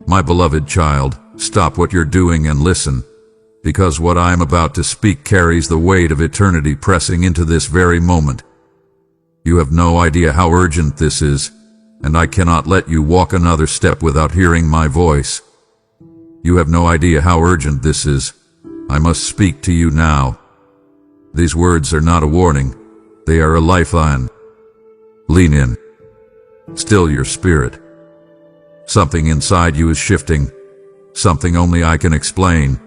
My beloved child, stop what you're doing and listen, because what I am about to speak carries the weight of eternity pressing into this very moment. You have no idea how urgent this is, and I cannot let you walk another step without hearing my voice. You have no idea how urgent this is. I must speak to you now. These words are not a warning. They are a lifeline. Lean in. Still your spirit. Something inside you is shifting. Something only I can explain.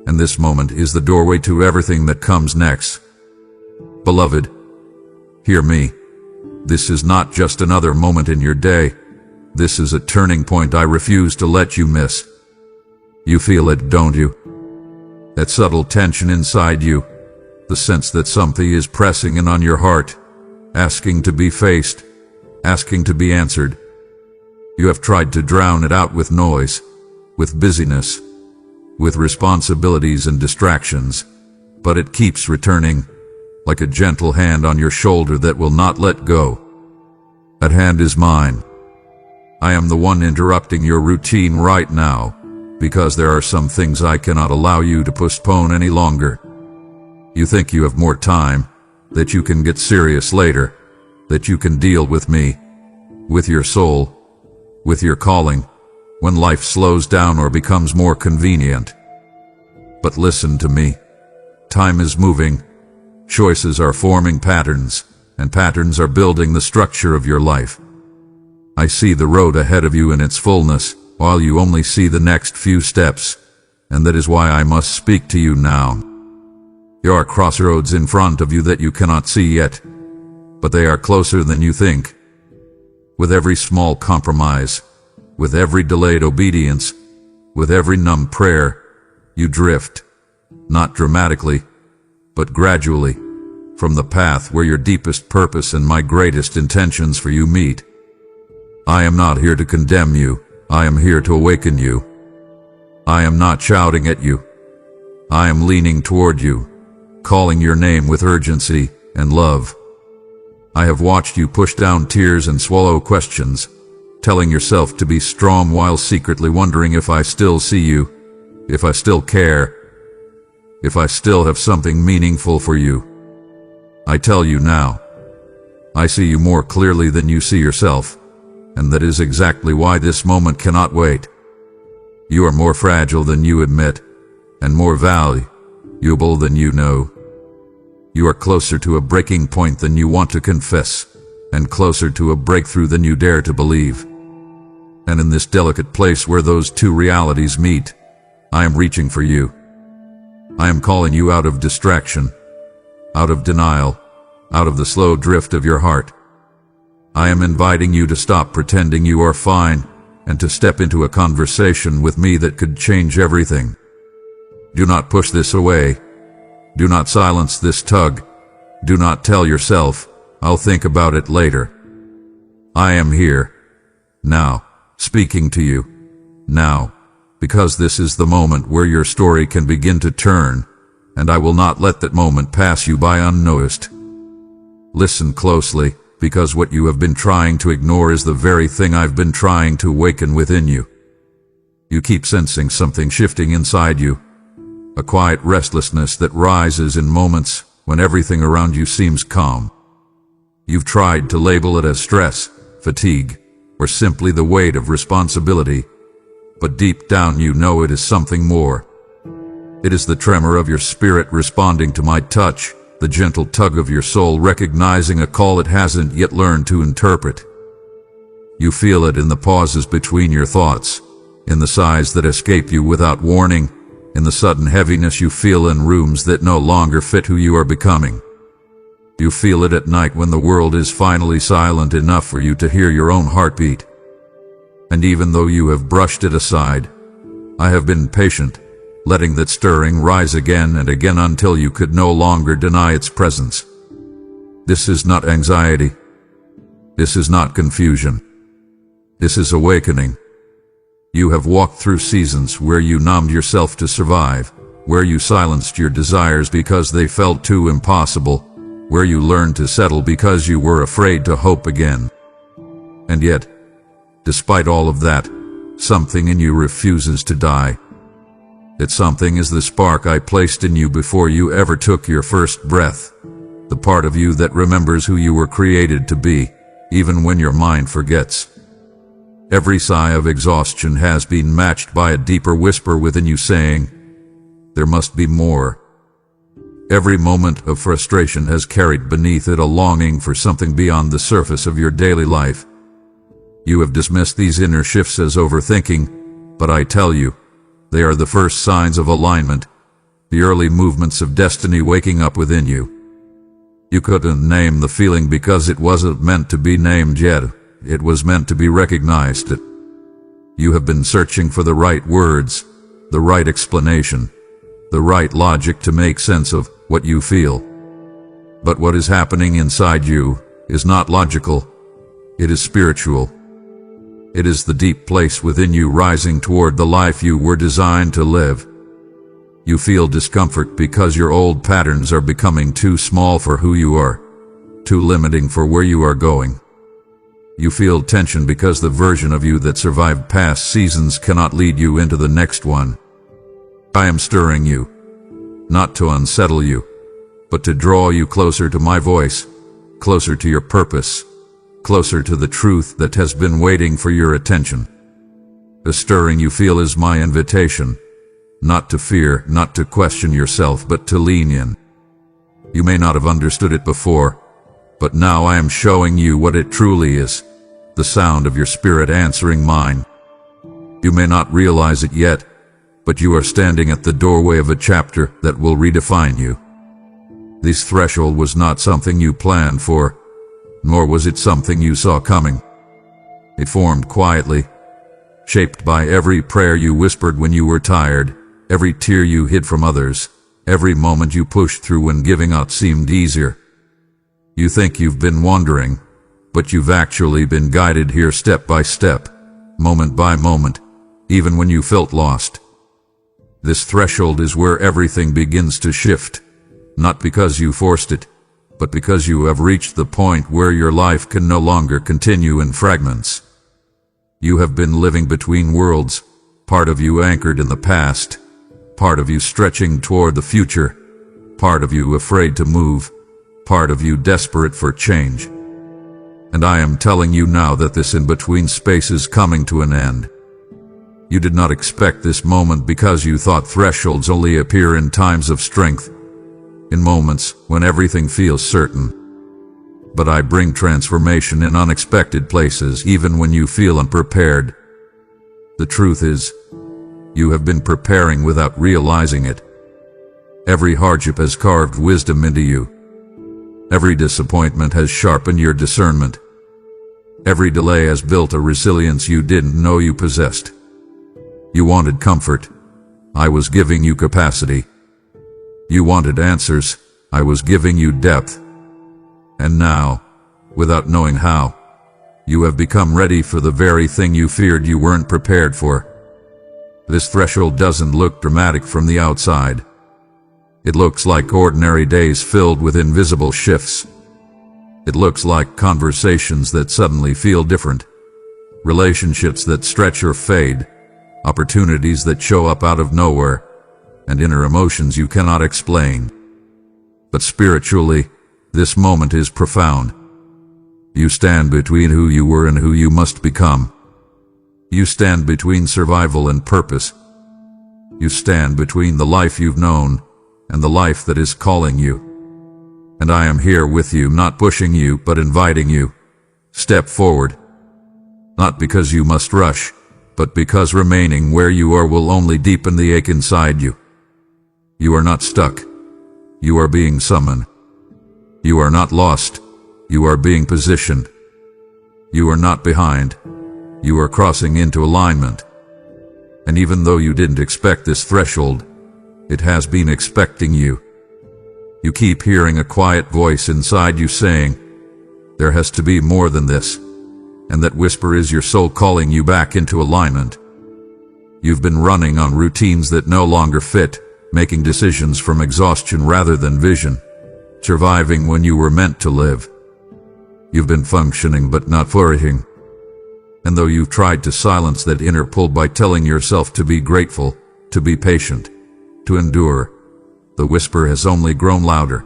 And this moment is the doorway to everything that comes next. Beloved, hear me. This is not just another moment in your day. This is a turning point I refuse to let you miss. You feel it, don't you? That subtle tension inside you. The sense that something is pressing in on your heart, asking to be faced, asking to be answered. You have tried to drown it out with noise, with busyness, with responsibilities and distractions, but it keeps returning, like a gentle hand on your shoulder that will not let go. That hand is mine. I am the one interrupting your routine right now, because there are some things I cannot allow you to postpone any longer. You think you have more time, that you can get serious later, that you can deal with me, with your soul, with your calling, when life slows down or becomes more convenient. But listen to me. Time is moving. Choices are forming patterns, and patterns are building the structure of your life. I see the road ahead of you in its fullness, while you only see the next few steps, and that is why I must speak to you now. There are crossroads in front of you that you cannot see yet, but they are closer than you think. With every small compromise, with every delayed obedience, with every numb prayer, you drift, not dramatically, but gradually, from the path where your deepest purpose and my greatest intentions for you meet. I am not here to condemn you. I am here to awaken you. I am not shouting at you. I am leaning toward you, calling your name with urgency and love. I have watched you push down tears and swallow questions, telling yourself to be strong while secretly wondering if I still see you, if I still care, if I still have something meaningful for you. I tell you now, I see you more clearly than you see yourself, and that is exactly why this moment cannot wait. You are more fragile than you admit, and more valuable than you know. You are closer to a breaking point than you want to confess, and closer to a breakthrough than you dare to believe. And in this delicate place where those two realities meet, I am reaching for you. I am calling you out of distraction, out of denial, out of the slow drift of your heart. I am inviting you to stop pretending you are fine, and to step into a conversation with me that could change everything. Do not push this away. Do not silence this tug. Do not tell yourself, I'll think about it later. I am here, now, speaking to you, now, because this is the moment where your story can begin to turn, and I will not let that moment pass you by unnoticed. Listen closely, because what you have been trying to ignore is the very thing I've been trying to awaken within you. You keep sensing something shifting inside you, a quiet restlessness that rises in moments when everything around you seems calm. You've tried to label it as stress, fatigue, or simply the weight of responsibility, but deep down you know it is something more. It is the tremor of your spirit responding to my touch, the gentle tug of your soul recognizing a call it hasn't yet learned to interpret. You feel it in the pauses between your thoughts, in the sighs that escape you without warning, in the sudden heaviness you feel in rooms that no longer fit who you are becoming. You feel it at night when the world is finally silent enough for you to hear your own heartbeat. And even though you have brushed it aside, I have been patient, letting that stirring rise again and again until you could no longer deny its presence. This is not anxiety. This is not confusion. This is awakening. You have walked through seasons where you numbed yourself to survive, where you silenced your desires because they felt too impossible, where you learned to settle because you were afraid to hope again. And yet, despite all of that, Something in you refuses to die. That something is the spark I placed in you before you ever took your first breath. The part of you that remembers who you were created to be, even when your mind forgets. Every sigh of exhaustion has been matched by a deeper whisper within you saying, there must be more. Every moment of frustration has carried beneath it a longing for something beyond the surface of your daily life. You have dismissed these inner shifts as overthinking, but I tell you, they are the first signs of alignment, the early movements of destiny waking up within you. You couldn't name the feeling because it wasn't meant to be named yet. It was meant to be recognized. You have been searching for the right words, the right explanation, the right logic to make sense of what you feel. But what is happening inside you is not logical. It is spiritual. It is the deep place within you rising toward the life you were designed to live. You feel discomfort because your old patterns are becoming too small for who you are, too limiting for where you are going. You feel tension because the version of you that survived past seasons cannot lead you into the next one. I am stirring you, not to unsettle you, but to draw you closer to my voice, closer to your purpose, closer to the truth that has been waiting for your attention. The stirring you feel is my invitation, not to fear, not to question yourself, but to lean in. You may not have understood it before, but now I am showing you what it truly is, the sound of your spirit answering mine. You may not realize it yet, but you are standing at the doorway of a chapter that will redefine you. This threshold was not something you planned for, nor was it something you saw coming. It formed quietly, shaped by every prayer you whispered when you were tired, every tear you hid from others, every moment you pushed through when giving up seemed easier. You think you've been wandering, but you've actually been guided here step by step, moment by moment, even when you felt lost. This threshold is where everything begins to shift, not because you forced it, but because you have reached the point where your life can no longer continue in fragments. You have been living between worlds, part of you anchored in the past, part of you stretching toward the future, part of you afraid to move, part of you desperate for change. And I am telling you now that this in-between space is coming to an end. You did not expect this moment because you thought thresholds only appear in times of strength, in moments when everything feels certain. But I bring transformation in unexpected places, even when you feel unprepared. The truth is, you have been preparing without realizing it. Every hardship has carved wisdom into you. Every disappointment has sharpened your discernment. Every delay has built a resilience you didn't know you possessed. You wanted comfort. I was giving you capacity. You wanted answers. I was giving you depth. And now, without knowing how, you have become ready for the very thing you feared you weren't prepared for. This threshold doesn't look dramatic from the outside. It looks like ordinary days filled with invisible shifts. It looks like conversations that suddenly feel different, relationships that stretch or fade, opportunities that show up out of nowhere, and inner emotions you cannot explain. But spiritually, this moment is profound. You stand between who you were and who you must become. You stand between survival and purpose. You stand between the life you've known and the life that is calling you. And I am here with you, not pushing you, but inviting you. Step forward. Not because you must rush, but because remaining where you are will only deepen the ache inside you. You are not stuck. You are being summoned. You are not lost. You are being positioned. You are not behind. You are crossing into alignment. And even though you didn't expect this threshold, it has been expecting you. You keep hearing a quiet voice inside you saying, there has to be more than this. And that whisper is your soul calling you back into alignment. You've been running on routines that no longer fit, making decisions from exhaustion rather than vision, surviving when you were meant to live. You've been functioning but not flourishing. And though you've tried to silence that inner pull by telling yourself to be grateful, to be patient, to endure, the whisper has only grown louder.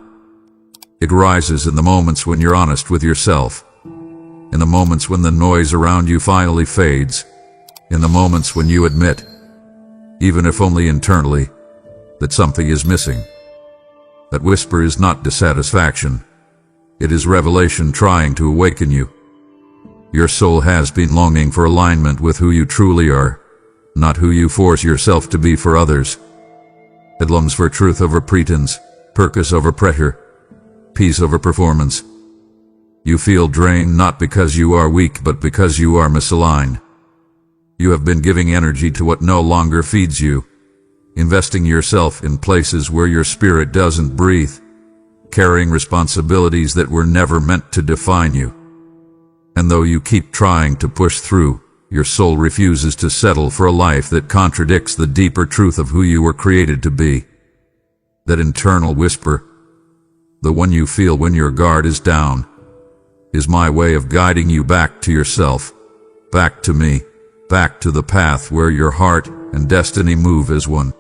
It rises in the moments when you're honest with yourself, in the moments when the noise around you finally fades, in the moments when you admit, even if only internally, that something is missing. That whisper is not dissatisfaction. It is revelation trying to awaken you. Your soul has been longing for alignment with who you truly are, not who you force yourself to be for others. It longs for truth over pretense, purpose over pressure, peace over performance. You feel drained not because you are weak but because you are misaligned. You have been giving energy to what no longer feeds you, investing yourself in places where your spirit doesn't breathe, carrying responsibilities that were never meant to define you. And though you keep trying to push through, your soul refuses to settle for a life that contradicts the deeper truth of who you were created to be. That internal whisper, the one you feel when your guard is down, is my way of guiding you back to yourself, back to me, back to the path where your heart and destiny move as one.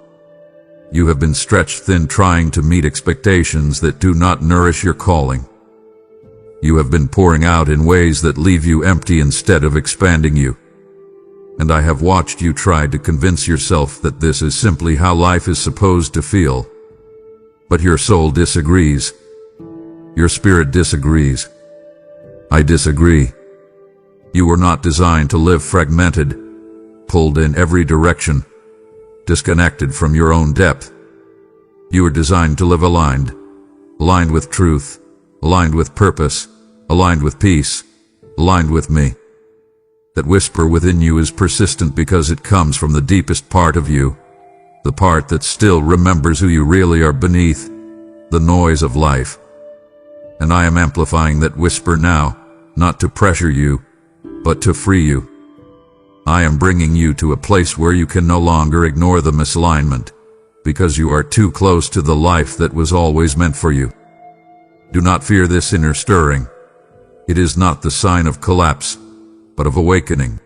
You have been stretched thin trying to meet expectations that do not nourish your calling. You have been pouring out in ways that leave you empty instead of expanding you. And I have watched you try to convince yourself that this is simply how life is supposed to feel. But your soul disagrees. Your spirit disagrees. I disagree. You were not designed to live fragmented, pulled in every direction, disconnected from your own depth. You were designed to live aligned with truth, aligned with purpose, aligned with peace, aligned with me. That whisper within you is persistent because it comes from the deepest part of you, the part that still remembers who you really are beneath the noise of life. And I am amplifying that whisper now, not to pressure you, but to free you. I am bringing you to a place where you can no longer ignore the misalignment, because you are too close to the life that was always meant for you. Do not fear this inner stirring. It is not the sign of collapse, but of awakening.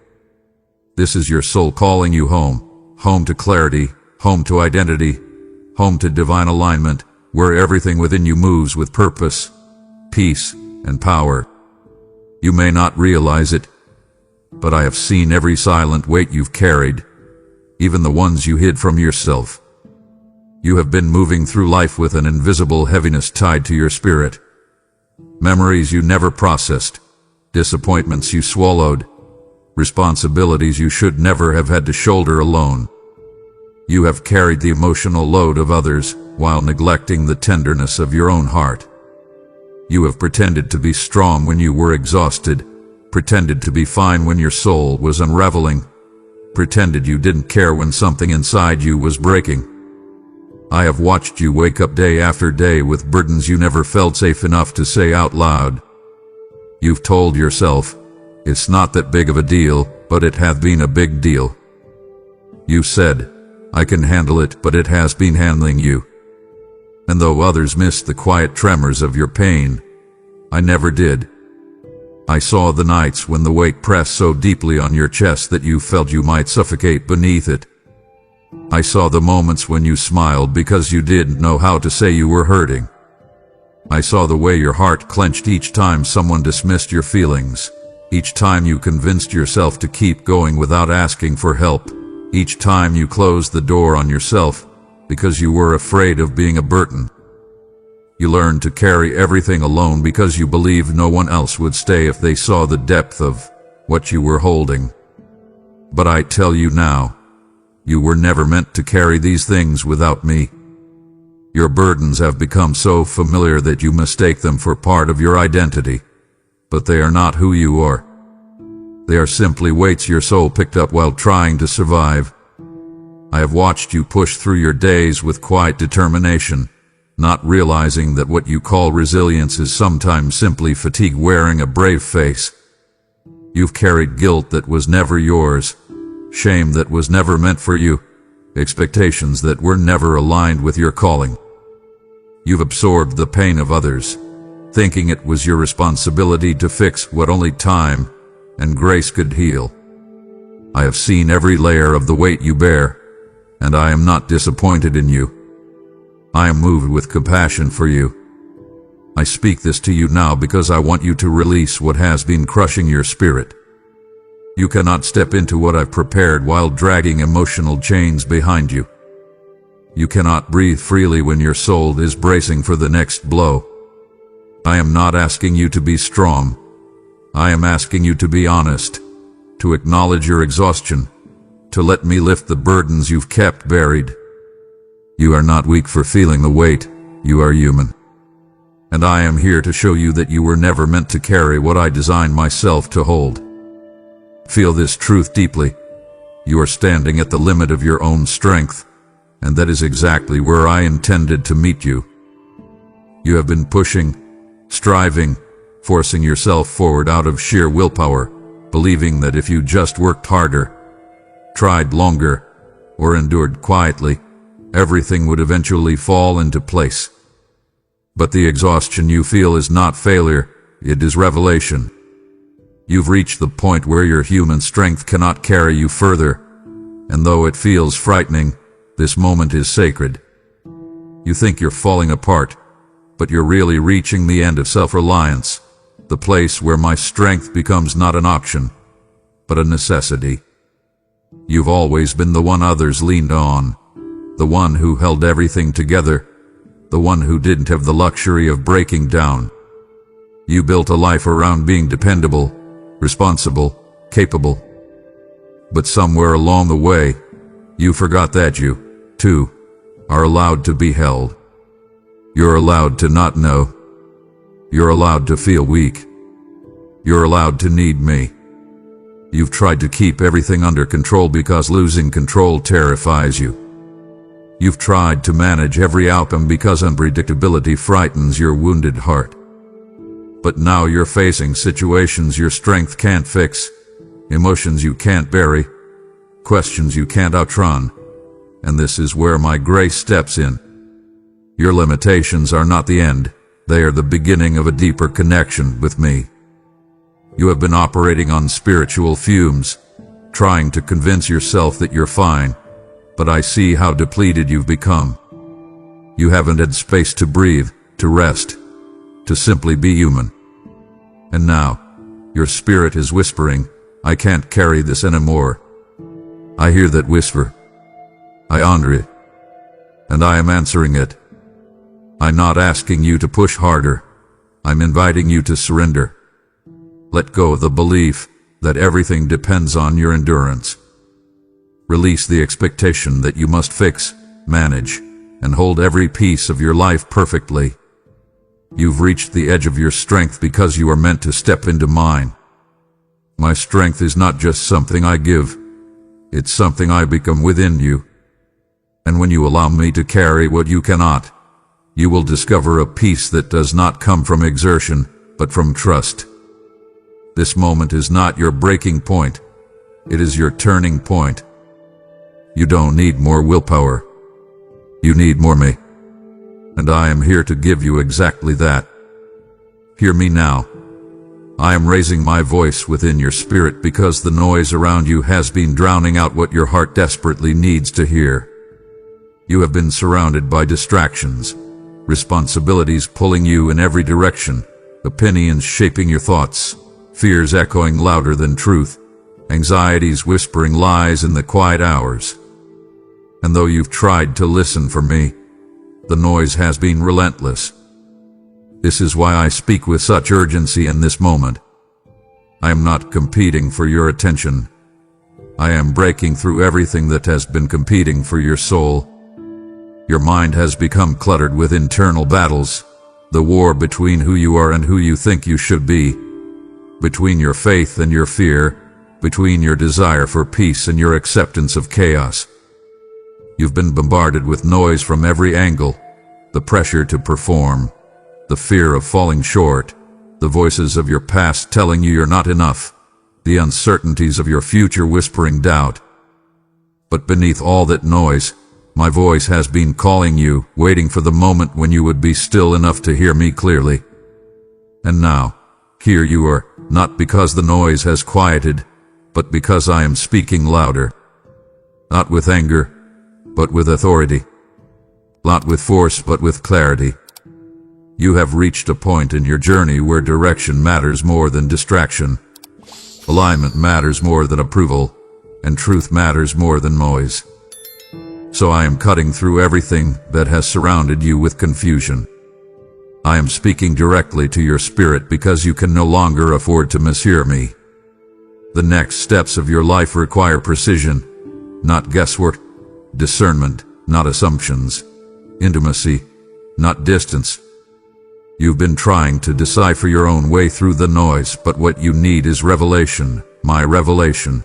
This is your soul calling you home, home to clarity, home to identity, home to divine alignment, where everything within you moves with purpose, peace, and power. You may not realize it, but I have seen every silent weight you've carried, even the ones you hid from yourself. You have been moving through life with an invisible heaviness tied to your spirit. Memories you never processed, disappointments you swallowed, responsibilities you should never have had to shoulder alone. You have carried the emotional load of others while neglecting the tenderness of your own heart. You have pretended to be strong when you were exhausted, pretended to be fine when your soul was unraveling, pretended you didn't care when something inside you was breaking. I have watched you wake up day after day with burdens you never felt safe enough to say out loud. You've told yourself, it's not that big of a deal, but it hath been a big deal. You said, I can handle it, but it has been handling you. And though others missed the quiet tremors of your pain, I never did. I saw the nights when the weight pressed so deeply on your chest that you felt you might suffocate beneath it. I saw the moments when you smiled because you didn't know how to say you were hurting. I saw the way your heart clenched each time someone dismissed your feelings, each time you convinced yourself to keep going without asking for help, each time you closed the door on yourself because you were afraid of being a burden. You learned to carry everything alone because you believed no one else would stay if they saw the depth of what you were holding. But I tell you now, you were never meant to carry these things without me. Your burdens have become so familiar that you mistake them for part of your identity, but they are not who you are. They are simply weights your soul picked up while trying to survive. I have watched you push through your days with quiet determination, not realizing that what you call resilience is sometimes simply fatigue wearing a brave face. You've carried guilt that was never yours, shame that was never meant for you, expectations that were never aligned with your calling. You've absorbed the pain of others, thinking it was your responsibility to fix what only time and grace could heal. I have seen every layer of the weight you bear, and I am not disappointed in you. I am moved with compassion for you. I speak this to you now because I want you to release what has been crushing your spirit. You cannot step into what I've prepared while dragging emotional chains behind you. You cannot breathe freely when your soul is bracing for the next blow. I am not asking you to be strong. I am asking you to be honest, to acknowledge your exhaustion, to let me lift the burdens you've kept buried. You are not weak for feeling the weight. You are human. And I am here to show you that you were never meant to carry what I designed myself to hold. Feel this truth deeply. You are standing at the limit of your own strength, and that is exactly where I intended to meet you. You have been pushing, striving, forcing yourself forward out of sheer willpower, believing that if you just worked harder, tried longer, or endured quietly, everything would eventually fall into place. But the exhaustion you feel is not failure, it is revelation. You've reached the point where your human strength cannot carry you further, and though it feels frightening, this moment is sacred. You think you're falling apart, but you're really reaching the end of self-reliance, the place where my strength becomes not an option, but a necessity. You've always been the one others leaned on, the one who held everything together, the one who didn't have the luxury of breaking down. You built a life around being dependable, responsible, capable. But somewhere along the way, you forgot that you, too, are allowed to be held. You're allowed to not know. You're allowed to feel weak. You're allowed to need me. You've tried to keep everything under control because losing control terrifies you. You've tried to manage every outcome because unpredictability frightens your wounded heart. But now you're facing situations your strength can't fix, emotions you can't bury, questions you can't outrun, and this is where my grace steps in. Your limitations are not the end, they are the beginning of a deeper connection with me. You have been operating on spiritual fumes, trying to convince yourself that you're fine, but I see how depleted you've become. You haven't had space to breathe, to rest, to simply be human. And now, your spirit is whispering, I can't carry this anymore. I hear that whisper. I honor it. And I am answering it. I'm not asking you to push harder. I'm inviting you to surrender. Let go of the belief that everything depends on your endurance. Release the expectation that you must fix, manage, and hold every piece of your life perfectly. You've reached the edge of your strength because you are meant to step into mine. My strength is not just something I give. It's something I become within you. And when you allow me to carry what you cannot, you will discover a peace that does not come from exertion, but from trust. This moment is not your breaking point. It is your turning point. You don't need more willpower. You need more me. And I am here to give you exactly that. Hear me now. I am raising my voice within your spirit because the noise around you has been drowning out what your heart desperately needs to hear. You have been surrounded by distractions, responsibilities pulling you in every direction, opinions shaping your thoughts, fears echoing louder than truth, anxieties whispering lies in the quiet hours. And though you've tried to listen for me, the noise has been relentless. This is why I speak with such urgency in this moment. I am not competing for your attention. I am breaking through everything that has been competing for your soul. Your mind has become cluttered with internal battles, the war between who you are and who you think you should be, between your faith and your fear, between your desire for peace and your acceptance of chaos. You've been bombarded with noise from every angle, the pressure to perform, the fear of falling short, the voices of your past telling you you're not enough, the uncertainties of your future whispering doubt. But beneath all that noise, my voice has been calling you, waiting for the moment when you would be still enough to hear me clearly. And now, here you are, not because the noise has quieted, but because I am speaking louder. Not with anger, but with authority. Not with force, but with clarity. You have reached a point in your journey where direction matters more than distraction. Alignment matters more than approval, and truth matters more than noise. So I am cutting through everything that has surrounded you with confusion. I am speaking directly to your spirit because you can no longer afford to mishear me. The next steps of your life require precision, not guesswork, discernment, not assumptions, intimacy, not distance. You've been trying to decipher your own way through the noise, but what you need is revelation, my revelation.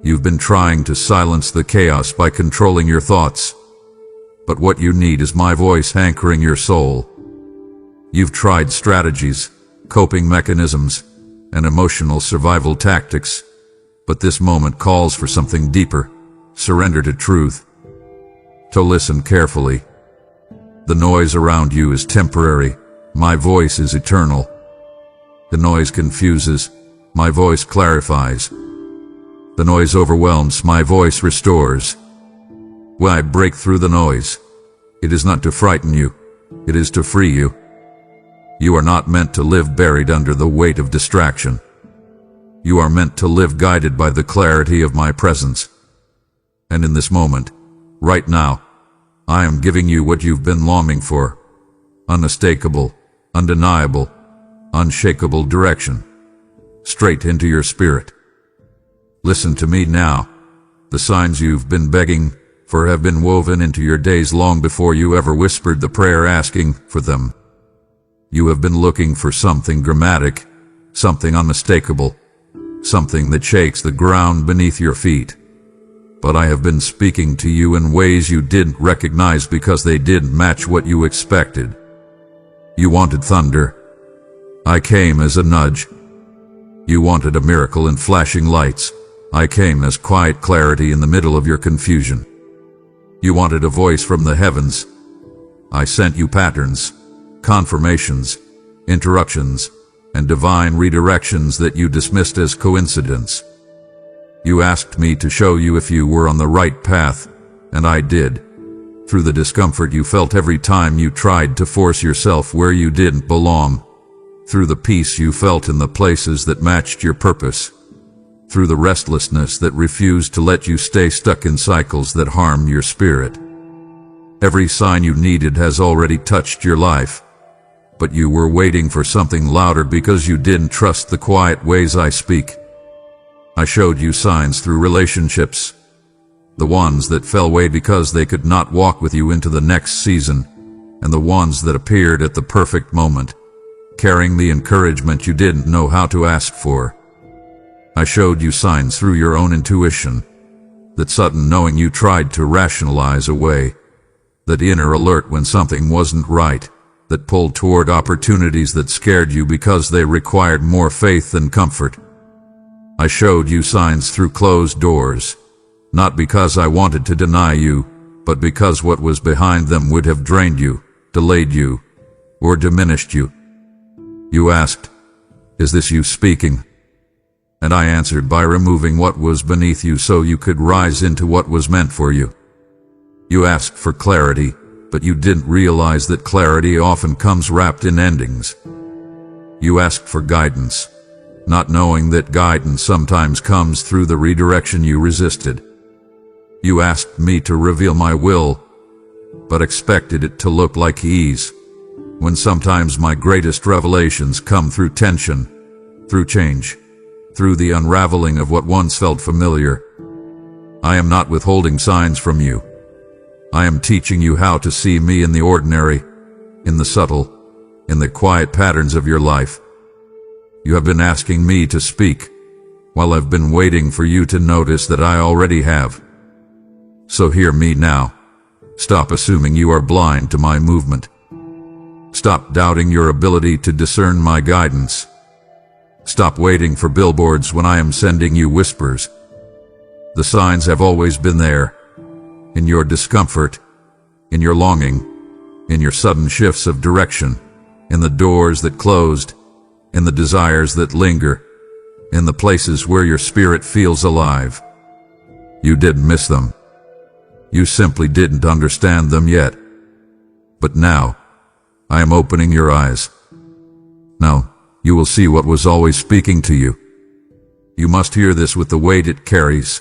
You've been trying to silence the chaos by controlling your thoughts, but what you need is my voice anchoring your soul. You've tried strategies, coping mechanisms, and emotional survival tactics, but this moment calls for something deeper. Surrender to truth. So listen carefully. The noise around you is temporary. My voice is eternal. The noise confuses. My voice clarifies. The noise overwhelms. My voice restores. When I break through the noise, it is not to frighten you. It is to free you. You are not meant to live buried under the weight of distraction. You are meant to live guided by the clarity of my presence. And in this moment, right now, I am giving you what you've been longing for. Unmistakable, undeniable, unshakable direction. Straight into your spirit. Listen to me now. The signs you've been begging for have been woven into your days long before you ever whispered the prayer asking for them. You have been looking for something dramatic, something unmistakable, something that shakes the ground beneath your feet. But I have been speaking to you in ways you didn't recognize because they didn't match what you expected. You wanted thunder. I came as a nudge. You wanted a miracle in flashing lights. I came as quiet clarity in the middle of your confusion. You wanted a voice from the heavens. I sent you patterns, confirmations, interruptions, and divine redirections that you dismissed as coincidence. You asked me to show you if you were on the right path, and I did. Through the discomfort you felt every time you tried to force yourself where you didn't belong. Through the peace you felt in the places that matched your purpose. Through the restlessness that refused to let you stay stuck in cycles that harm your spirit. Every sign you needed has already touched your life. But you were waiting for something louder because you didn't trust the quiet ways I speak. I showed you signs through relationships, the ones that fell away because they could not walk with you into the next season, and the ones that appeared at the perfect moment, carrying the encouragement you didn't know how to ask for. I showed you signs through your own intuition, that sudden knowing you tried to rationalize away, that inner alert when something wasn't right, that pulled toward opportunities that scared you because they required more faith than comfort. I showed you signs through closed doors, not because I wanted to deny you, but because what was behind them would have drained you, delayed you, or diminished you. You asked, "Is this you speaking?" And I answered by removing what was beneath you so you could rise into what was meant for you. You asked for clarity, but you didn't realize that clarity often comes wrapped in endings. You asked for guidance, not knowing that guidance sometimes comes through the redirection you resisted. You asked me to reveal my will, but expected it to look like ease, when sometimes my greatest revelations come through tension, through change, through the unraveling of what once felt familiar. I am not withholding signs from you. I am teaching you how to see me in the ordinary, in the subtle, in the quiet patterns of your life. You have been asking me to speak, while I've been waiting for you to notice that I already have. So hear me now. Stop assuming you are blind to my movement. Stop doubting your ability to discern my guidance. Stop waiting for billboards when I am sending you whispers. The signs have always been there. In your discomfort, in your longing, in your sudden shifts of direction, in the doors that closed, in the desires that linger. in the places where your spirit feels alive. You didn't miss them. You simply didn't understand them yet. But now, I am opening your eyes. Now, you will see what was always speaking to you. You must hear this with the weight it carries.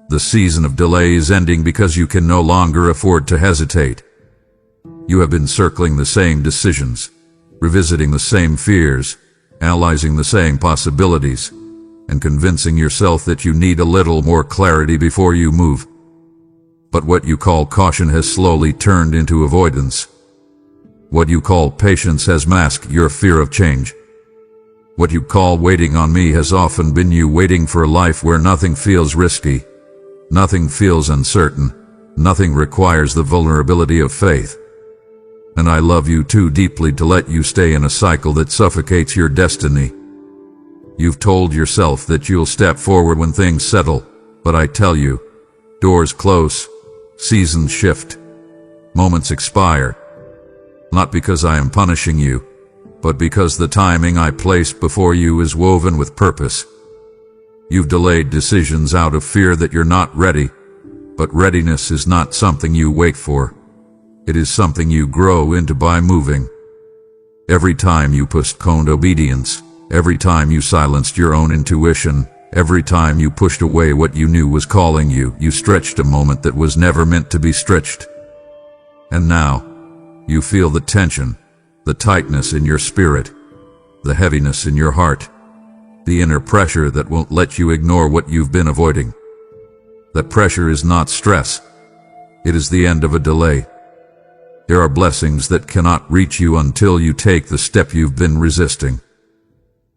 The season of delay is ending because you can no longer afford to hesitate. You have been circling the same decisions, revisiting the same fears, analyzing the same possibilities, and convincing yourself that you need a little more clarity before you move. But what you call caution has slowly turned into avoidance. What you call patience has masked your fear of change. What you call waiting on me has often been you waiting for a life where nothing feels risky, nothing feels uncertain, nothing requires the vulnerability of faith. And I love you too deeply to let you stay in a cycle that suffocates your destiny. You've told yourself that you'll step forward when things settle, but I tell you, doors close, seasons shift, moments expire. Not because I am punishing you, but because the timing I placed before you is woven with purpose. You've delayed decisions out of fear that you're not ready, but readiness is not something you wait for. It is something you grow into by moving. Every time you postponed obedience, every time you silenced your own intuition, every time you pushed away what you knew was calling you, you stretched a moment that was never meant to be stretched. And now, you feel the tension, the tightness in your spirit, the heaviness in your heart, the inner pressure that won't let you ignore what you've been avoiding. That pressure is not stress. It is the end of a delay. There are blessings that cannot reach you until you take the step you've been resisting.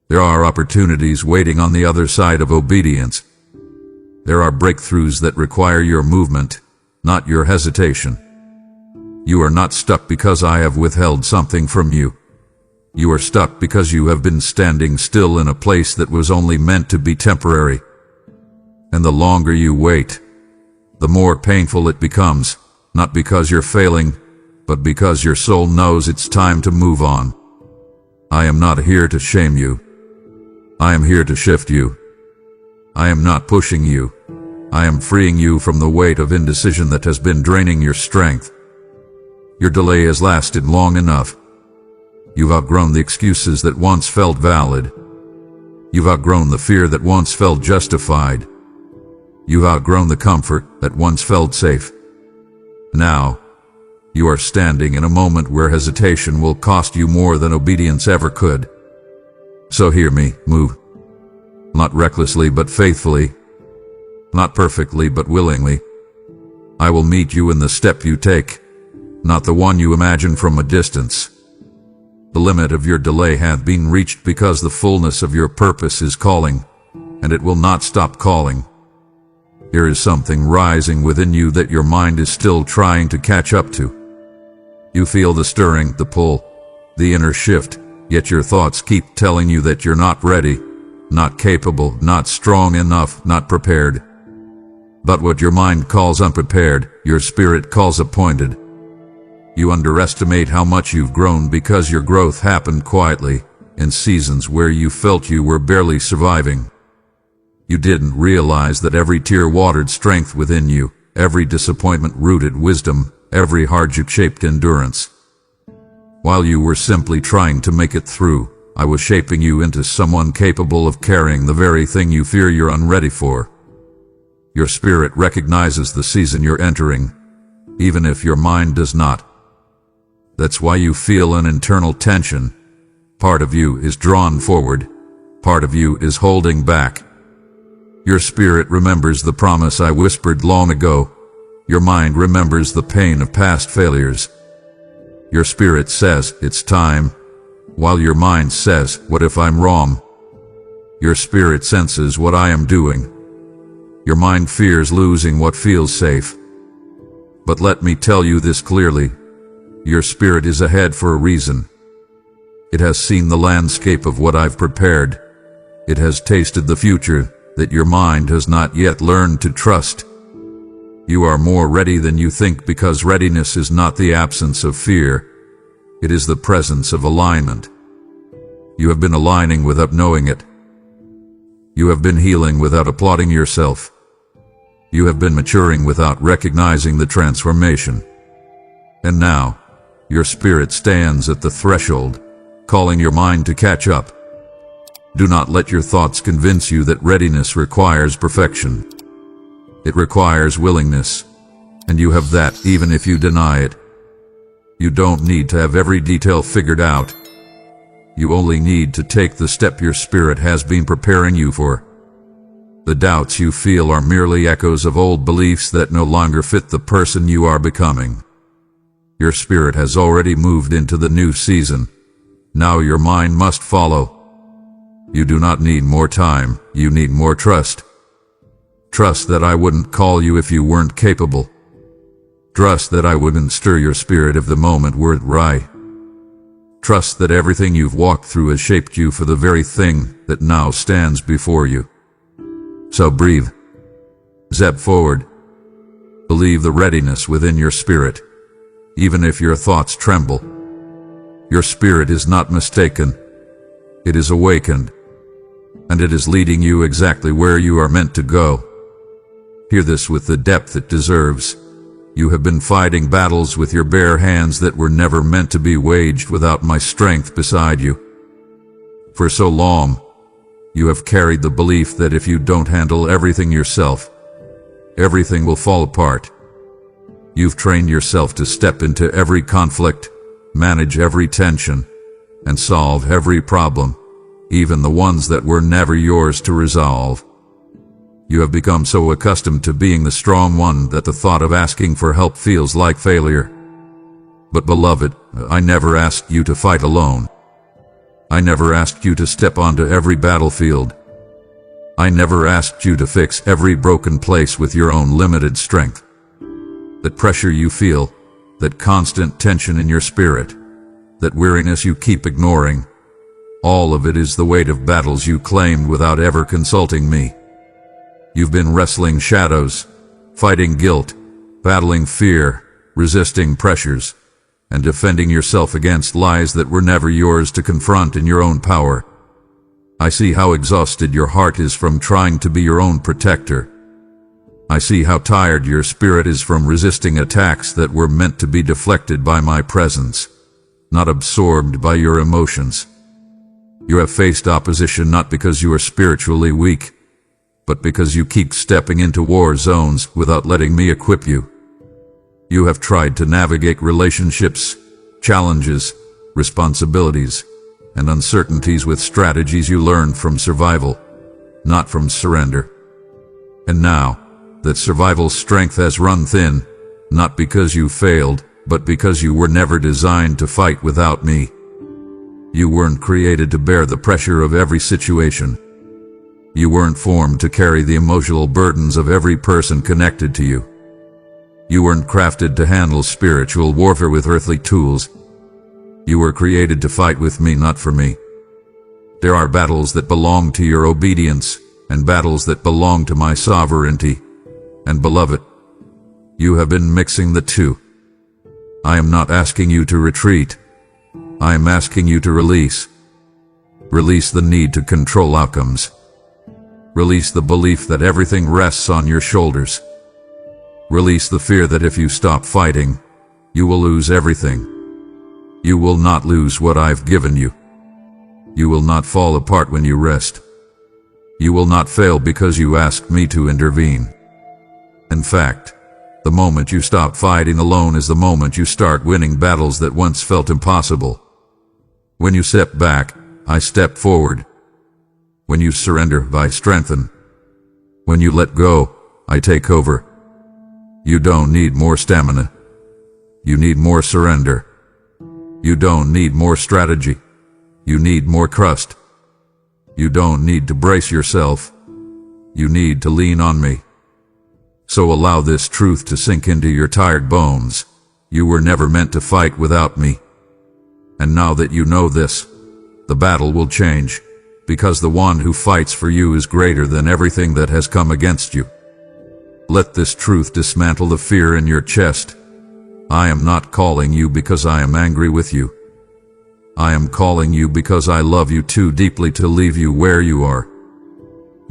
There are opportunities waiting on the other side of obedience. There are breakthroughs that require your movement, not your hesitation. You are not stuck because I have withheld something from you. You are stuck because you have been standing still in a place that was only meant to be temporary. And the longer you wait, the more painful it becomes, not because you're failing, but because your soul knows it's time to move on. I am not here to shame you. I am here to shift you. I am not pushing you. I am freeing you from the weight of indecision that has been draining your strength. Your delay has lasted long enough. You've outgrown the excuses that once felt valid. You've outgrown the fear that once felt justified. You've outgrown the comfort that once felt safe. Now, you are standing in a moment where hesitation will cost you more than obedience ever could. So hear me, move. Not recklessly but faithfully. Not perfectly but willingly. I will meet you in the step you take, not the one you imagine from a distance. The limit of your delay hath been reached because the fullness of your purpose is calling, and it will not stop calling. There is something rising within you that your mind is still trying to catch up to. You feel the stirring, the pull, the inner shift, yet your thoughts keep telling you that you're not ready, not capable, not strong enough, not prepared. But what your mind calls unprepared, your spirit calls appointed. You underestimate how much you've grown because your growth happened quietly, in seasons where you felt you were barely surviving. You didn't realize that every tear watered strength within you, every disappointment rooted wisdom, every hardship shaped endurance. While you were simply trying to make it through, I was shaping you into someone capable of carrying the very thing you fear you're unready for. Your spirit recognizes the season you're entering, even if your mind does not. That's why you feel an internal tension. Part of you is drawn forward, part of you is holding back. Your spirit remembers the promise I whispered long ago. Your mind remembers the pain of past failures. Your spirit says, it's time, while your mind says, what if I'm wrong? Your spirit senses what I am doing. Your mind fears losing what feels safe. But let me tell you this clearly. Your spirit is ahead for a reason. It has seen the landscape of what I've prepared. It has tasted the future that your mind has not yet learned to trust. You are more ready than you think because readiness is not the absence of fear. It is the presence of alignment. You have been aligning without knowing it. You have been healing without applauding yourself. You have been maturing without recognizing the transformation. And now, your spirit stands at the threshold, calling your mind to catch up. Do not let your thoughts convince you that readiness requires perfection. It requires willingness, and you have that even if you deny it. You don't need to have every detail figured out. You only need to take the step your spirit has been preparing you for. The doubts you feel are merely echoes of old beliefs that no longer fit the person you are becoming. Your spirit has already moved into the new season. Now your mind must follow. You do not need more time, you need more trust. Trust that I wouldn't call you if you weren't capable. Trust that I wouldn't stir your spirit if the moment weren't right. Trust that everything you've walked through has shaped you for the very thing that now stands before you. So breathe. Step forward. Believe the readiness within your spirit, even if your thoughts tremble. Your spirit is not mistaken. It is awakened, and it is leading you exactly where you are meant to go. Hear this with the depth it deserves. You have been fighting battles with your bare hands that were never meant to be waged without my strength beside you. For so long, you have carried the belief that if you don't handle everything yourself, everything will fall apart. You've trained yourself to step into every conflict, manage every tension, and solve every problem, even the ones that were never yours to resolve. You have become so accustomed to being the strong one that the thought of asking for help feels like failure. But beloved, I never asked you to fight alone. I never asked you to step onto every battlefield. I never asked you to fix every broken place with your own limited strength. That pressure you feel, that constant tension in your spirit, that weariness you keep ignoring, all of it is the weight of battles you claimed without ever consulting me. You've been wrestling shadows, fighting guilt, battling fear, resisting pressures, and defending yourself against lies that were never yours to confront in your own power. I see how exhausted your heart is from trying to be your own protector. I see how tired your spirit is from resisting attacks that were meant to be deflected by my presence, not absorbed by your emotions. You have faced opposition not because you are spiritually weak, but because you keep stepping into war zones without letting me equip you. You have tried to navigate relationships, challenges, responsibilities, and uncertainties with strategies you learned from survival, not from surrender. And now, that survival strength has run thin, not because you failed, but because you were never designed to fight without me. You weren't created to bear the pressure of every situation. You weren't formed to carry the emotional burdens of every person connected to you. You weren't crafted to handle spiritual warfare with earthly tools. You were created to fight with me, not for me. There are battles that belong to your obedience, and battles that belong to my sovereignty. And beloved, you have been mixing the two. I am not asking you to retreat. I am asking you to release. Release the need to control outcomes. Release the belief that everything rests on your shoulders. Release the fear that if you stop fighting, you will lose everything. You will not lose what I've given you. You will not fall apart when you rest. You will not fail because you asked me to intervene. In fact, the moment you stop fighting alone is the moment you start winning battles that once felt impossible. When you step back, I step forward. When you surrender, I strengthen. When you let go, I take over. You don't need more stamina. You need more surrender. You don't need more strategy. You need more trust. You don't need to brace yourself. You need to lean on me. So allow this truth to sink into your tired bones. You were never meant to fight without me. And now that you know this, the battle will change, because the one who fights for you is greater than everything that has come against you. Let this truth dismantle the fear in your chest. I am not calling you because I am angry with you. I am calling you because I love you too deeply to leave you where you are.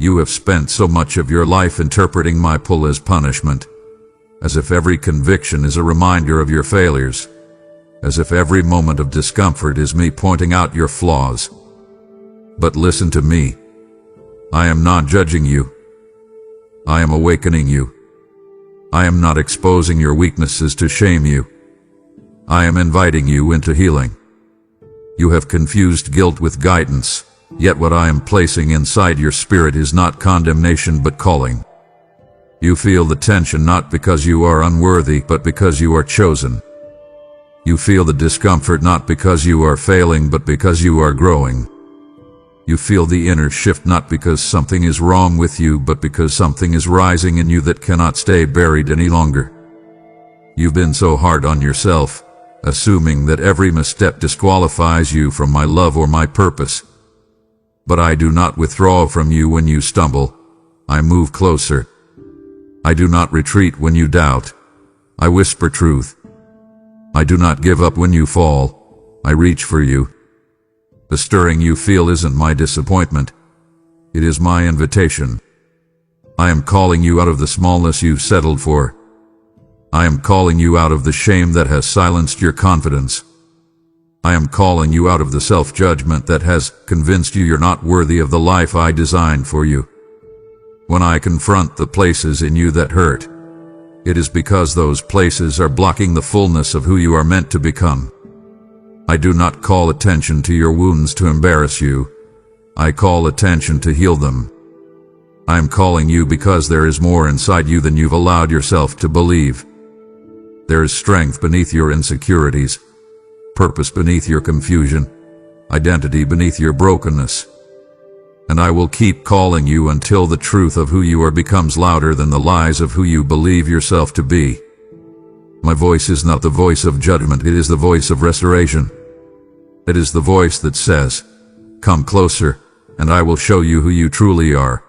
You have spent so much of your life interpreting my pull as punishment, as if every conviction is a reminder of your failures, as if every moment of discomfort is me pointing out your flaws. But listen to me. I am not judging you. I am awakening you. I am not exposing your weaknesses to shame you. I am inviting you into healing. You have confused guilt with guidance, yet what I am placing inside your spirit is not condemnation but calling. You feel the tension not because you are unworthy but because you are chosen. You feel the discomfort not because you are failing but because you are growing. You feel the inner shift not because something is wrong with you but because something is rising in you that cannot stay buried any longer. You've been so hard on yourself, assuming that every misstep disqualifies you from my love or my purpose. But I do not withdraw from you when you stumble. I move closer. I do not retreat when you doubt. I whisper truth. I do not give up when you fall. I reach for you. The stirring you feel isn't my disappointment. It is my invitation. I am calling you out of the smallness you've settled for. I am calling you out of the shame that has silenced your confidence. I am calling you out of the self-judgment that has convinced you you're not worthy of the life I designed for you. When I confront the places in you that hurt, it is because those places are blocking the fullness of who you are meant to become. I do not call attention to your wounds to embarrass you. I call attention to heal them. I am calling you because there is more inside you than you've allowed yourself to believe. There is strength beneath your insecurities, purpose beneath your confusion, identity beneath your brokenness. And I will keep calling you until the truth of who you are becomes louder than the lies of who you believe yourself to be. My voice is not the voice of judgment, it is the voice of restoration. It is the voice that says, "Come closer, and I will show you who you truly are."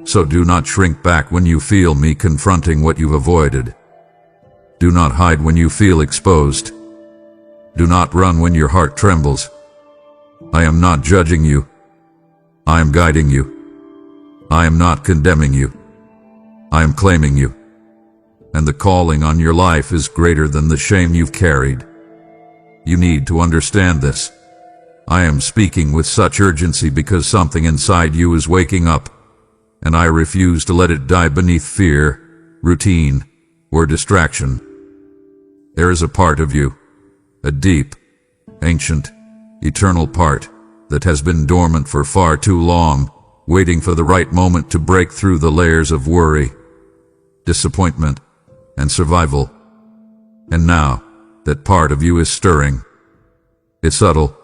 So do not shrink back when you feel me confronting what you've avoided. Do not hide when you feel exposed. Do not run when your heart trembles. I am not judging you. I am guiding you. I am not condemning you. I am claiming you. And the calling on your life is greater than the shame you've carried. You need to understand this. I am speaking with such urgency because something inside you is waking up, and I refuse to let it die beneath fear, routine, or distraction. There is a part of you, a deep, ancient, eternal part, that has been dormant for far too long, waiting for the right moment to break through the layers of worry, disappointment, and survival. And now, that part of you is stirring. It's subtle,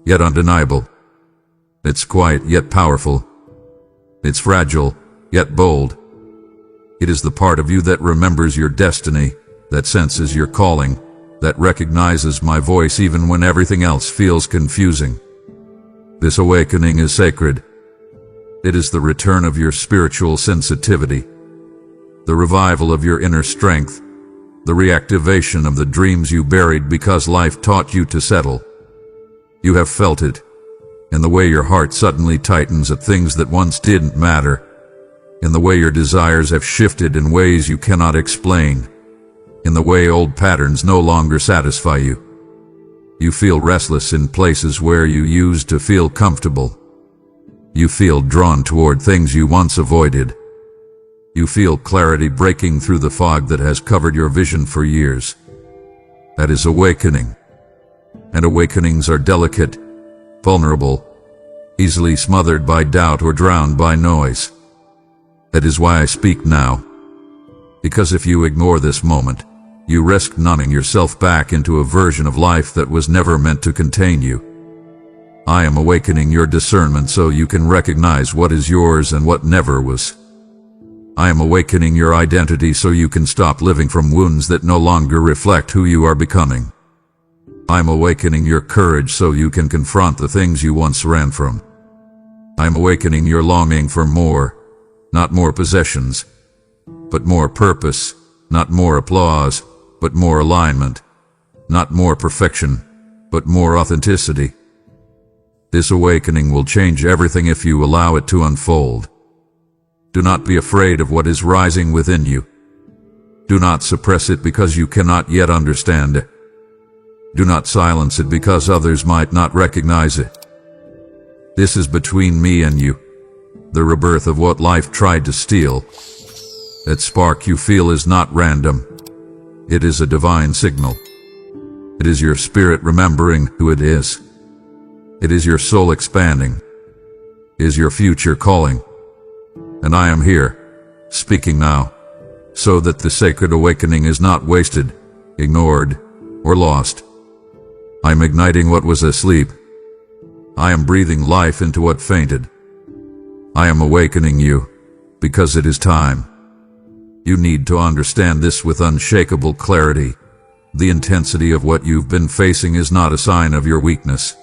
yet undeniable. It's quiet, yet powerful. It's fragile, yet bold. It is the part of you that remembers your destiny, that senses your calling, that recognizes my voice even when everything else feels confusing. This awakening is sacred. It is the return of your spiritual sensitivity, the revival of your inner strength, the reactivation of the dreams you buried because life taught you to settle. You have felt it, in the way your heart suddenly tightens at things that once didn't matter, in the way your desires have shifted in ways you cannot explain, in the way old patterns no longer satisfy you. You feel restless in places where you used to feel comfortable. You feel drawn toward things you once avoided. You feel clarity breaking through the fog that has covered your vision for years. That is awakening. And awakenings are delicate, vulnerable, easily smothered by doubt or drowned by noise. That is why I speak now. Because if you ignore this moment, you risk numbing yourself back into a version of life that was never meant to contain you. I am awakening your discernment so you can recognize what is yours and what never was. I am awakening your identity so you can stop living from wounds that no longer reflect who you are becoming. I am awakening your courage so you can confront the things you once ran from. I am awakening your longing for more, not more possessions, but more purpose, not more applause, but more alignment, not more perfection, but more authenticity. This awakening will change everything if you allow it to unfold. Do not be afraid of what is rising within you. Do not suppress it because you cannot yet understand it. Do not silence it because others might not recognize it. This is between me and you, the rebirth of what life tried to steal. That spark you feel is not random. It is a divine signal. It is your spirit remembering who it is. It is your soul expanding. It is your future calling. And I am here, speaking now, so that the sacred awakening is not wasted, ignored, or lost. I am igniting what was asleep. I am breathing life into what fainted. I am awakening you, because it is time. You need to understand this with unshakable clarity. The intensity of what you've been facing is not a sign of your weakness,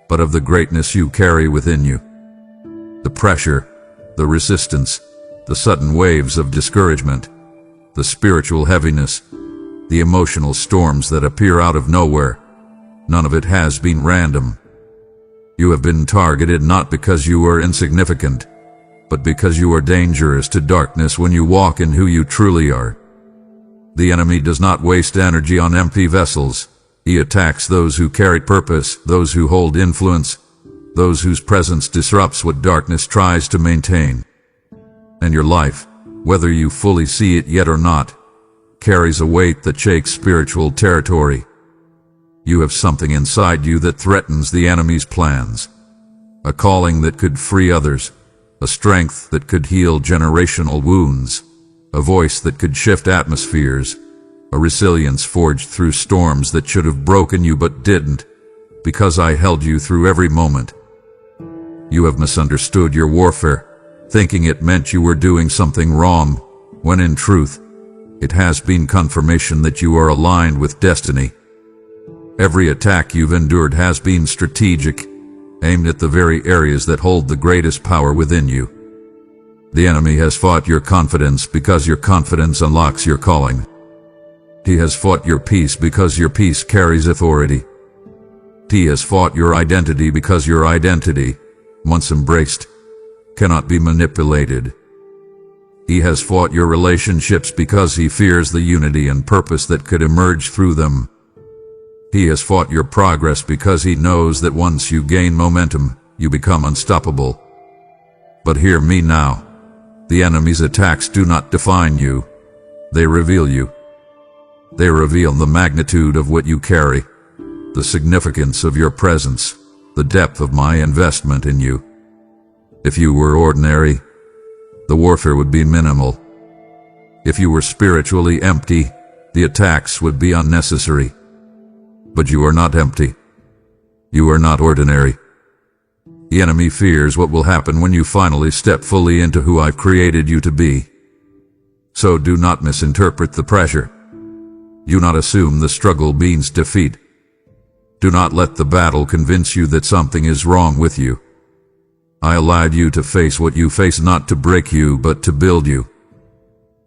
but of the greatness you carry within you. The pressure, the resistance, the sudden waves of discouragement, the spiritual heaviness, the emotional storms that appear out of nowhere, none of it has been random. You have been targeted not because you are insignificant, but because you are dangerous to darkness when you walk in who you truly are. The enemy does not waste energy on empty vessels. He attacks those who carry purpose, those who hold influence, those whose presence disrupts what darkness tries to maintain. And your life, whether you fully see it yet or not, carries a weight that shakes spiritual territory. You have something inside you that threatens the enemy's plans, a calling that could free others, a strength that could heal generational wounds, a voice that could shift atmospheres, a resilience forged through storms that should have broken you but didn't, because I held you through every moment. You have misunderstood your warfare, thinking it meant you were doing something wrong, when in truth, it has been confirmation that you are aligned with destiny. Every attack you've endured has been strategic, aimed at the very areas that hold the greatest power within you. The enemy has fought your confidence because your confidence unlocks your calling. He has fought your peace because your peace carries authority. He has fought your identity because your identity, once embraced, cannot be manipulated. He has fought your relationships because he fears the unity and purpose that could emerge through them. He has fought your progress because he knows that once you gain momentum, you become unstoppable. But hear me now. The enemy's attacks do not define you. They reveal you. They reveal the magnitude of what you carry, the significance of your presence, the depth of my investment in you. If you were ordinary, the warfare would be minimal. If you were spiritually empty, the attacks would be unnecessary. But you are not empty. You are not ordinary. The enemy fears what will happen when you finally step fully into who I've created you to be. So do not misinterpret the pressure. Do not assume the struggle means defeat. Do not let the battle convince you that something is wrong with you. I allowed you to face what you face not to break you, but to build you.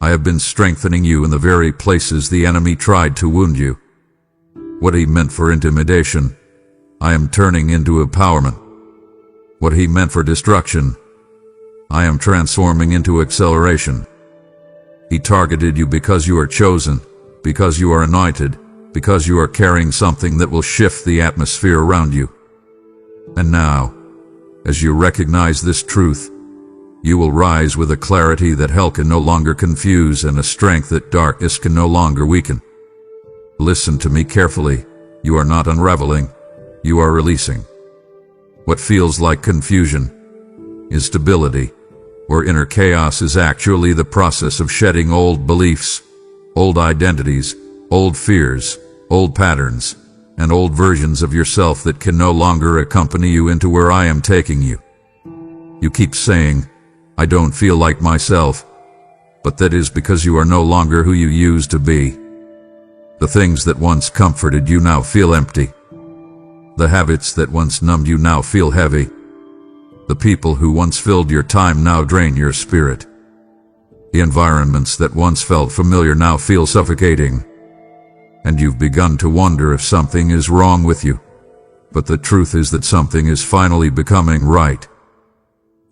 I have been strengthening you in the very places the enemy tried to wound you. What he meant for intimidation, I am turning into empowerment. What he meant for destruction, I am transforming into acceleration. He targeted you because you are chosen, because you are anointed, because you are carrying something that will shift the atmosphere around you. And now, as you recognize this truth, you will rise with a clarity that hell can no longer confuse and a strength that darkness can no longer weaken. Listen to me carefully. You are not unraveling. You are releasing. What feels like confusion, instability, or inner chaos is actually the process of shedding old beliefs, old identities, old fears, old patterns, and old versions of yourself that can no longer accompany you into where I am taking you. You keep saying, I don't feel like myself, but that is because you are no longer who you used to be. The things that once comforted you now feel empty. The habits that once numbed you now feel heavy. The people who once filled your time now drain your spirit. The environments that once felt familiar now feel suffocating. And you've begun to wonder if something is wrong with you. But the truth is that something is finally becoming right.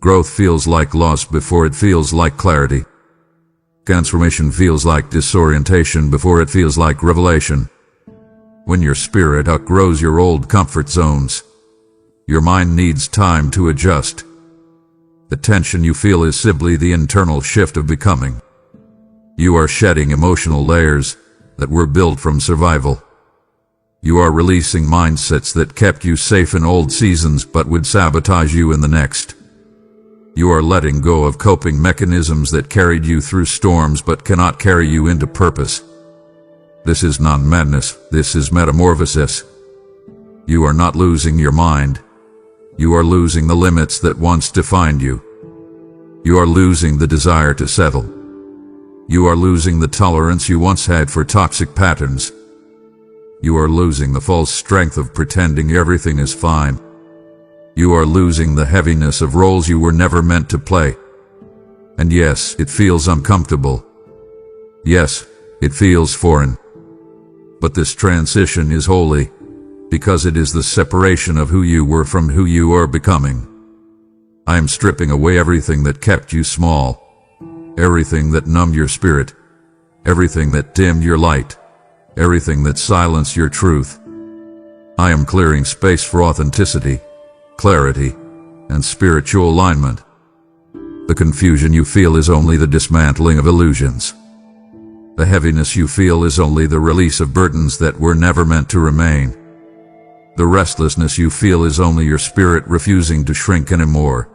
Growth feels like loss before it feels like clarity. Transformation feels like disorientation before it feels like revelation. When your spirit outgrows your old comfort zones, your mind needs time to adjust. The tension you feel is simply the internal shift of becoming. You are shedding emotional layers that were built from survival. You are releasing mindsets that kept you safe in old seasons but would sabotage you in the next. You are letting go of coping mechanisms that carried you through storms but cannot carry you into purpose. This is not madness, this is metamorphosis. You are not losing your mind. You are losing the limits that once defined you. You are losing the desire to settle. You are losing the tolerance you once had for toxic patterns. You are losing the false strength of pretending everything is fine. You are losing the heaviness of roles you were never meant to play. And yes, it feels uncomfortable. Yes, it feels foreign. But this transition is holy, because it is the separation of who you were from who you are becoming. I am stripping away everything that kept you small, everything that numbed your spirit, everything that dimmed your light, everything that silenced your truth. I am clearing space for authenticity, clarity, and spiritual alignment. The confusion you feel is only the dismantling of illusions. The heaviness you feel is only the release of burdens that were never meant to remain. The restlessness you feel is only your spirit refusing to shrink anymore.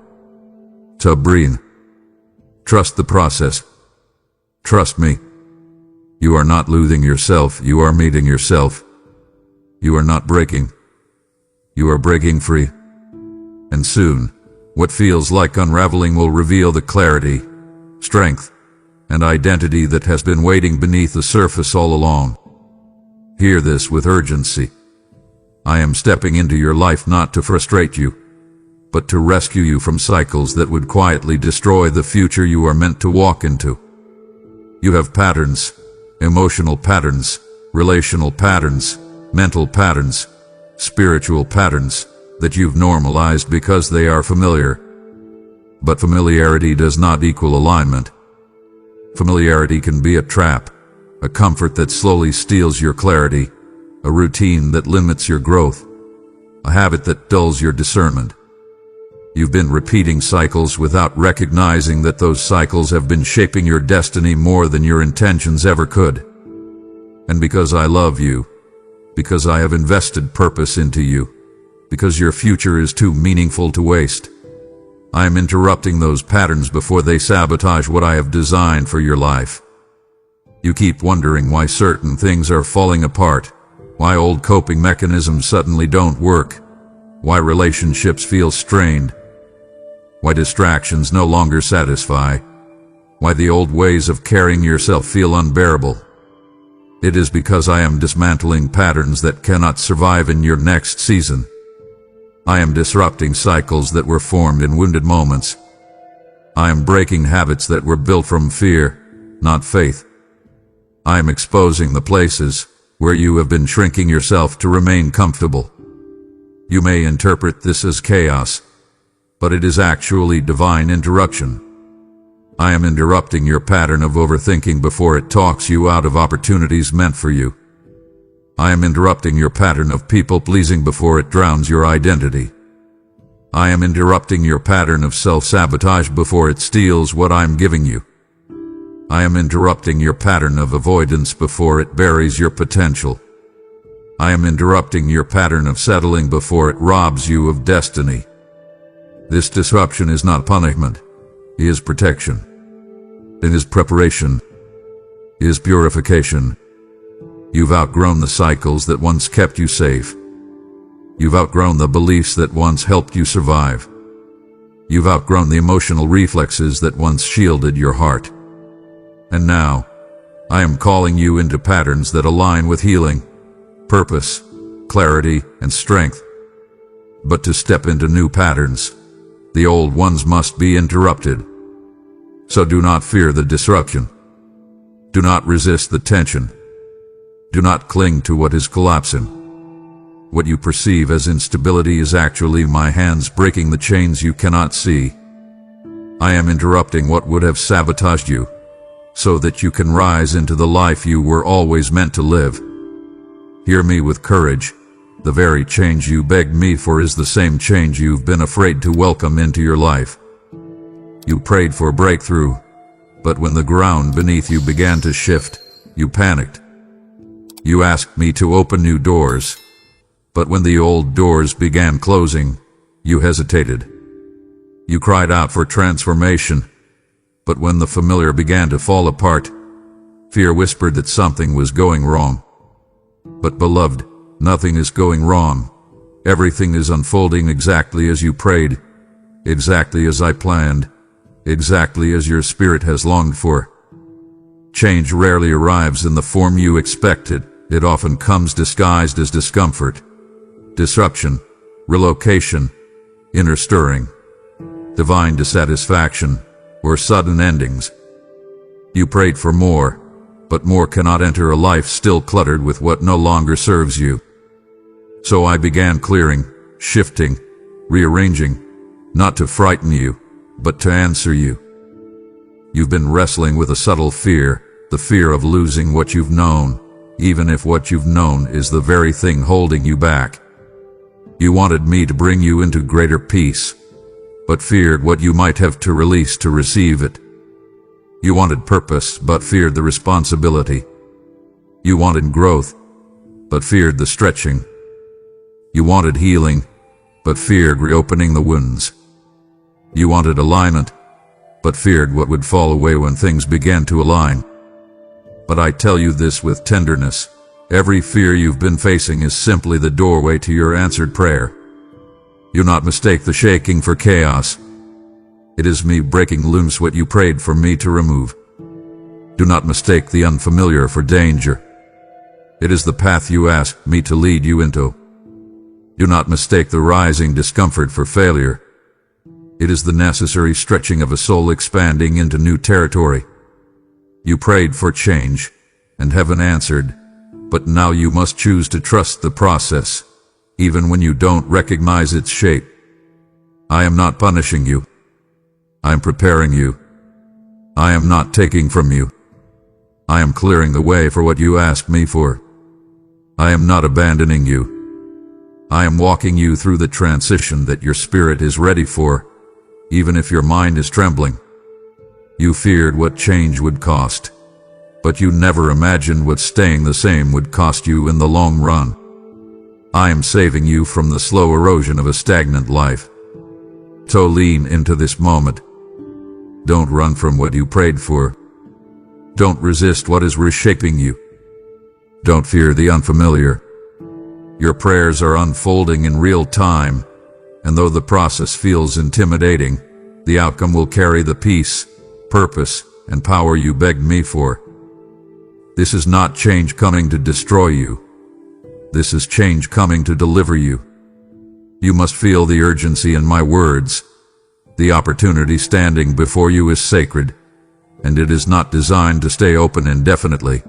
So breathe. Trust the process. Trust me. You are not losing yourself, you are meeting yourself. You are not breaking. You are breaking free. And soon, what feels like unraveling will reveal the clarity, strength, and identity that has been waiting beneath the surface all along. Hear this with urgency. I am stepping into your life not to frustrate you, but to rescue you from cycles that would quietly destroy the future you are meant to walk into. You have patterns, emotional patterns, relational patterns, mental patterns, spiritual patterns, that you've normalized because they are familiar. But familiarity does not equal alignment. Familiarity can be a trap, a comfort that slowly steals your clarity, a routine that limits your growth, a habit that dulls your discernment. You've been repeating cycles without recognizing that those cycles have been shaping your destiny more than your intentions ever could. And because I love you, because I have invested purpose into you, because your future is too meaningful to waste, I am interrupting those patterns before they sabotage what I have designed for your life. You keep wondering why certain things are falling apart, why old coping mechanisms suddenly don't work, why relationships feel strained, why distractions no longer satisfy, why the old ways of carrying yourself feel unbearable. It is because I am dismantling patterns that cannot survive in your next season. I am disrupting cycles that were formed in wounded moments. I am breaking habits that were built from fear, not faith. I am exposing the places where you have been shrinking yourself to remain comfortable. You may interpret this as chaos, but it is actually divine interruption. I am interrupting your pattern of overthinking before it talks you out of opportunities meant for you. I am interrupting your pattern of people-pleasing before it drowns your identity. I am interrupting your pattern of self-sabotage before it steals what I'm giving you. I am interrupting your pattern of avoidance before it buries your potential. I am interrupting your pattern of settling before it robs you of destiny. This disruption is not punishment. It is protection. It is preparation. It is purification. You've outgrown the cycles that once kept you safe. You've outgrown the beliefs that once helped you survive. You've outgrown the emotional reflexes that once shielded your heart. And now, I am calling you into patterns that align with healing, purpose, clarity, and strength. But to step into new patterns, the old ones must be interrupted. So do not fear the disruption. Do not resist the tension. Do not cling to what is collapsing. What you perceive as instability is actually my hands breaking the chains you cannot see. I am interrupting what would have sabotaged you, so that you can rise into the life you were always meant to live. Hear me with courage. The very change you begged me for is the same change you've been afraid to welcome into your life. You prayed for breakthrough, but when the ground beneath you began to shift, you panicked. You asked me to open new doors, but when the old doors began closing, you hesitated. You cried out for transformation, but when the familiar began to fall apart, fear whispered that something was going wrong. But beloved, nothing is going wrong. Everything is unfolding exactly as you prayed, exactly as I planned, exactly as your spirit has longed for. Change rarely arrives in the form you expected. It often comes disguised as discomfort, disruption, relocation, inner stirring, divine dissatisfaction, or sudden endings. You prayed for more, but more cannot enter a life still cluttered with what no longer serves you. So I began clearing, shifting, rearranging, not to frighten you, but to answer you. You've been wrestling with a subtle fear, the fear of losing what you've known, even if what you've known is the very thing holding you back. You wanted me to bring you into greater peace, but feared what you might have to release to receive it. You wanted purpose, but feared the responsibility. You wanted growth, but feared the stretching. You wanted healing, but feared reopening the wounds. You wanted alignment, but feared what would fall away when things began to align. But I tell you this with tenderness, every fear you've been facing is simply the doorway to your answered prayer. Do not mistake the shaking for chaos. It is me breaking loose what you prayed for me to remove. Do not mistake the unfamiliar for danger. It is the path you asked me to lead you into. Do not mistake the rising discomfort for failure. It is the necessary stretching of a soul expanding into new territory. You prayed for change, and heaven answered, but now you must choose to trust the process, even when you don't recognize its shape. I am not punishing you. I am preparing you. I am not taking from you. I am clearing the way for what you asked me for. I am not abandoning you. I am walking you through the transition that your spirit is ready for, even if your mind is trembling. You feared what change would cost, but you never imagined what staying the same would cost you in the long run. I am saving you from the slow erosion of a stagnant life. So lean into this moment. Don't run from what you prayed for. Don't resist what is reshaping you. Don't fear the unfamiliar. Your prayers are unfolding in real time, and though the process feels intimidating, the outcome will carry the peace, purpose, and power you begged me for. This is not change coming to destroy you. This is change coming to deliver you. You must feel the urgency in my words. The opportunity standing before you is sacred, and it is not designed to stay open indefinitely.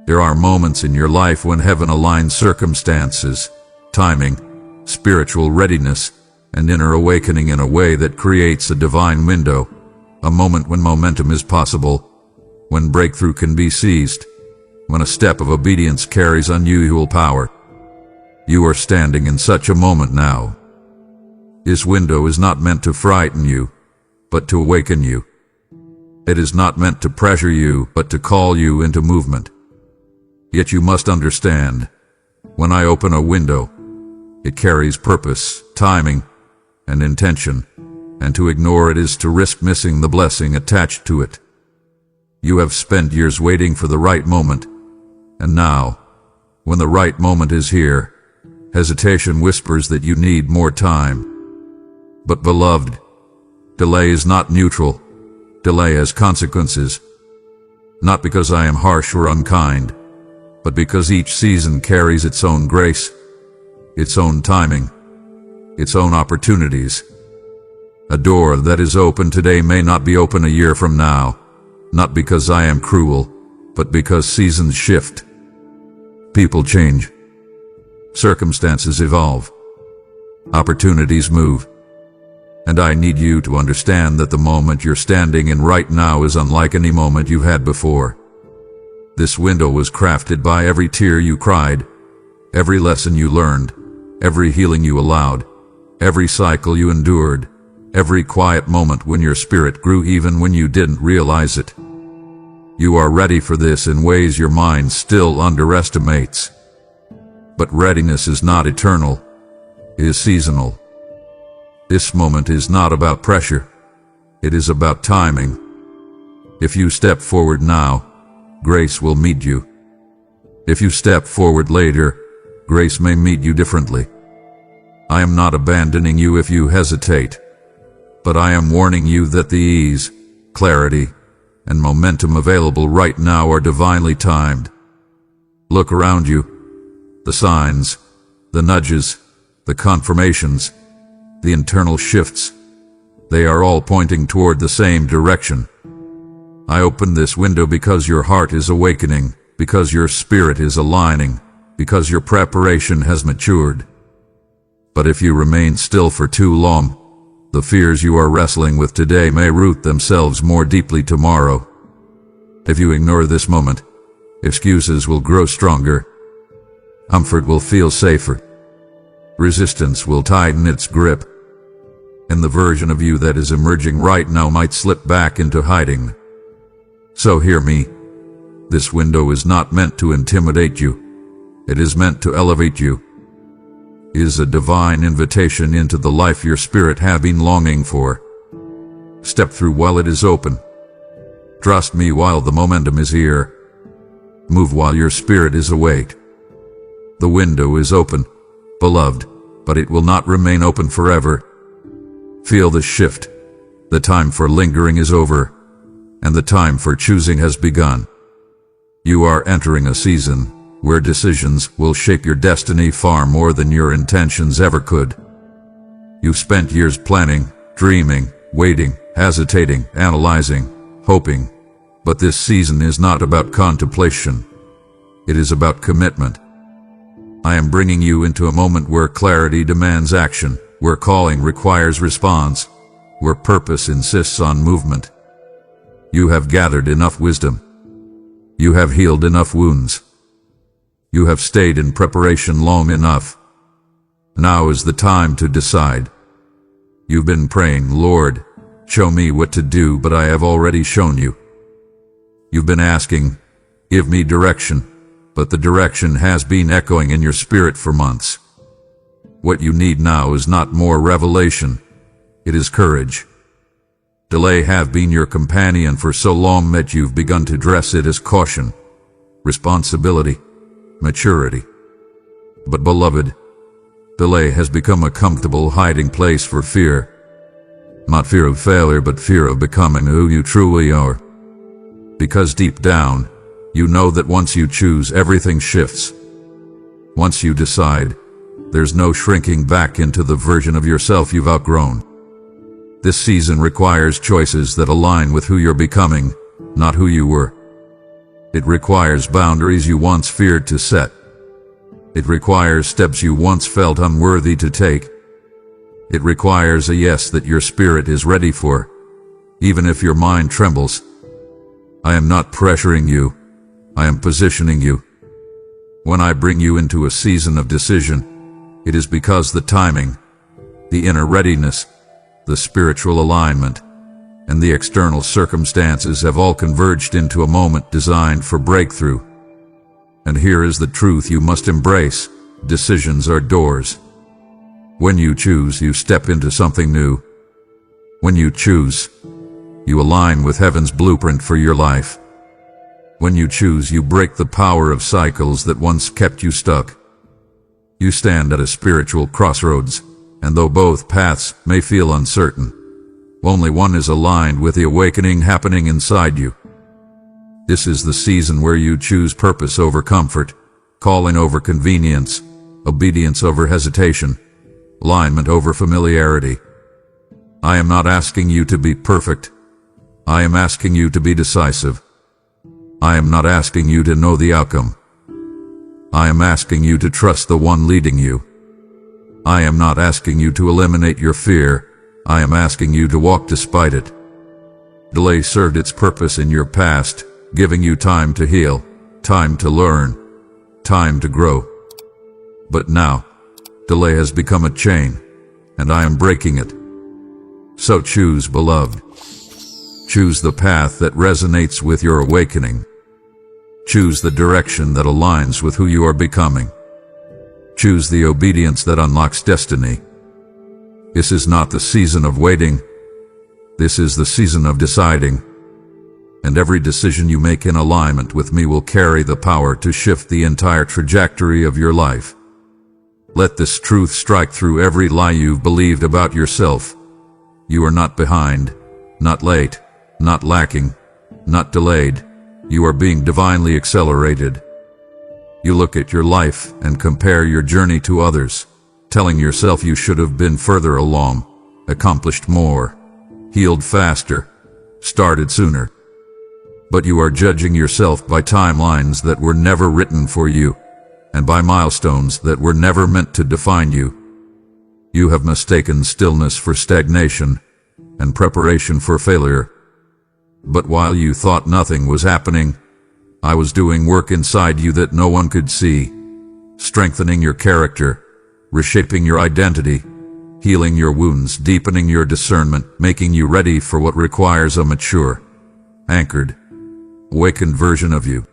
There are moments in your life when heaven aligns circumstances, timing, spiritual readiness, and inner awakening in a way that creates a divine window, a moment when momentum is possible, when breakthrough can be seized, when a step of obedience carries unusual power. You are standing in such a moment now. This window is not meant to frighten you, but to awaken you. It is not meant to pressure you, but to call you into movement. Yet you must understand, when I open a window, it carries purpose, timing, and intention, and to ignore it is to risk missing the blessing attached to it. You have spent years waiting for the right moment, and now, when the right moment is here, hesitation whispers that you need more time. But beloved, delay is not neutral. Delay has consequences. Not because I am harsh or unkind, but because each season carries its own grace, its own timing, its own opportunities. A door that is open today may not be open a year from now, not because I am cruel, but because seasons shift. People change. Circumstances evolve. Opportunities move. And I need you to understand that the moment you're standing in right now is unlike any moment you've had before. This window was crafted by every tear you cried, every lesson you learned, every healing you allowed, every cycle you endured, every quiet moment when your spirit grew even when you didn't realize it. You are ready for this in ways your mind still underestimates. But readiness is not eternal. It is seasonal. This moment is not about pressure. It is about timing. If you step forward now, grace will meet you. If you step forward later, grace may meet you differently. I am not abandoning you if you hesitate, but I am warning you that the ease, clarity, and momentum available right now are divinely timed. Look around you. The signs, the nudges, the confirmations, the internal shifts, they are all pointing toward the same direction. I opened this window because your heart is awakening, because your spirit is aligning, because your preparation has matured. But if you remain still for too long, the fears you are wrestling with today may root themselves more deeply tomorrow. If you ignore this moment, excuses will grow stronger. Comfort will feel safer. Resistance will tighten its grip. And the version of you that is emerging right now might slip back into hiding. So hear me. This window is not meant to intimidate you. It is meant to elevate you. It is a divine invitation into the life your spirit has been longing for. Step through while it is open. Trust me while the momentum is here. Move while your spirit is awake. The window is open, beloved, but it will not remain open forever. Feel the shift. The time for lingering is over, and the time for choosing has begun. You are entering a season where decisions will shape your destiny far more than your intentions ever could. You've spent years planning, dreaming, waiting, hesitating, analyzing, hoping, but this season is not about contemplation. It is about commitment. I am bringing you into a moment where clarity demands action, where calling requires response, where purpose insists on movement. You have gathered enough wisdom. You have healed enough wounds. You have stayed in preparation long enough. Now is the time to decide. You've been praying, Lord, show me what to do, but I have already shown you. You've been asking, give me direction, but the direction has been echoing in your spirit for months. What you need now is not more revelation. It is courage. Delay have been your companion for so long that you've begun to dress it as caution, responsibility, maturity. But beloved, delay has become a comfortable hiding place for fear. Not fear of failure, but fear of becoming who you truly are. Because deep down, you know that once you choose, everything shifts. Once you decide, there's no shrinking back into the version of yourself you've outgrown. This season requires choices that align with who you're becoming, not who you were. It requires boundaries you once feared to set. It requires steps you once felt unworthy to take. It requires a yes that your spirit is ready for, even if your mind trembles. I am not pressuring you. I am positioning you. When I bring you into a season of decision, it is because the timing, the inner readiness, the spiritual alignment, and the external circumstances have all converged into a moment designed for breakthrough. And here is the truth you must embrace. Decisions are doors. When you choose, you step into something new. When you choose, you align with heaven's blueprint for your life. When you choose, you break the power of cycles that once kept you stuck. You stand at a spiritual crossroads, and though both paths may feel uncertain, only one is aligned with the awakening happening inside you. This is the season where you choose purpose over comfort, calling over convenience, obedience over hesitation, alignment over familiarity. I am not asking you to be perfect. I am asking you to be decisive. I am not asking you to know the outcome. I am asking you to trust the one leading you. I am not asking you to eliminate your fear. I am asking you to walk despite it. Delay served its purpose in your past, giving you time to heal, time to learn, time to grow. But now, delay has become a chain, and I am breaking it. So choose, beloved. Choose the path that resonates with your awakening. Choose the direction that aligns with who you are becoming. Choose the obedience that unlocks destiny. This is not the season of waiting. This is the season of deciding. And every decision you make in alignment with me will carry the power to shift the entire trajectory of your life. Let this truth strike through every lie you've believed about yourself. You are not behind, not late, not lacking, not delayed. You are being divinely accelerated. You look at your life and compare your journey to others, telling yourself you should have been further along, accomplished more, healed faster, started sooner. But you are judging yourself by timelines that were never written for you, and by milestones that were never meant to define you. You have mistaken stillness for stagnation, and preparation for failure. But while you thought nothing was happening, I was doing work inside you that no one could see, strengthening your character, reshaping your identity, healing your wounds, deepening your discernment, making you ready for what requires a mature, anchored, awakened version of you.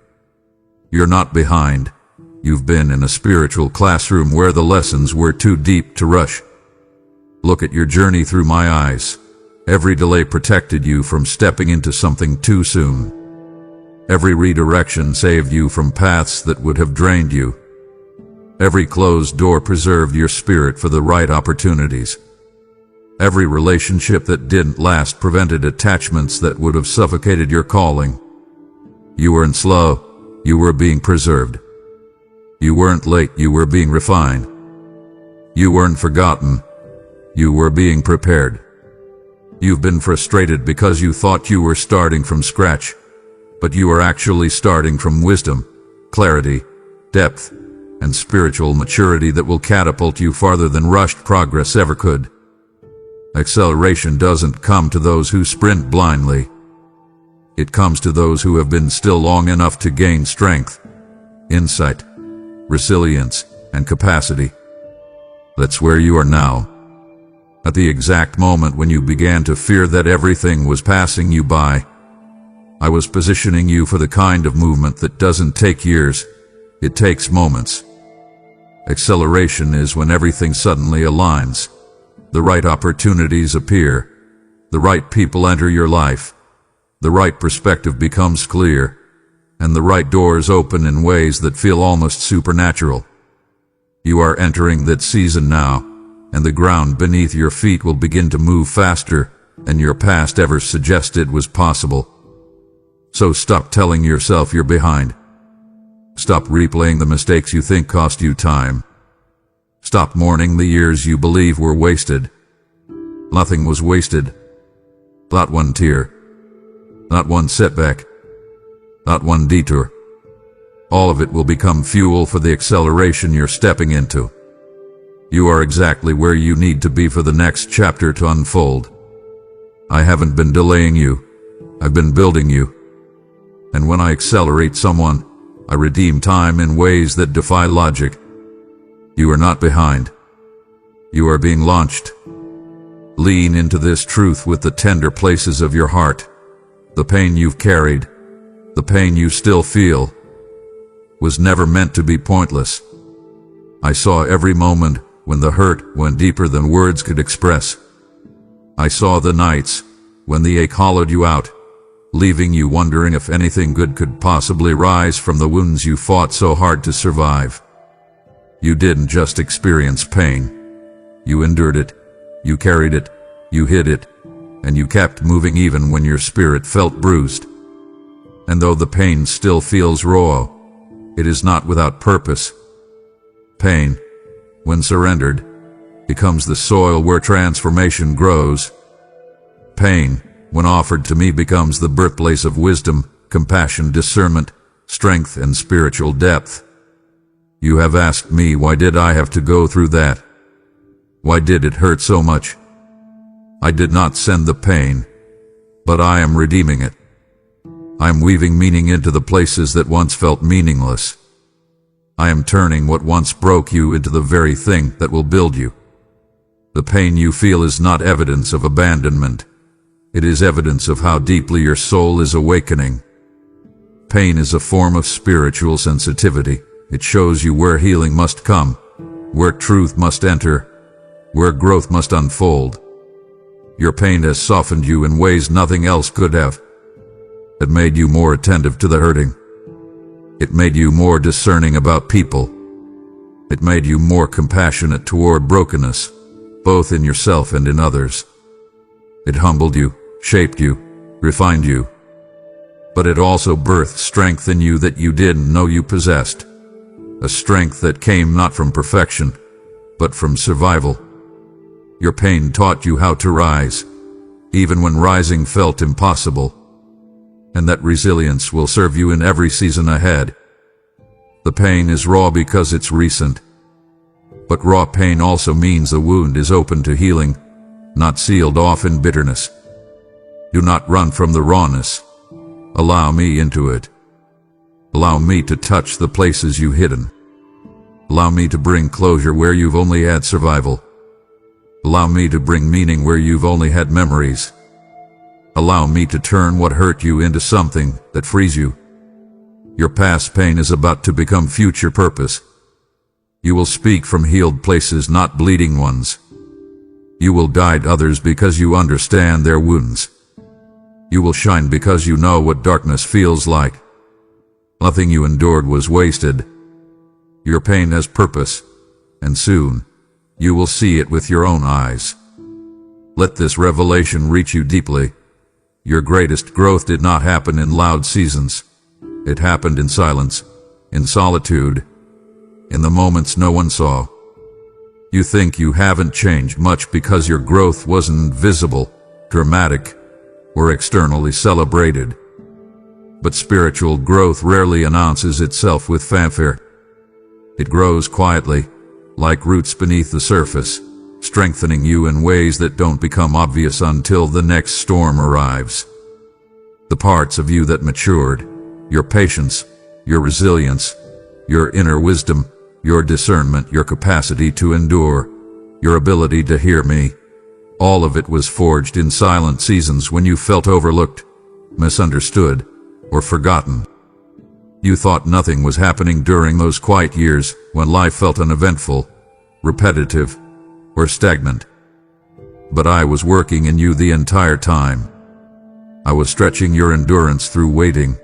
You're not behind. You've been in a spiritual classroom where the lessons were too deep to rush. Look at your journey through my eyes. Every delay protected you from stepping into something too soon. Every redirection saved you from paths that would have drained you. Every closed door preserved your spirit for the right opportunities. Every relationship that didn't last prevented attachments that would have suffocated your calling. You weren't slow, you were being preserved. You weren't late, you were being refined. You weren't forgotten, you were being prepared. You've been frustrated because you thought you were starting from scratch, but you are actually starting from wisdom, clarity, depth, and spiritual maturity that will catapult you farther than rushed progress ever could. Acceleration doesn't come to those who sprint blindly. It comes to those who have been still long enough to gain strength, insight, resilience, and capacity. That's where you are now. At the exact moment when you began to fear that everything was passing you by, I was positioning you for the kind of movement that doesn't take years, it takes moments. Acceleration is when everything suddenly aligns. The right opportunities appear. The right people enter your life. The right perspective becomes clear. And the right doors open in ways that feel almost supernatural. You are entering that season now, and the ground beneath your feet will begin to move faster than your past ever suggested was possible. So stop telling yourself you're behind. Stop replaying the mistakes you think cost you time. Stop mourning the years you believe were wasted. Nothing was wasted. Not one tear. Not one setback. Not one detour. All of it will become fuel for the acceleration you're stepping into. You are exactly where you need to be for the next chapter to unfold. I haven't been delaying you. I've been building you. And when I accelerate someone, I redeem time in ways that defy logic. You are not behind. You are being launched. Lean into this truth with the tender places of your heart. The pain you've carried, the pain you still feel, was never meant to be pointless. I saw every moment when the hurt went deeper than words could express. I saw the nights when the ache hollowed you out, leaving you wondering if anything good could possibly rise from the wounds you fought so hard to survive. You didn't just experience pain. You endured it, you carried it, you hid it, and you kept moving even when your spirit felt bruised. And though the pain still feels raw, it is not without purpose. Pain, when surrendered, becomes the soil where transformation grows. Pain, when offered to me, becomes the birthplace of wisdom, compassion, discernment, strength, and spiritual depth. You have asked me, why did I have to go through that? Why did it hurt so much? I did not send the pain, but I am redeeming it. I am weaving meaning into the places that once felt meaningless. I am turning what once broke you into the very thing that will build you. The pain you feel is not evidence of abandonment. It is evidence of how deeply your soul is awakening. Pain is a form of spiritual sensitivity. It shows you where healing must come, where truth must enter, where growth must unfold. Your pain has softened you in ways nothing else could have. It made you more attentive to the hurting. It made you more discerning about people. It made you more compassionate toward brokenness, both in yourself and in others. It humbled you, shaped you, refined you. But it also birthed strength in you that you didn't know you possessed. A strength that came not from perfection, but from survival. Your pain taught you how to rise, even when rising felt impossible. And that resilience will serve you in every season ahead. The pain is raw because it's recent. But raw pain also means the wound is open to healing, not sealed off in bitterness. Do not run from the rawness. Allow me into it. Allow me to touch the places you've hidden. Allow me to bring closure where you've only had survival. Allow me to bring meaning where you've only had memories. Allow me to turn what hurt you into something that frees you. Your past pain is about to become future purpose. You will speak from healed places, not bleeding ones. You will guide others because you understand their wounds. You will shine because you know what darkness feels like. Nothing you endured was wasted. Your pain has purpose, and soon you will see it with your own eyes. Let this revelation reach you deeply. Your greatest growth did not happen in loud seasons. It happened in silence, in solitude, in the moments no one saw. You think you haven't changed much because your growth wasn't visible, dramatic, or externally celebrated. But spiritual growth rarely announces itself with fanfare. It grows quietly, like roots beneath the surface, strengthening you in ways that don't become obvious until the next storm arrives. The parts of you that matured, your patience, your resilience, your inner wisdom, your discernment, your capacity to endure, your ability to hear me, all of it was forged in silent seasons when you felt overlooked, misunderstood, or forgotten. You thought nothing was happening during those quiet years when life felt uneventful, repetitive, or stagnant. But I was working in you the entire time. I was stretching your endurance through waiting.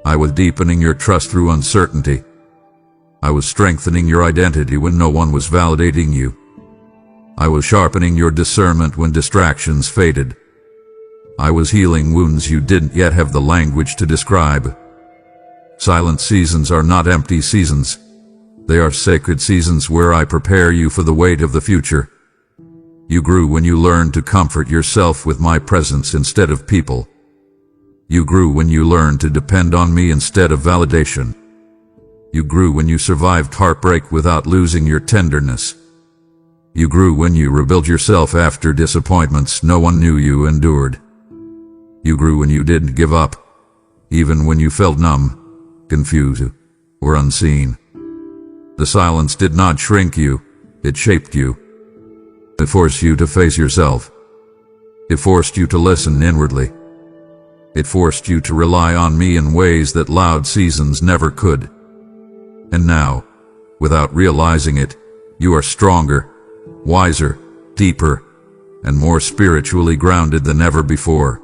I was deepening your trust through uncertainty. I was strengthening your identity when no one was validating you. I was sharpening your discernment when distractions faded. I was healing wounds you didn't yet have the language to describe. Silent seasons are not empty seasons. They are sacred seasons where I prepare you for the weight of the future. You grew when you learned to comfort yourself with my presence instead of people. You grew when you learned to depend on me instead of validation. You grew when you survived heartbreak without losing your tenderness. You grew when you rebuilt yourself after disappointments no one knew you endured. You grew when you didn't give up, even when you felt numb, confused, or unseen. The silence did not shrink you, it shaped you. It forced you to face yourself. It forced you to listen inwardly. It forced you to rely on me in ways that loud seasons never could. And now, without realizing it, you are stronger, wiser, deeper, and more spiritually grounded than ever before.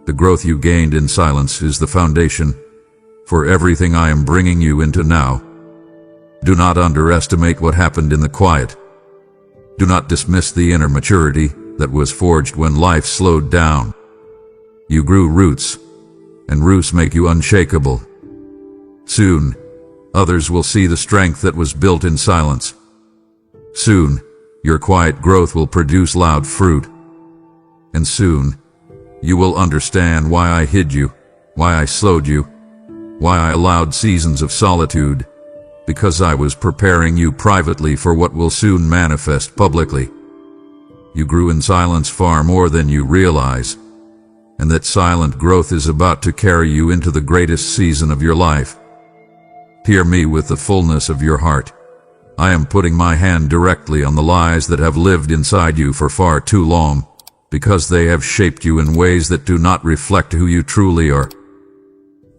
The growth you gained in silence is the foundation for everything I am bringing you into now. Do not underestimate what happened in the quiet. Do not dismiss the inner maturity that was forged when life slowed down. You grew roots, and roots make you unshakable. Soon, others will see the strength that was built in silence. Soon, your quiet growth will produce loud fruit. And soon, you will understand why I hid you, why I slowed you, why I allowed seasons of solitude, because I was preparing you privately for what will soon manifest publicly. You grew in silence far more than you realize, and that silent growth is about to carry you into the greatest season of your life. Hear me with the fullness of your heart. I am putting my hand directly on the lies that have lived inside you for far too long, because they have shaped you in ways that do not reflect who you truly are.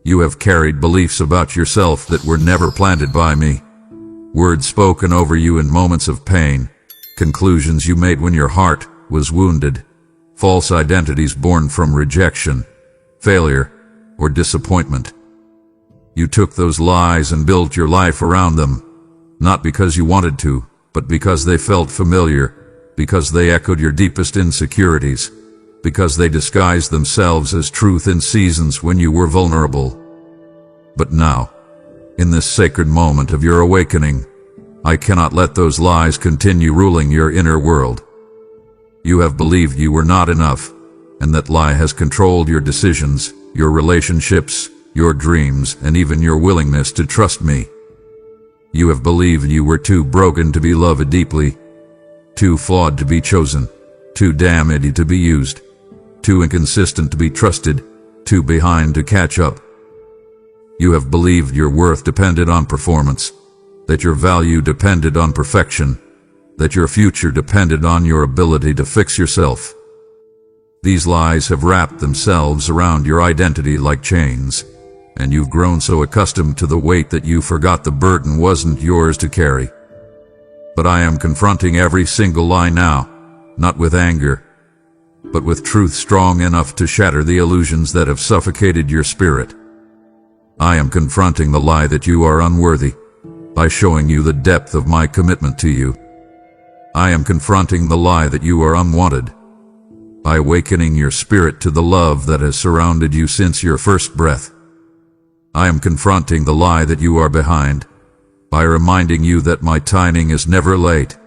You have carried beliefs about yourself that were never planted by me, words spoken over you in moments of pain, conclusions you made when your heart was wounded, false identities born from rejection, failure, or disappointment. You took those lies and built your life around them, not because you wanted to, but because they felt familiar, because they echoed your deepest insecurities, because they disguised themselves as truth in seasons when you were vulnerable. But now, in this sacred moment of your awakening, I cannot let those lies continue ruling your inner world. You have believed you were not enough, and that lie has controlled your decisions, your relationships, your dreams, and even your willingness to trust me. You have believed you were too broken to be loved deeply, too flawed to be chosen, too damaged to be used, too inconsistent to be trusted, too behind to catch up. You have believed your worth depended on performance, that your value depended on perfection, that your future depended on your ability to fix yourself. These lies have wrapped themselves around your identity like chains, and you've grown so accustomed to the weight that you forgot the burden wasn't yours to carry. But I am confronting every single lie now, not with anger, but with truth strong enough to shatter the illusions that have suffocated your spirit. I am confronting the lie that you are unworthy, by showing you the depth of my commitment to you. I am confronting the lie that you are unwanted, by awakening your spirit to the love that has surrounded you since your first breath. I am confronting the lie that you are behind, by reminding you that my timing is never late.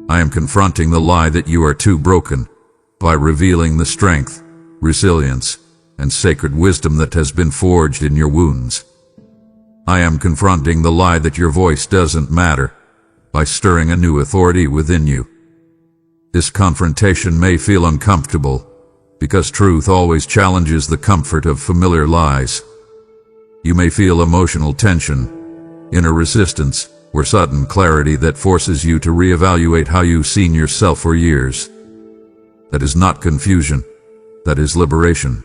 I am confronting the lie that you are too broken, by revealing the strength, resilience, and sacred wisdom that has been forged in your wounds. I am confronting the lie that your voice doesn't matter, by stirring a new authority within you. This confrontation may feel uncomfortable, because truth always challenges the comfort of familiar lies. You may feel emotional tension, inner resistance, or sudden clarity that forces you to reevaluate how you've seen yourself for years. That is not confusion, that is liberation.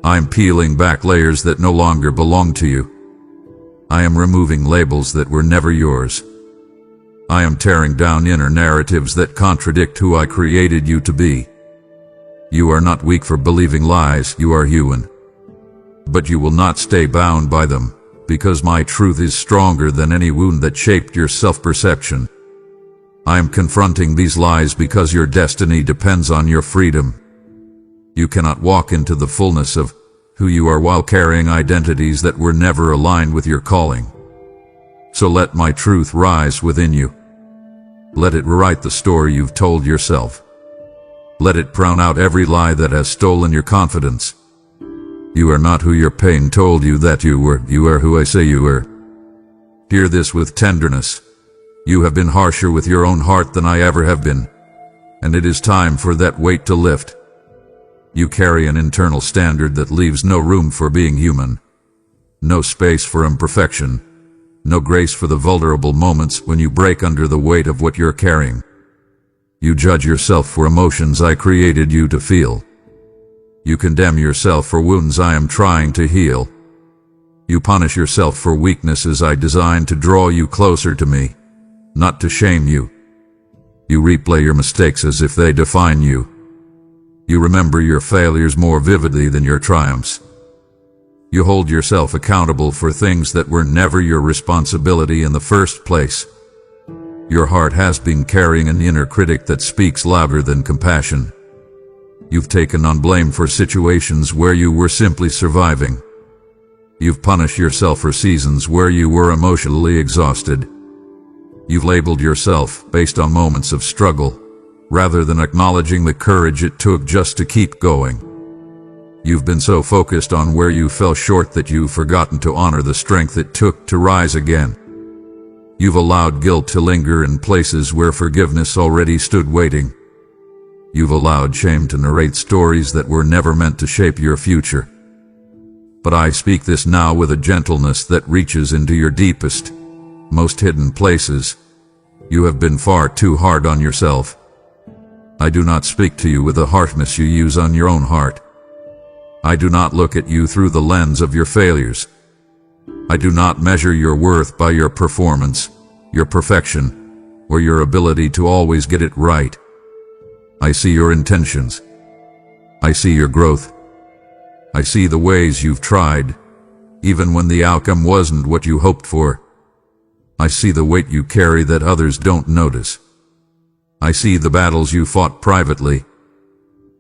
I'm peeling back layers that no longer belong to you. I am removing labels that were never yours. I am tearing down inner narratives that contradict who I created you to be. You are not weak for believing lies, you are human. But you will not stay bound by them, because my truth is stronger than any wound that shaped your self-perception. I am confronting these lies because your destiny depends on your freedom. You cannot walk into the fullness of who you are while carrying identities that were never aligned with your calling. So let my truth rise within you. Let it rewrite the story you've told yourself. Let it drown out every lie that has stolen your confidence. You are not who your pain told you that you were. You are who I say you were. Hear this with tenderness. You have been harsher with your own heart than I ever have been, and it is time for that weight to lift. You carry an internal standard that leaves no room for being human, no space for imperfection, no grace for the vulnerable moments when you break under the weight of what you're carrying. You judge yourself for emotions I created you to feel. You condemn yourself for wounds I am trying to heal. You punish yourself for weaknesses I designed to draw you closer to me, not to shame you. You replay your mistakes as if they define you. You remember your failures more vividly than your triumphs. You hold yourself accountable for things that were never your responsibility in the first place. Your heart has been carrying an inner critic that speaks louder than compassion. You've taken on blame for situations where you were simply surviving. You've punished yourself for seasons where you were emotionally exhausted. You've labeled yourself based on moments of struggle, rather than acknowledging the courage it took just to keep going. You've been so focused on where you fell short that you've forgotten to honor the strength it took to rise again. You've allowed guilt to linger in places where forgiveness already stood waiting. You've allowed shame to narrate stories that were never meant to shape your future. But I speak this now with a gentleness that reaches into your deepest, most hidden places. You have been far too hard on yourself. I do not speak to you with the harshness you use on your own heart. I do not look at you through the lens of your failures. I do not measure your worth by your performance, your perfection, or your ability to always get it right. I see your intentions. I see your growth. I see the ways you've tried, even when the outcome wasn't what you hoped for. I see the weight you carry that others don't notice. I see the battles you fought privately.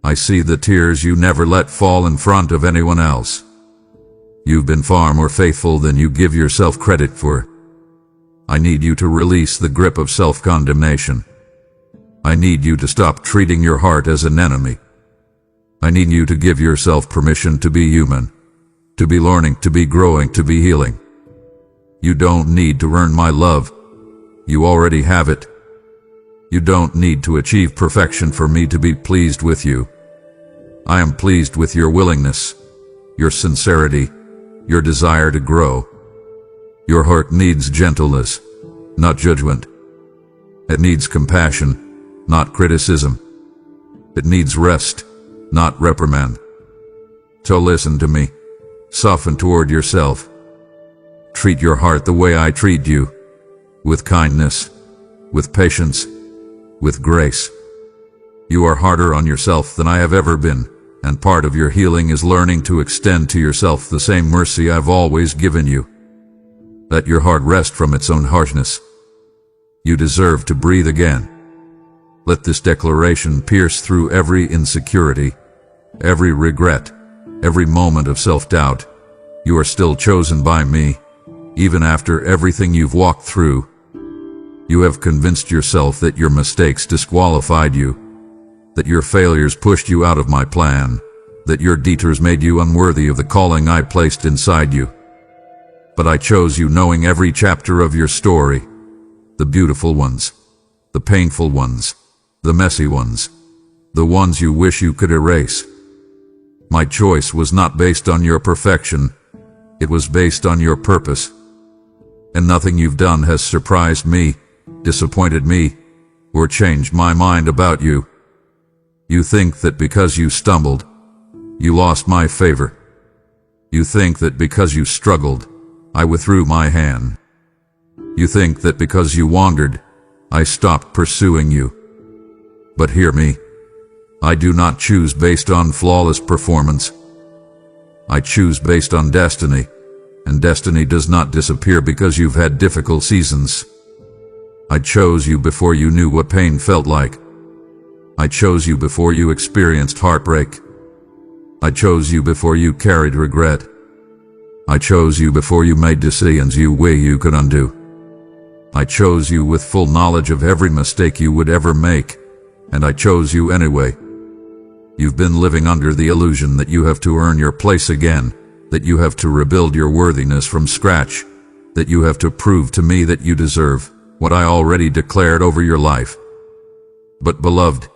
I see the tears you never let fall in front of anyone else. You've been far more faithful than you give yourself credit for. I need you to release the grip of self-condemnation. I need you to stop treating your heart as an enemy. I need you to give yourself permission to be human, to be learning, to be growing, to be healing. You don't need to earn my love. You already have it. You don't need to achieve perfection for me to be pleased with you. I am pleased with your willingness, your sincerity, your desire to grow. Your heart needs gentleness, not judgment. It needs compassion, not criticism. It needs rest, not reprimand. So listen to me. Soften toward yourself. Treat your heart the way I treat you, with kindness, with patience, with grace. You are harder on yourself than I have ever been, and part of your healing is learning to extend to yourself the same mercy I've always given you. Let your heart rest from its own harshness. You deserve to breathe again. Let this declaration pierce through every insecurity, every regret, every moment of self-doubt. You are still chosen by me, even after everything you've walked through. You have convinced yourself that your mistakes disqualified you, that your failures pushed you out of my plan, that your detours made you unworthy of the calling I placed inside you. But I chose you knowing every chapter of your story, the beautiful ones, the painful ones, the messy ones, the ones you wish you could erase. My choice was not based on your perfection, it was based on your purpose. And nothing you've done has surprised me, disappointed me, or changed my mind about you. You think that because you stumbled, you lost my favor. You think that because you struggled, I withdrew my hand. You think that because you wandered, I stopped pursuing you. But hear me. I do not choose based on flawless performance. I choose based on destiny, and destiny does not disappear because you've had difficult seasons. I chose you before you knew what pain felt like. I chose you before you experienced heartbreak. I chose you before you carried regret. I chose you before you made decisions you could undo. I chose you with full knowledge of every mistake you would ever make, and I chose you anyway. You've been living under the illusion that you have to earn your place again, that you have to rebuild your worthiness from scratch, that you have to prove to me that you deserve what I already declared over your life. But beloved,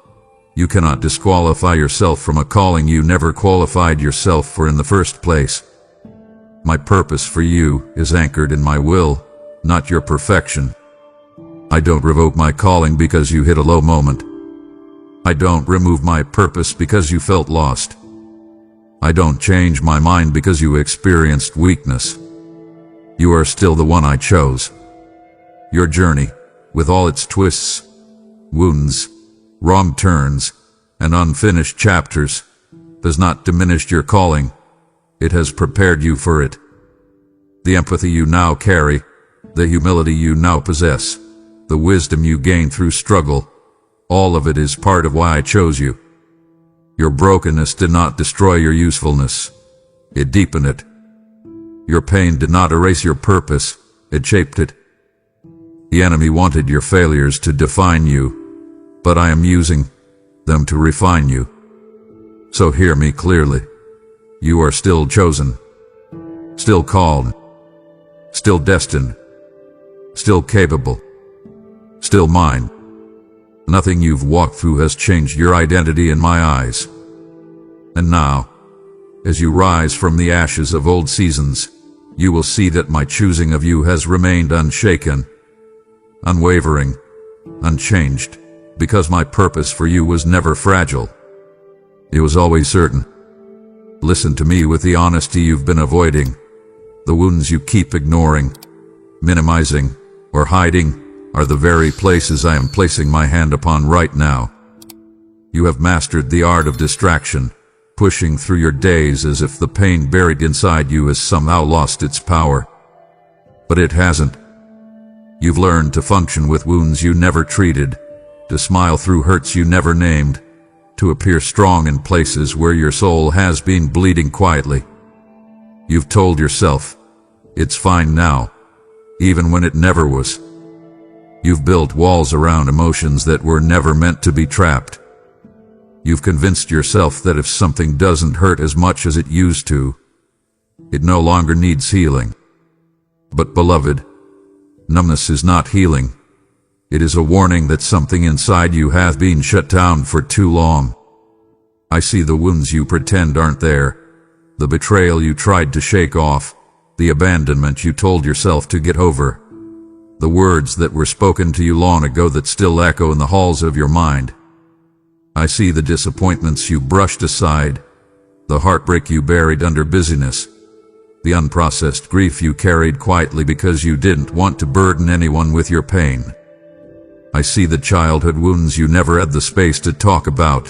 you cannot disqualify yourself from a calling you never qualified yourself for in the first place. My purpose for you is anchored in my will, not your perfection. I don't revoke my calling because you hit a low moment. I don't remove my purpose because you felt lost. I don't change my mind because you experienced weakness. You are still the one I chose. Your journey, with all its twists, wounds, wrong turns, and unfinished chapters, has not diminished your calling. It has prepared you for it. The empathy you now carry, the humility you now possess, the wisdom you gain through struggle, all of it is part of why I chose you. Your brokenness did not destroy your usefulness. It deepened it. Your pain did not erase your purpose. It shaped it. The enemy wanted your failures to define you, but I am using them to refine you. So hear me clearly. You are still chosen, still called, still destined. still capable, still mine. Nothing you've walked through has changed your identity in my eyes. And now, as you rise from the ashes of old seasons, you will see that my choosing of you has remained unshaken, unwavering, unchanged, because my purpose for you was never fragile. It was always certain. Listen to me with the honesty you've been avoiding. The wounds you keep ignoring, minimizing, or hiding are the very places I am placing my hand upon right now. You have mastered the art of distraction, pushing through your days as if the pain buried inside you has somehow lost its power. But it hasn't. You've learned to function with wounds you never treated, to smile through hurts you never named, to appear strong in places where your soul has been bleeding quietly. You've told yourself, it's fine now, even when it never was. You've built walls around emotions that were never meant to be trapped. You've convinced yourself that if something doesn't hurt as much as it used to, it no longer needs healing. But beloved, numbness is not healing. It is a warning that something inside you has been shut down for too long. I see the wounds you pretend aren't there, the betrayal you tried to shake off, the abandonment you told yourself to get over, the words that were spoken to you long ago that still echo in the halls of your mind. I see the disappointments you brushed aside, the heartbreak you buried under busyness, the unprocessed grief you carried quietly because you didn't want to burden anyone with your pain. I see the childhood wounds you never had the space to talk about,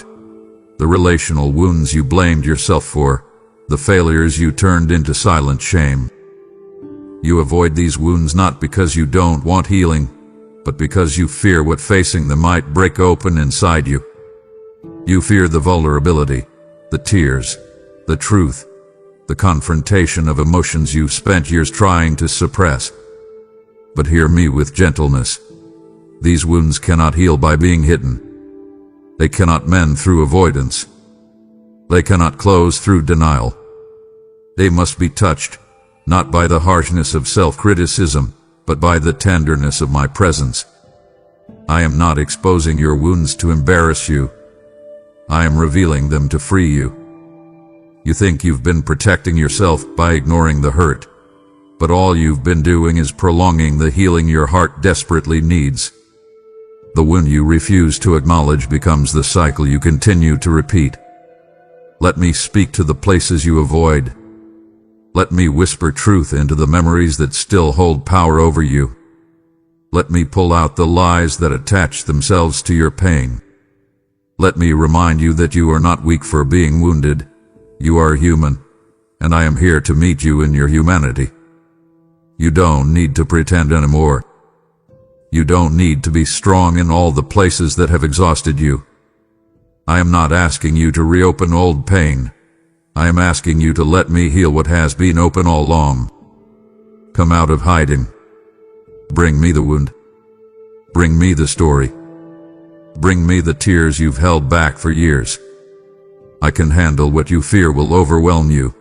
the relational wounds you blamed yourself for, the failures you turned into silent shame. You avoid these wounds not because you don't want healing, but because you fear what facing them might break open inside you. You fear the vulnerability, the tears, the truth, the confrontation of emotions you've spent years trying to suppress. But hear me with gentleness. These wounds cannot heal by being hidden. They cannot mend through avoidance. They cannot close through denial. They must be touched, not by the harshness of self-criticism, but by the tenderness of my presence. I am not exposing your wounds to embarrass you. I am revealing them to free you. You think you've been protecting yourself by ignoring the hurt, but all you've been doing is prolonging the healing your heart desperately needs. The wound you refuse to acknowledge becomes the cycle you continue to repeat. Let me speak to the places you avoid. Let me whisper truth into the memories that still hold power over you. Let me pull out the lies that attach themselves to your pain. Let me remind you that you are not weak for being wounded. You are human, and I am here to meet you in your humanity. You don't need to pretend anymore. You don't need to be strong in all the places that have exhausted you. I am not asking you to reopen old pain. I am asking you to let me heal what has been open all along. Come out of hiding. Bring me the wound. Bring me the story. Bring me the tears you've held back for years. I can handle what you fear will overwhelm you.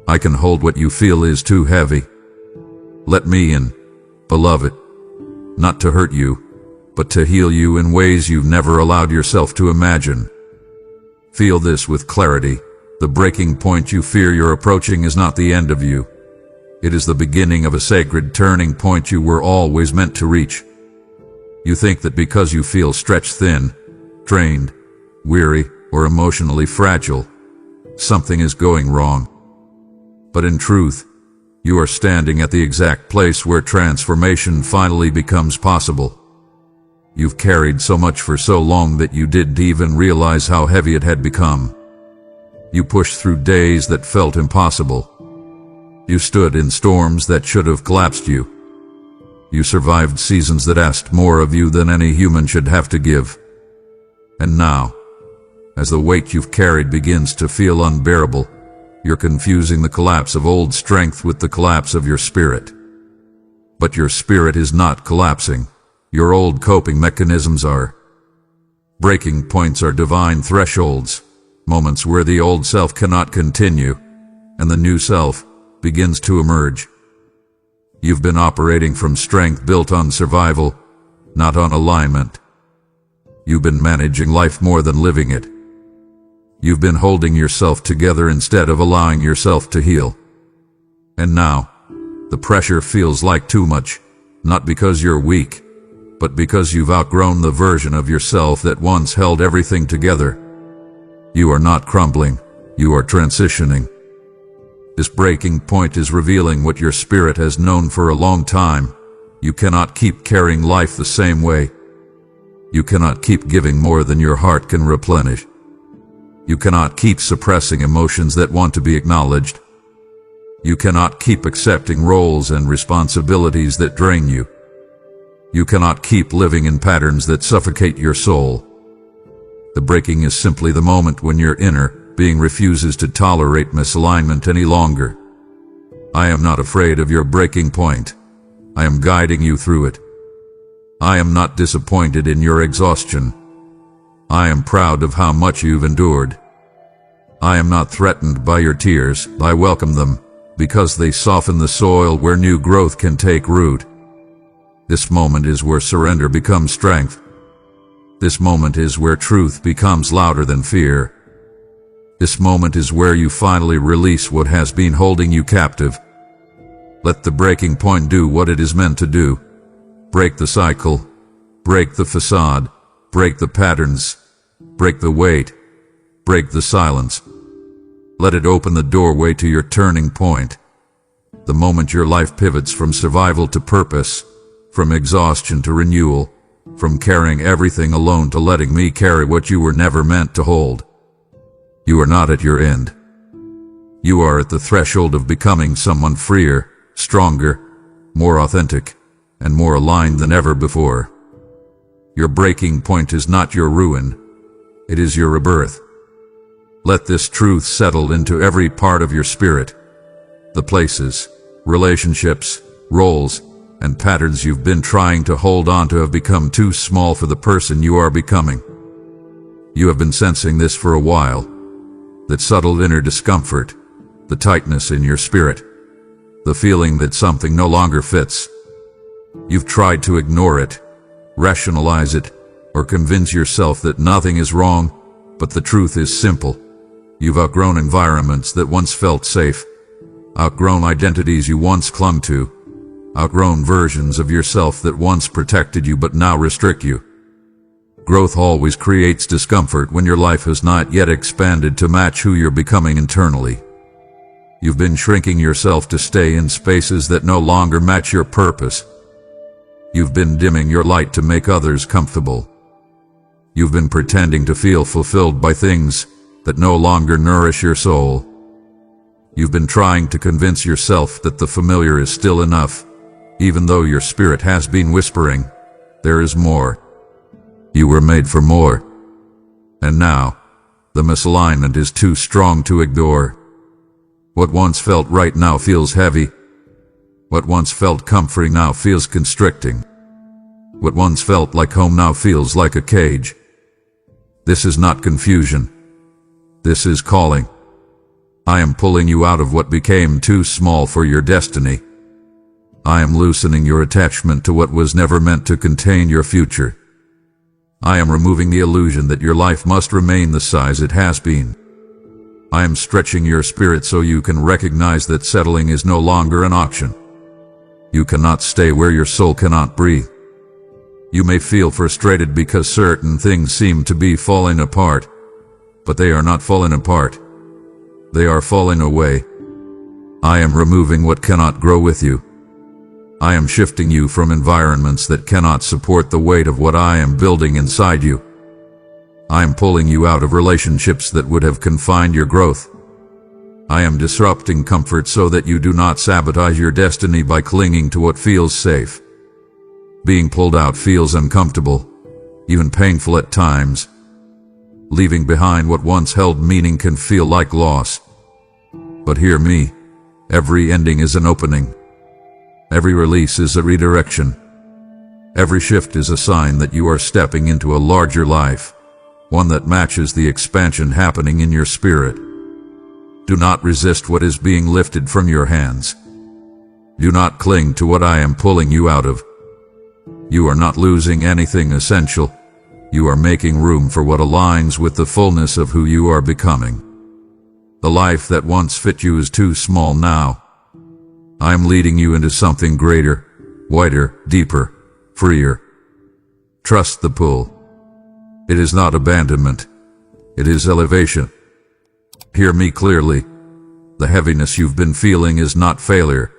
I can hold what you feel is too heavy. Let me in, beloved, not to hurt you, but to heal you in ways you've never allowed yourself to imagine. Feel this with clarity. The breaking point you fear you're approaching is not the end of you. It is the beginning of a sacred turning point you were always meant to reach. You think that because you feel stretched thin, drained, weary, or emotionally fragile, something is going wrong. But in truth, you are standing at the exact place where transformation finally becomes possible. You've carried so much for so long that you didn't even realize how heavy it had become. You pushed through days that felt impossible. You stood in storms that should have collapsed you. You survived seasons that asked more of you than any human should have to give. And now, as the weight you've carried begins to feel unbearable, you're confusing the collapse of old strength with the collapse of your spirit. But your spirit is not collapsing. Your old coping mechanisms are. Breaking points are divine thresholds, moments where the old self cannot continue, and the new self begins to emerge. You've been operating from strength built on survival, not on alignment. You've been managing life more than living it. You've been holding yourself together instead of allowing yourself to heal. And now, the pressure feels like too much, not because you're weak, but because you've outgrown the version of yourself that once held everything together. You are not crumbling, you are transitioning. This breaking point is revealing what your spirit has known for a long time. You cannot keep carrying life the same way. You cannot keep giving more than your heart can replenish. You cannot keep suppressing emotions that want to be acknowledged. You cannot keep accepting roles and responsibilities that drain you. You cannot keep living in patterns that suffocate your soul. The breaking is simply the moment when your inner being refuses to tolerate misalignment any longer. I am not afraid of your breaking point. I am guiding you through it. I am not disappointed in your exhaustion. I am proud of how much you've endured. I am not threatened by your tears. I welcome them, because they soften the soil where new growth can take root. This moment is where surrender becomes strength. This moment is where truth becomes louder than fear. This moment is where you finally release what has been holding you captive. Let the breaking point do what it is meant to do. Break the cycle, break the facade, break the patterns, break the weight, break the silence. Let it open the doorway to your turning point. The moment your life pivots from survival to purpose, from exhaustion to renewal, from carrying everything alone to letting me carry what you were never meant to hold. You are not at your end. You are at the threshold of becoming someone freer, stronger, more authentic, and more aligned than ever before. Your breaking point is not your ruin. It is your rebirth. Let this truth settle into every part of your spirit. The places, relationships, roles, and patterns you've been trying to hold on to have become too small for the person you are becoming. You have been sensing this for a while. That subtle inner discomfort, the tightness in your spirit, the feeling that something no longer fits. You've tried to ignore it, rationalize it, or convince yourself that nothing is wrong, but the truth is simple. You've outgrown environments that once felt safe, outgrown identities you once clung to, outgrown versions of yourself that once protected you but now restrict you. Growth always creates discomfort when your life has not yet expanded to match who you're becoming internally. You've been shrinking yourself to stay in spaces that no longer match your purpose. You've been dimming your light to make others comfortable. You've been pretending to feel fulfilled by things that no longer nourish your soul. You've been trying to convince yourself that the familiar is still enough, even though your spirit has been whispering, there is more. You were made for more. And now, the misalignment is too strong to ignore. What once felt right now feels heavy. What once felt comforting now feels constricting. What once felt like home now feels like a cage. This is not confusion. This is calling. I am pulling you out of what became too small for your destiny. I am loosening your attachment to what was never meant to contain your future. I am removing the illusion that your life must remain the size it has been. I am stretching your spirit so you can recognize that settling is no longer an option. You cannot stay where your soul cannot breathe. You may feel frustrated because certain things seem to be falling apart, but they are not falling apart. They are falling away. I am removing what cannot grow with you. I am shifting you from environments that cannot support the weight of what I am building inside you. I am pulling you out of relationships that would have confined your growth. I am disrupting comfort so that you do not sabotage your destiny by clinging to what feels safe. Being pulled out feels uncomfortable, even painful at times. Leaving behind what once held meaning can feel like loss. But hear me, every ending is an opening. Every release is a redirection. Every shift is a sign that you are stepping into a larger life, one that matches the expansion happening in your spirit. Do not resist what is being lifted from your hands. Do not cling to what I am pulling you out of. You are not losing anything essential. You are making room for what aligns with the fullness of who you are becoming. The life that once fit you is too small now. I am leading you into something greater, wider, deeper, freer. Trust the pull. It is not abandonment. It is elevation. Hear me clearly. The heaviness you've been feeling is not failure.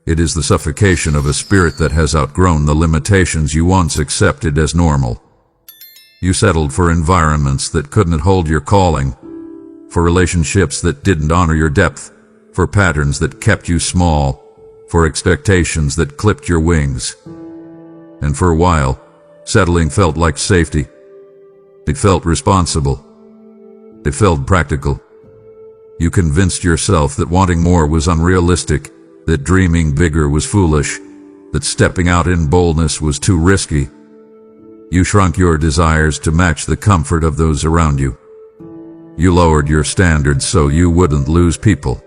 It is the suffocation of a spirit that has outgrown the limitations you once accepted as normal. You settled for environments that couldn't hold your calling, for relationships that didn't honor your depth, for patterns that kept you small, for expectations that clipped your wings. And for a while, settling felt like safety. It felt responsible. It felt practical. You convinced yourself that wanting more was unrealistic, that dreaming bigger was foolish, that stepping out in boldness was too risky. You shrunk your desires to match the comfort of those around you. You lowered your standards so you wouldn't lose people.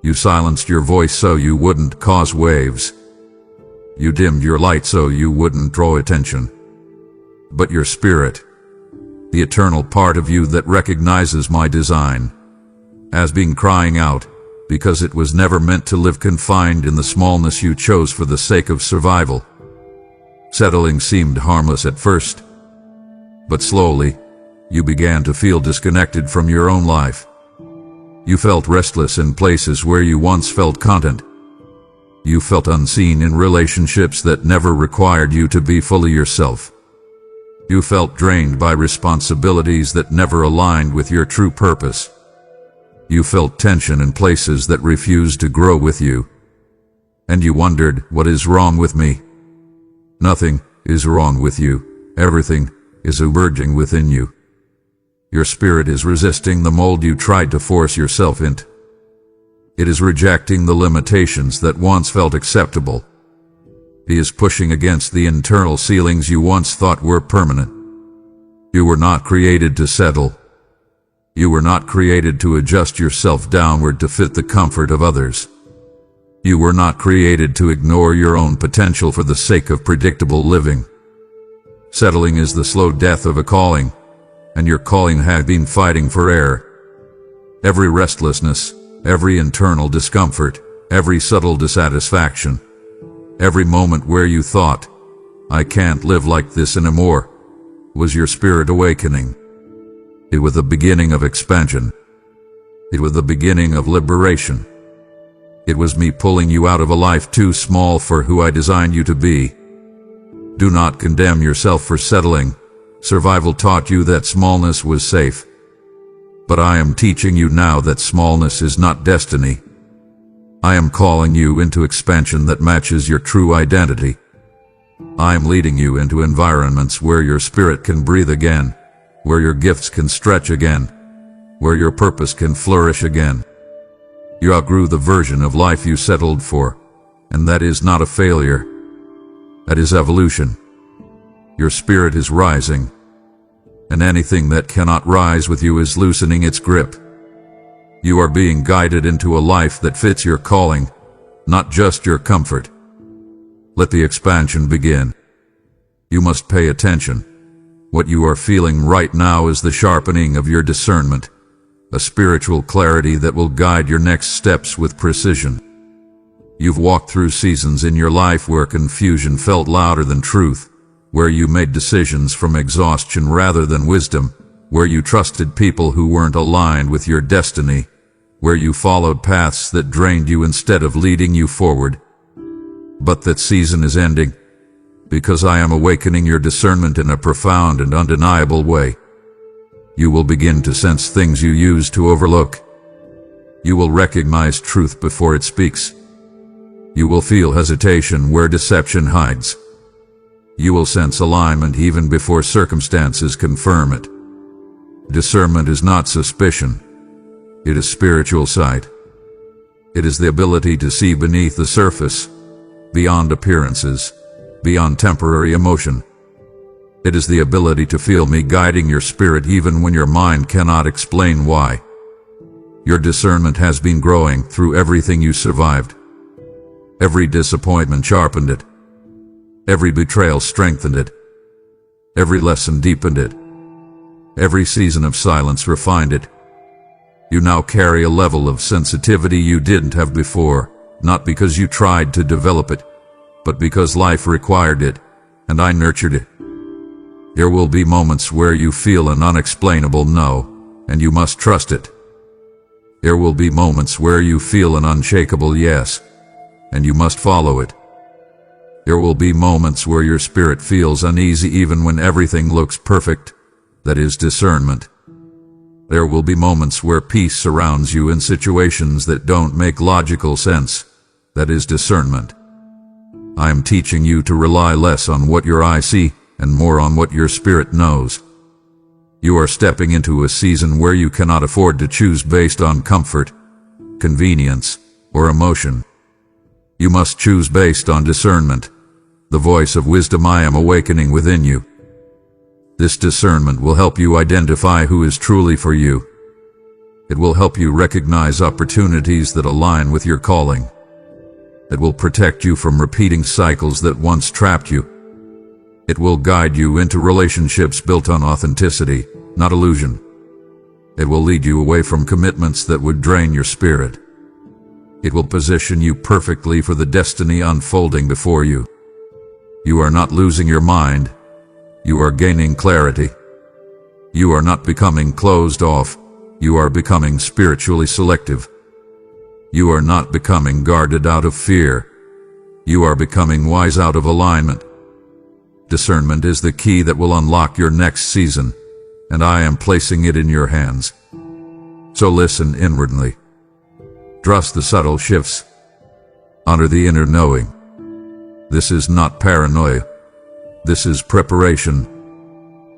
You silenced your voice so you wouldn't cause waves. You dimmed your light so you wouldn't draw attention. But your spirit, the eternal part of you that recognizes my design, has been crying out, because it was never meant to live confined in the smallness you chose for the sake of survival. Settling seemed harmless at first, but slowly, you began to feel disconnected from your own life. You felt restless in places where you once felt content. You felt unseen in relationships that never required you to be fully yourself. You felt drained by responsibilities that never aligned with your true purpose. You felt tension in places that refused to grow with you. And you wondered, what is wrong with me? Nothing is wrong with you. Everything is emerging within you. Your spirit is resisting the mold you tried to force yourself into. It is rejecting the limitations that once felt acceptable. It is pushing against the internal ceilings you once thought were permanent. You were not created to settle. You were not created to adjust yourself downward to fit the comfort of others. You were not created to ignore your own potential for the sake of predictable living. Settling is the slow death of a calling, and your calling had been fighting for air. Every restlessness, every internal discomfort, every subtle dissatisfaction, every moment where you thought, I can't live like this anymore, was your spirit awakening. It was the beginning of expansion. It was the beginning of liberation. It was me pulling you out of a life too small for who I designed you to be. Do not condemn yourself for settling. Survival taught you that smallness was safe. But I am teaching you now that smallness is not destiny. I am calling you into expansion that matches your true identity. I am leading you into environments where your spirit can breathe again, where your gifts can stretch again, where your purpose can flourish again. You outgrew the version of life you settled for, and that is not a failure. That is evolution. Your spirit is rising, and anything that cannot rise with you is loosening its grip. You are being guided into a life that fits your calling, not just your comfort. Let the expansion begin. You must pay attention. What you are feeling right now is the sharpening of your discernment, a spiritual clarity that will guide your next steps with precision. You've walked through seasons in your life where confusion felt louder than truth, where you made decisions from exhaustion rather than wisdom, where you trusted people who weren't aligned with your destiny, where you followed paths that drained you instead of leading you forward. But that season is ending, because I am awakening your discernment in a profound and undeniable way. You will begin to sense things you used to overlook. You will recognize truth before it speaks. You will feel hesitation where deception hides. You will sense alignment even before circumstances confirm it. Discernment is not suspicion. It is spiritual sight. It is the ability to see beneath the surface, beyond appearances, beyond temporary emotion. It is the ability to feel me guiding your spirit even when your mind cannot explain why. Your discernment has been growing through everything you survived. Every disappointment sharpened it. Every betrayal strengthened it. Every lesson deepened it. Every season of silence refined it. You now carry a level of sensitivity you didn't have before, not because you tried to develop it, but because life required it, and I nurtured it. There will be moments where you feel an unexplainable no, and you must trust it. There will be moments where you feel an unshakable yes, and you must follow it. There will be moments where your spirit feels uneasy even when everything looks perfect. That is discernment. There will be moments where peace surrounds you in situations that don't make logical sense. That is discernment. I am teaching you to rely less on what your eyes see and more on what your spirit knows. You are stepping into a season where you cannot afford to choose based on comfort, convenience, or emotion. You must choose based on discernment, the voice of wisdom I am awakening within you. This discernment will help you identify who is truly for you. It will help you recognize opportunities that align with your calling. It will protect you from repeating cycles that once trapped you. It will guide you into relationships built on authenticity, not illusion. It will lead you away from commitments that would drain your spirit. It will position you perfectly for the destiny unfolding before you. You are not losing your mind. You are gaining clarity. You are not becoming closed off. You are becoming spiritually selective. You are not becoming guarded out of fear. You are becoming wise out of alignment. Discernment is the key that will unlock your next season, and I am placing it in your hands. So listen inwardly. Trust the subtle shifts. Honor the inner knowing. This is not paranoia. This is preparation.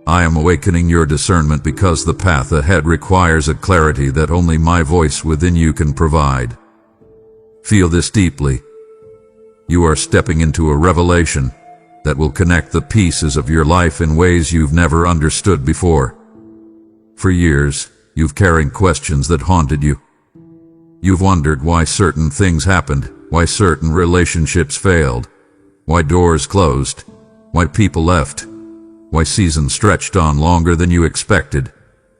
I am awakening your discernment because the path ahead requires a clarity that only my voice within you can provide. Feel this deeply. You are stepping into a revelation that will connect the pieces of your life in ways you've never understood before. For years, you've carried questions that haunted you. You've wondered why certain things happened, why certain relationships failed, why doors closed, why people left, why seasons stretched on longer than you expected,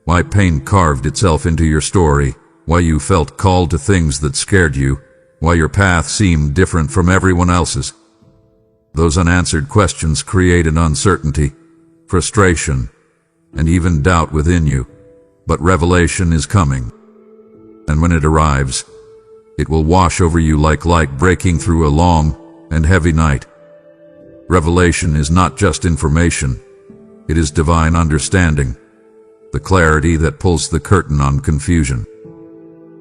why pain carved itself into your story, why you felt called to things that scared you, why your path seemed different from everyone else's. Those unanswered questions created uncertainty, frustration, and even doubt within you. But revelation is coming. And when it arrives, it will wash over you like light breaking through a long and heavy night. Revelation is not just information. It is divine understanding, the clarity that pulls the curtain on confusion.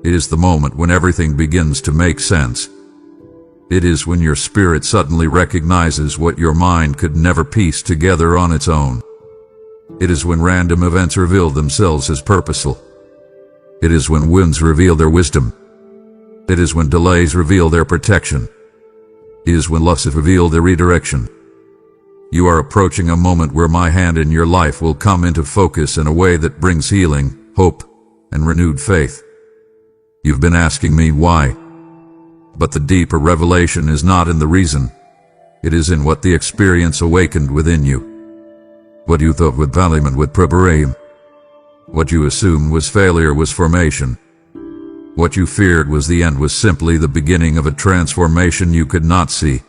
It is the moment when everything begins to make sense. It is when your spirit suddenly recognizes what your mind could never piece together on its own. It is when random events reveal themselves as purposeful. It is when winds reveal their wisdom. It is when delays reveal their protection. It is when losses reveal their redirection. You are approaching a moment where my hand in your life will come into focus in a way that brings healing, hope, and renewed faith. You've been asking me why. But the deeper revelation is not in the reason. It is in what the experience awakened within you. What you thought was valiant with preparation. What you assumed was failure was formation. What you feared was the end was simply the beginning of a transformation you could not see.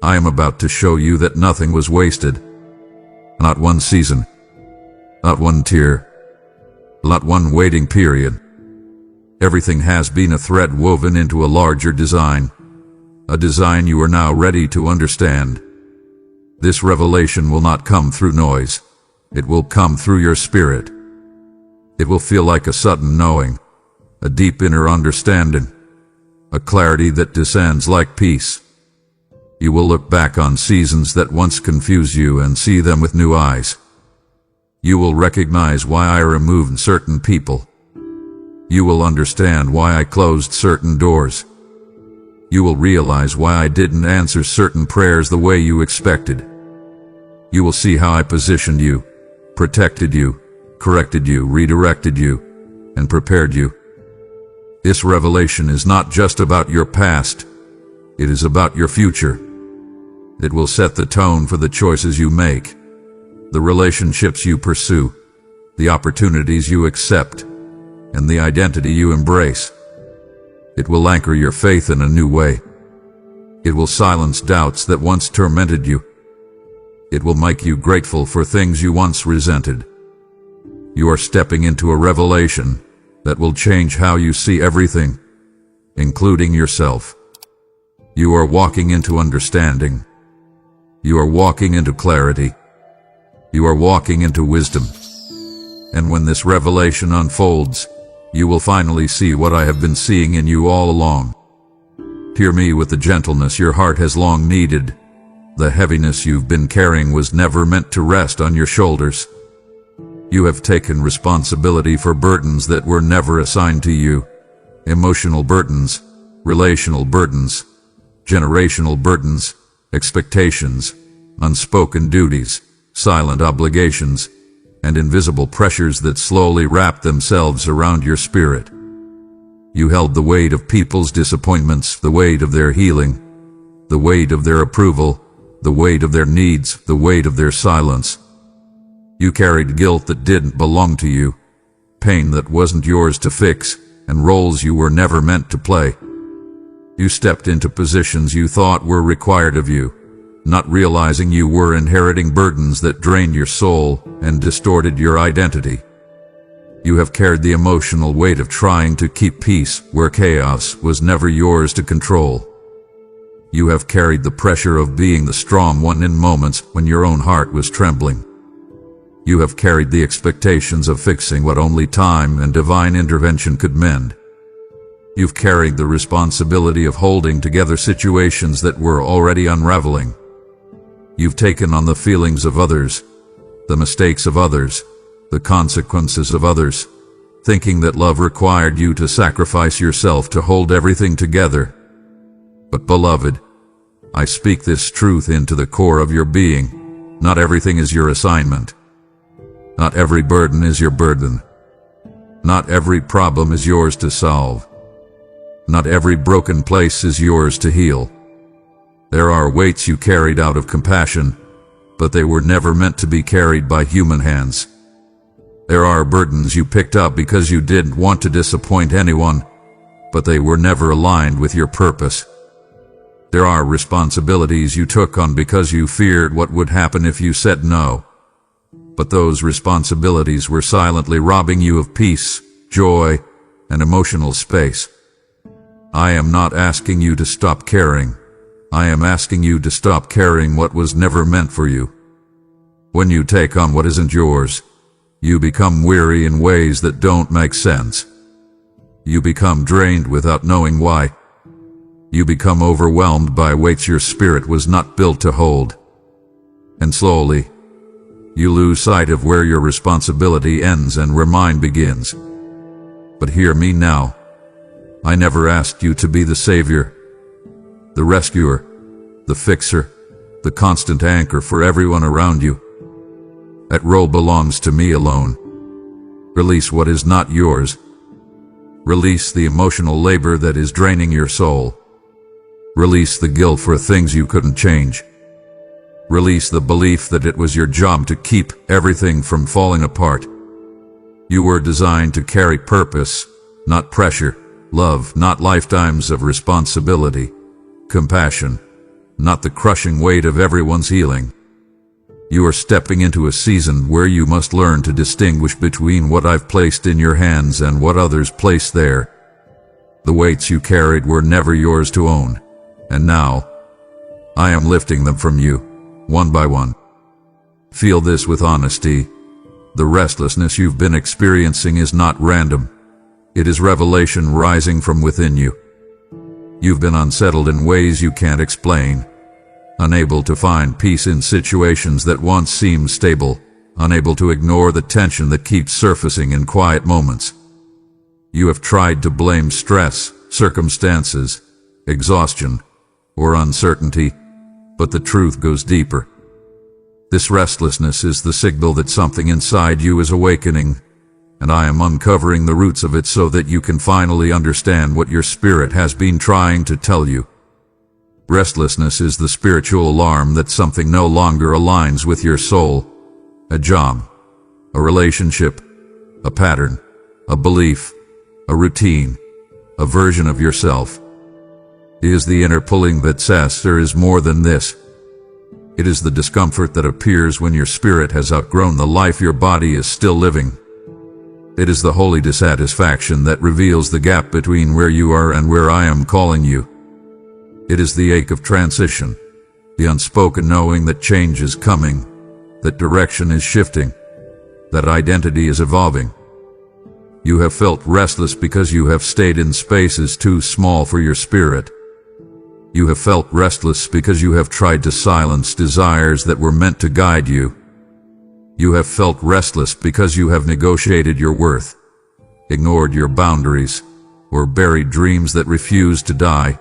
I am about to show you that nothing was wasted. Not one season. Not one tear. Not one waiting period. Everything has been a thread woven into a larger design. A design you are now ready to understand. This revelation will not come through noise. It will come through your spirit. It will feel like a sudden knowing, a deep inner understanding, a clarity that descends like peace. You will look back on seasons that once confused you and see them with new eyes. You will recognize why I removed certain people. You will understand why I closed certain doors. You will realize why I didn't answer certain prayers the way you expected. You will see how I positioned you, protected you, corrected you, redirected you, and prepared you. This revelation is not just about your past. It is about your future. It will set the tone for the choices you make, the relationships you pursue, the opportunities you accept, and the identity you embrace. It will anchor your faith in a new way. It will silence doubts that once tormented you. It will make you grateful for things you once resented. You are stepping into a revelation that will change how you see everything, including yourself. You are walking into understanding. You are walking into clarity. You are walking into wisdom. And when this revelation unfolds, you will finally see what I have been seeing in you all along. Hear me with the gentleness your heart has long needed. The heaviness you've been carrying was never meant to rest on your shoulders. You have taken responsibility for burdens that were never assigned to you. Emotional burdens, relational burdens, generational burdens, expectations, unspoken duties, silent obligations, and invisible pressures that slowly wrap themselves around your spirit. You held the weight of people's disappointments, the weight of their healing, the weight of their approval, the weight of their needs, the weight of their silence. You carried guilt that didn't belong to you, pain that wasn't yours to fix, and roles you were never meant to play. You stepped into positions you thought were required of you, not realizing you were inheriting burdens that drained your soul and distorted your identity. You have carried the emotional weight of trying to keep peace where chaos was never yours to control. You have carried the pressure of being the strong one in moments when your own heart was trembling. You have carried the expectations of fixing what only time and divine intervention could mend. You've carried the responsibility of holding together situations that were already unraveling. You've taken on the feelings of others, the mistakes of others, the consequences of others, thinking that love required you to sacrifice yourself to hold everything together. But beloved, I speak this truth into the core of your being. Not everything is your assignment. Not every burden is your burden. Not every problem is yours to solve. Not every broken place is yours to heal. There are weights you carried out of compassion, but they were never meant to be carried by human hands. There are burdens you picked up because you didn't want to disappoint anyone, but they were never aligned with your purpose. There are responsibilities you took on because you feared what would happen if you said no. But those responsibilities were silently robbing you of peace, joy, and emotional space. I am not asking you to stop caring. I am asking you to stop carrying what was never meant for you. When you take on what isn't yours, you become weary in ways that don't make sense. You become drained without knowing why. You become overwhelmed by weights your spirit was not built to hold. And slowly, you lose sight of where your responsibility ends and where mine begins. But hear me now. I never asked you to be the savior, the rescuer, the fixer, the constant anchor for everyone around you. That role belongs to me alone. Release what is not yours. Release the emotional labor that is draining your soul. Release the guilt for things you couldn't change. Release the belief that it was your job to keep everything from falling apart. You were designed to carry purpose, not pressure, love, not lifetimes of responsibility, compassion, not the crushing weight of everyone's healing. You are stepping into a season where you must learn to distinguish between what I've placed in your hands and what others place there. The weights you carried were never yours to own, and now, I am lifting them from you, one by one. Feel this with honesty. The restlessness you've been experiencing is not random. It is revelation rising from within you. You've been unsettled in ways you can't explain, unable to find peace in situations that once seemed stable, unable to ignore the tension that keeps surfacing in quiet moments. You have tried to blame stress, circumstances, exhaustion, or uncertainty, but the truth goes deeper. This restlessness is the signal that something inside you is awakening, and I am uncovering the roots of it so that you can finally understand what your spirit has been trying to tell you. Restlessness is the spiritual alarm that something no longer aligns with your soul. A job, a relationship, a pattern, a belief, a routine, a version of yourself. It is the inner pulling that says there is more than this. It is the discomfort that appears when your spirit has outgrown the life your body is still living. It is the holy dissatisfaction that reveals the gap between where you are and where I am calling you. It is the ache of transition, the unspoken knowing that change is coming, that direction is shifting, that identity is evolving. You have felt restless because you have stayed in spaces too small for your spirit. You have felt restless because you have tried to silence desires that were meant to guide you. You have felt restless because you have negotiated your worth, ignored your boundaries, or buried dreams that refuse to die.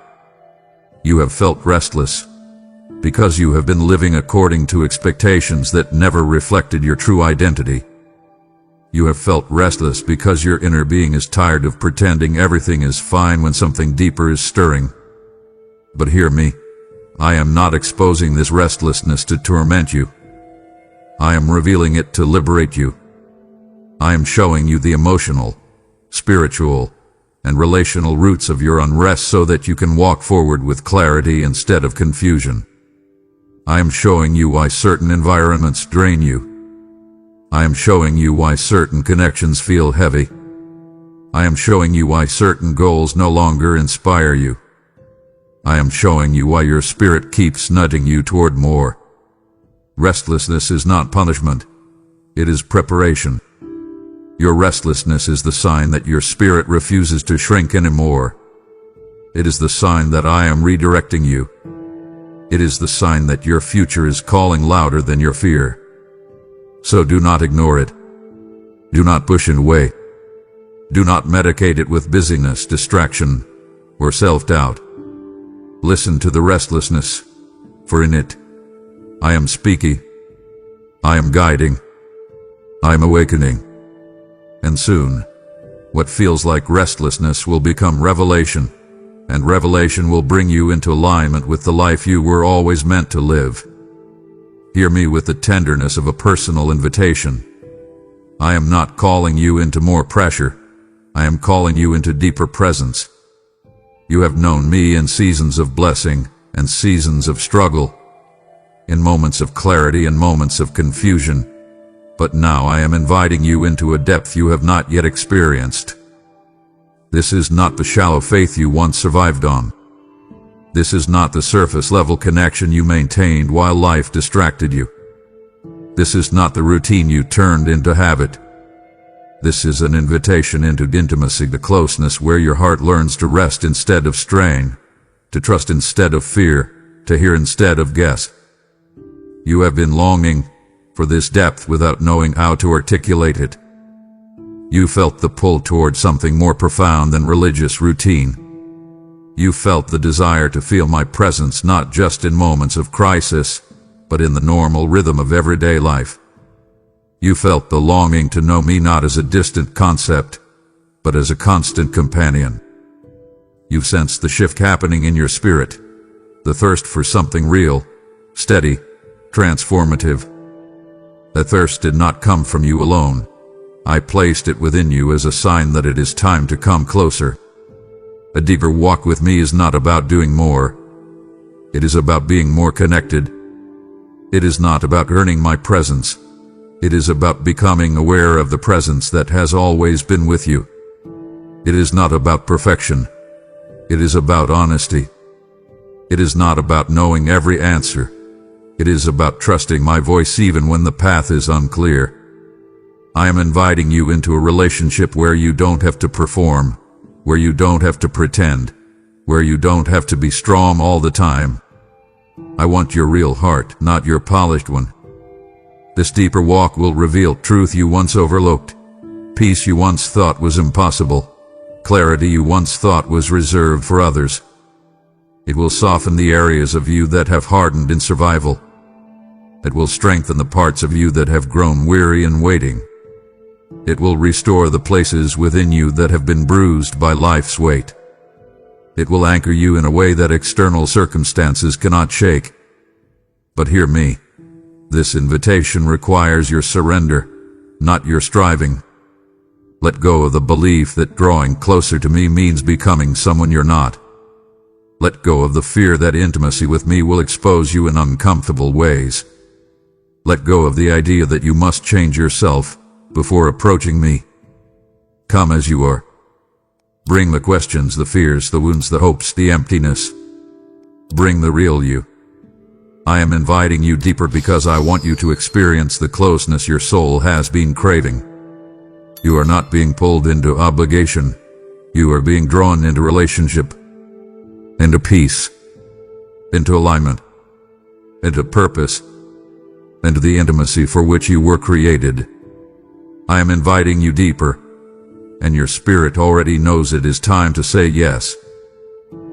You have felt restless because you have been living according to expectations that never reflected your true identity. You have felt restless because your inner being is tired of pretending everything is fine when something deeper is stirring. But hear me, I am not exposing this restlessness to torment you. I am revealing it to liberate you. I am showing you the emotional, spiritual, and relational roots of your unrest so that you can walk forward with clarity instead of confusion. I am showing you why certain environments drain you. I am showing you why certain connections feel heavy. I am showing you why certain goals no longer inspire you. I am showing you why your spirit keeps nudging you toward more. Restlessness is not punishment. It is preparation. Your restlessness is the sign that your spirit refuses to shrink anymore. It is the sign that I am redirecting you. It is the sign that your future is calling louder than your fear. So do not ignore it. Do not push it away. Do not medicate it with busyness, distraction, or self-doubt. Listen to the restlessness, for in it, I am speaking. I am guiding. I am awakening. And soon, what feels like restlessness will become revelation, and revelation will bring you into alignment with the life you were always meant to live. Hear me with the tenderness of a personal invitation. I am not calling you into more pressure. I am calling you into deeper presence. You have known me in seasons of blessing and seasons of struggle, in moments of clarity and moments of confusion. But now I am inviting you into a depth you have not yet experienced. This is not the shallow faith you once survived on. This is not the surface-level connection you maintained while life distracted you. This is not the routine you turned into habit. This is an invitation into intimacy, the closeness where your heart learns to rest instead of strain, to trust instead of fear, to hear instead of guess. You have been longing for this depth without knowing how to articulate it. You felt the pull toward something more profound than religious routine. You felt the desire to feel my presence not just in moments of crisis, but in the normal rhythm of everyday life. You felt the longing to know me not as a distant concept, but as a constant companion. You sensed the shift happening in your spirit, the thirst for something real, steady, transformative. That thirst did not come from you alone. I placed it within you as a sign that it is time to come closer. A deeper walk with me is not about doing more. It is about being more connected. It is not about earning my presence. It is about becoming aware of the presence that has always been with you. It is not about perfection. It is about honesty. It is not about knowing every answer. It is about trusting my voice even when the path is unclear. I am inviting you into a relationship where you don't have to perform, where you don't have to pretend, where you don't have to be strong all the time. I want your real heart, not your polished one. This deeper walk will reveal truth you once overlooked, peace you once thought was impossible, clarity you once thought was reserved for others. It will soften the areas of you that have hardened in survival. It will strengthen the parts of you that have grown weary in waiting. It will restore the places within you that have been bruised by life's weight. It will anchor you in a way that external circumstances cannot shake. But hear me. This invitation requires your surrender, not your striving. Let go of the belief that drawing closer to me means becoming someone you're not. Let go of the fear that intimacy with me will expose you in uncomfortable ways. Let go of the idea that you must change yourself before approaching me. Come as you are. Bring the questions, the fears, the wounds, the hopes, the emptiness. Bring the real you. I am inviting you deeper because I want you to experience the closeness your soul has been craving. You are not being pulled into obligation. You are being drawn into relationship, into peace, into alignment, into purpose, into the intimacy for which you were created. I am inviting you deeper, and your spirit already knows it is time to say yes.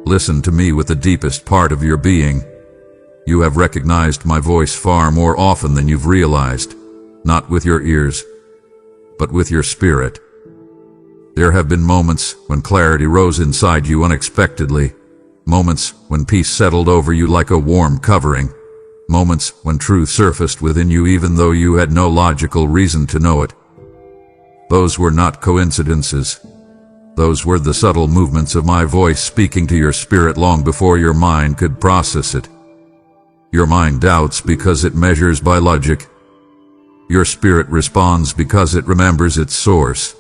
Listen to me with the deepest part of your being. You have recognized my voice far more often than you've realized, not with your ears, but with your spirit. There have been moments when clarity rose inside you unexpectedly, moments when peace settled over you like a warm covering, moments when truth surfaced within you even though you had no logical reason to know it. Those were not coincidences. Those were the subtle movements of my voice speaking to your spirit long before your mind could process it. Your mind doubts because it measures by logic. Your spirit responds because it remembers its source.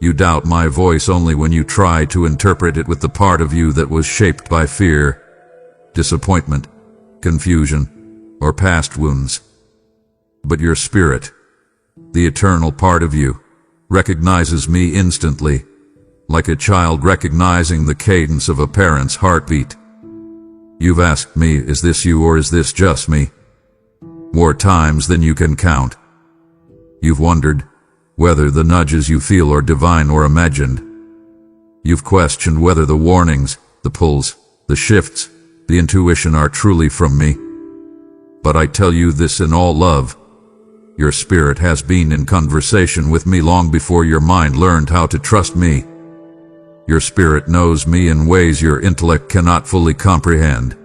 You doubt my voice only when you try to interpret it with the part of you that was shaped by fear, disappointment, confusion, or past wounds. But your spirit, the eternal part of you, recognizes me instantly, like a child recognizing the cadence of a parent's heartbeat. You've asked me, is this you or is this just me? More times than you can count. You've wondered whether the nudges you feel are divine or imagined. You've questioned whether the warnings, the pulls, the shifts, the intuition are truly from me. But I tell you this in all love. Your spirit has been in conversation with me long before your mind learned how to trust me. Your spirit knows me in ways your intellect cannot fully comprehend.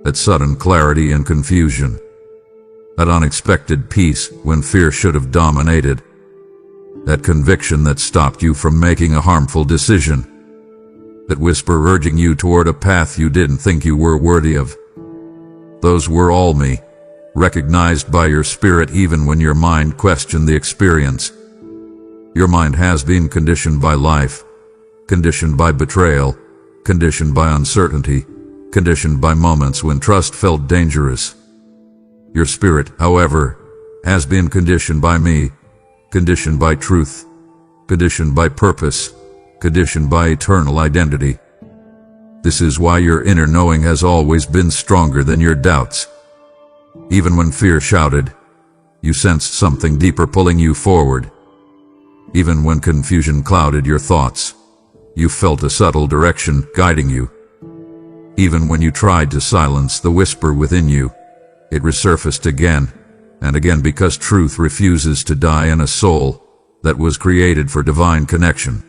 At sudden clarity and confusion. At unexpected peace when fear should have dominated. That conviction that stopped you from making a harmful decision. That whisper urging you toward a path you didn't think you were worthy of. Those were all me, recognized by your spirit even when your mind questioned the experience. Your mind has been conditioned by life, conditioned by betrayal, conditioned by uncertainty, conditioned by moments when trust felt dangerous. Your spirit, however, has been conditioned by me, conditioned by truth, conditioned by purpose, conditioned by eternal identity. This is why your inner knowing has always been stronger than your doubts. Even when fear shouted, you sensed something deeper pulling you forward. Even when confusion clouded your thoughts, you felt a subtle direction guiding you. Even when you tried to silence the whisper within you, it resurfaced again and again because truth refuses to die in a soul that was created for divine connection.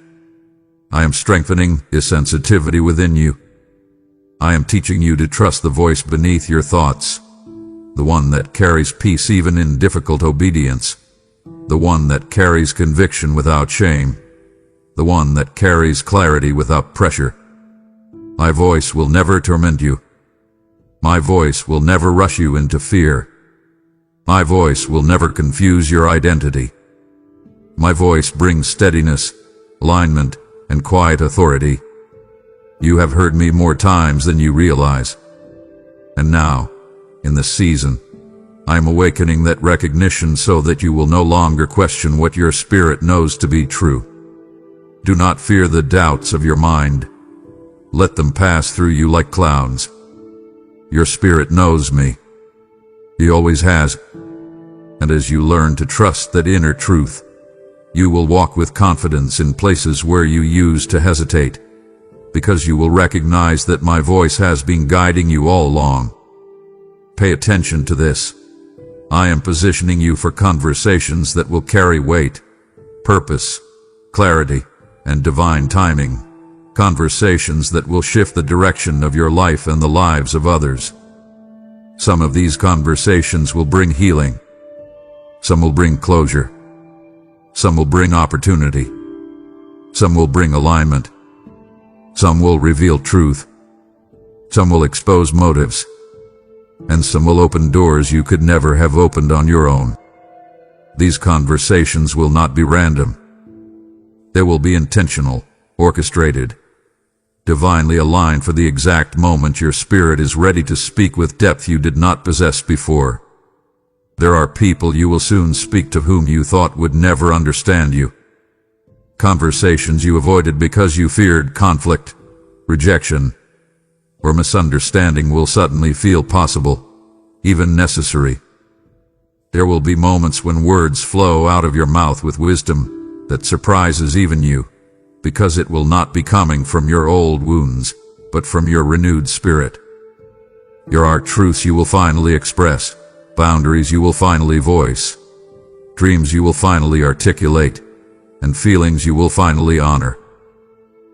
I am strengthening this sensitivity within you. I am teaching you to trust the voice beneath your thoughts, the one that carries peace even in difficult obedience, the one that carries conviction without shame, the one that carries clarity without pressure. My voice will never torment you. My voice will never rush you into fear. My voice will never confuse your identity. My voice brings steadiness, alignment, and quiet authority. You have heard me more times than you realize. And now, in this season, I am awakening that recognition so that you will no longer question what your spirit knows to be true. Do not fear the doubts of your mind. Let them pass through you like clouds. Your spirit knows me. He always has. And as you learn to trust that inner truth, you will walk with confidence in places where you used to hesitate, because you will recognize that my voice has been guiding you all along. Pay attention to this. I am positioning you for conversations that will carry weight, purpose, clarity, and divine timing. Conversations that will shift the direction of your life and the lives of others. Some of these conversations will bring healing. Some will bring closure. Some will bring opportunity. Some will bring alignment. Some will reveal truth. Some will expose motives. And some will open doors you could never have opened on your own. These conversations will not be random. They will be intentional, orchestrated, divinely aligned for the exact moment your spirit is ready to speak with depth you did not possess before. There are people you will soon speak to whom you thought would never understand you. Conversations you avoided because you feared conflict, rejection, or misunderstanding will suddenly feel possible, even necessary. There will be moments when words flow out of your mouth with wisdom that surprises even you, because it will not be coming from your old wounds, but from your renewed spirit. There are truths you will finally express, boundaries you will finally voice, dreams you will finally articulate, and feelings you will finally honor.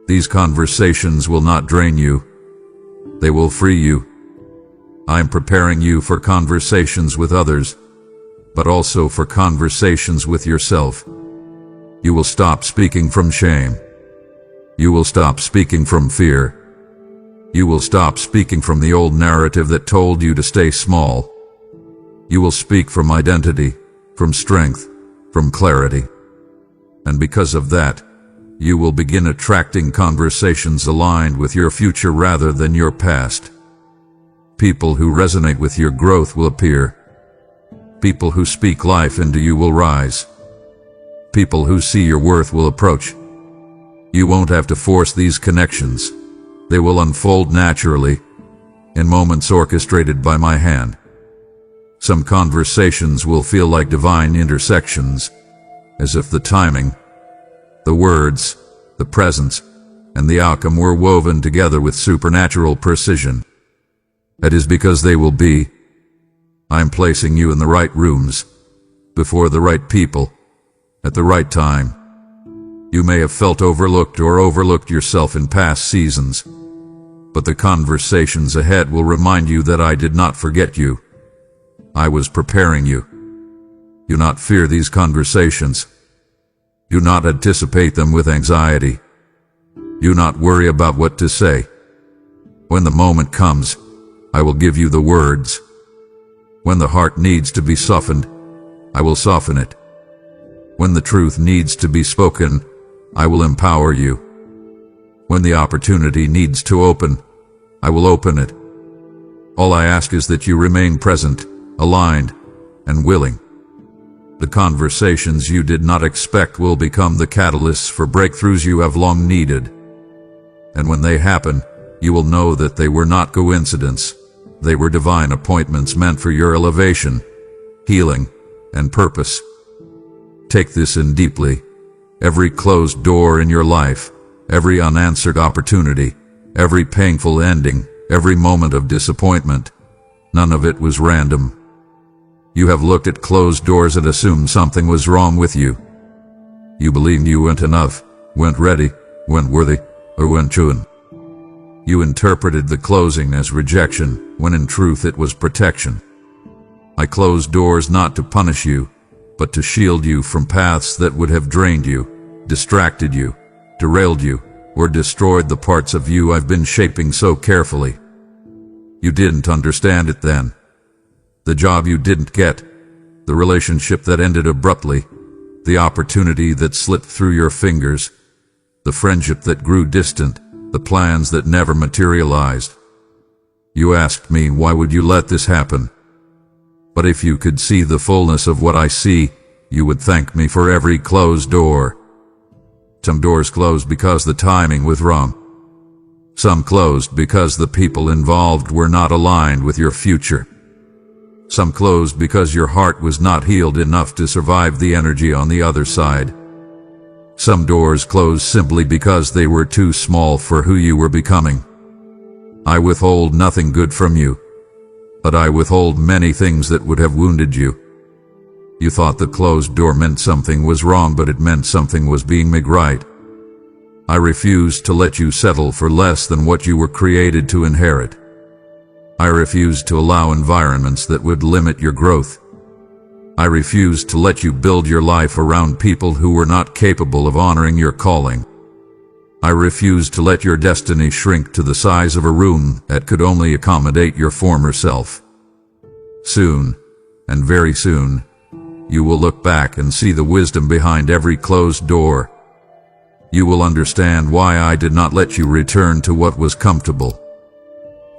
These conversations will not drain you. They will free you. I am preparing you for conversations with others, but also for conversations with yourself. You will stop speaking from shame. You will stop speaking from fear. You will stop speaking from the old narrative that told you to stay small. You will speak from identity, from strength, from clarity. And because of that, you will begin attracting conversations aligned with your future rather than your past. People who resonate with your growth will appear. People who speak life into you will rise. People who see your worth will approach. You won't have to force these connections. They will unfold naturally, in moments orchestrated by my hand. Some conversations will feel like divine intersections, as if the timing, the words, the presence, and the outcome were woven together with supernatural precision. That is because they will be. I am placing you in the right rooms, before the right people, at the right time. You may have felt overlooked or overlooked yourself in past seasons, but the conversations ahead will remind you that I did not forget you. I was preparing you. Do not fear these conversations. Do not anticipate them with anxiety. Do not worry about what to say. When the moment comes, I will give you the words. When the heart needs to be softened, I will soften it. When the truth needs to be spoken, I will empower you. When the opportunity needs to open, I will open it. All I ask is that you remain present, aligned, and willing. The conversations you did not expect will become the catalysts for breakthroughs you have long needed. And when they happen, you will know that they were not coincidence. They were divine appointments meant for your elevation, healing, and purpose. Take this in deeply. Every closed door in your life, every unanswered opportunity, every painful ending, every moment of disappointment, none of it was random. You have looked at closed doors and assumed something was wrong with you. You believed you weren't enough, weren't ready, weren't worthy, or weren't chosen. You interpreted the closing as rejection, when in truth it was protection. I closed doors not to punish you, but to shield you from paths that would have drained you, distracted you, derailed you, or destroyed the parts of you I've been shaping so carefully. You didn't understand it then. The job you didn't get, the relationship that ended abruptly, the opportunity that slipped through your fingers, the friendship that grew distant, the plans that never materialized. You asked me, why would you let this happen? But if you could see the fullness of what I see, you would thank me for every closed door. Some doors closed because the timing was wrong. Some closed because the people involved were not aligned with your future. Some closed because your heart was not healed enough to survive the energy on the other side. Some doors closed simply because they were too small for who you were becoming. I withhold nothing good from you, but I withhold many things that would have wounded you. You thought the closed door meant something was wrong, but it meant something was being made right. I refuse to let you settle for less than what you were created to inherit. I refuse to allow environments that would limit your growth. I refuse to let you build your life around people who were not capable of honoring your calling. I refuse to let your destiny shrink to the size of a room that could only accommodate your former self. Soon, and very soon, you will look back and see the wisdom behind every closed door. You will understand why I did not let you return to what was comfortable.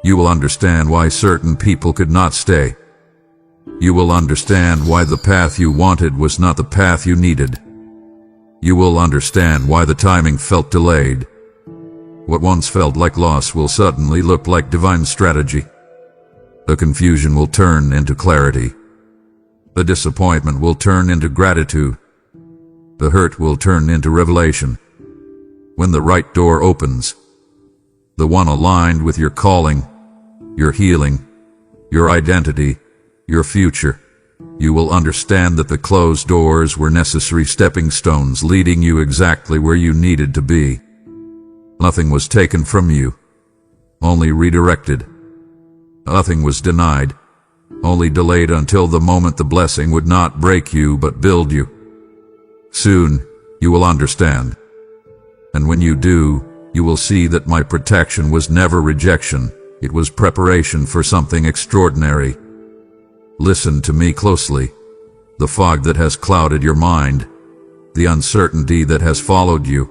You will understand why certain people could not stay. You will understand why the path you wanted was not the path you needed. You will understand why the timing felt delayed. What once felt like loss will suddenly look like divine strategy. The confusion will turn into clarity. The disappointment will turn into gratitude. The hurt will turn into revelation. When the right door opens, the one aligned with your calling, your healing, your identity, your future, you will understand that the closed doors were necessary stepping stones leading you exactly where you needed to be. Nothing was taken from you, only redirected. Nothing was denied, only delayed until the moment the blessing would not break you but build you. Soon, you will understand. And when you do, you will see that my protection was never rejection, it was preparation for something extraordinary. Listen to me closely. The fog that has clouded your mind, the uncertainty that has followed you,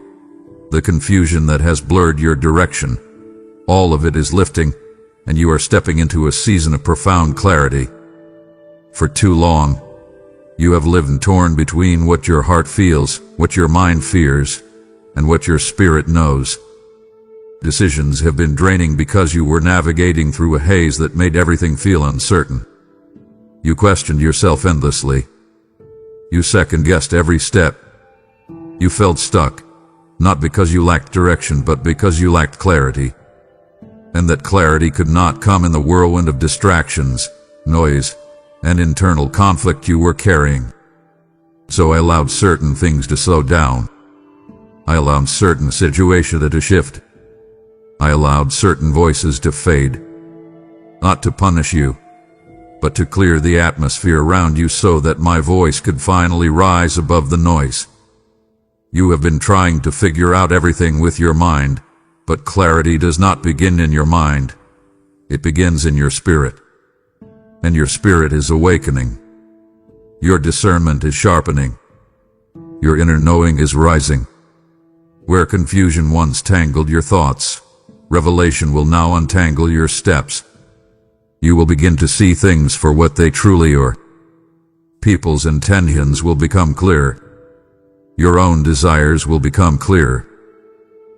the confusion that has blurred your direction, all of it is lifting, and you are stepping into a season of profound clarity. For too long, you have lived torn between what your heart feels, what your mind fears, and what your spirit knows. Decisions have been draining because you were navigating through a haze that made everything feel uncertain. You questioned yourself endlessly. You second-guessed every step. You felt stuck, not because you lacked direction but because you lacked clarity. And that clarity could not come in the whirlwind of distractions, noise, and internal conflict you were carrying. So I allowed certain things to slow down. I allowed certain situations to shift. I allowed certain voices to fade. Not to punish you, but to clear the atmosphere around you so that my voice could finally rise above the noise. You have been trying to figure out everything with your mind, but clarity does not begin in your mind. It begins in your spirit. And your spirit is awakening. Your discernment is sharpening. Your inner knowing is rising. Where confusion once tangled your thoughts, revelation will now untangle your steps. You will begin to see things for what they truly are. People's intentions will become clear. Your own desires will become clear.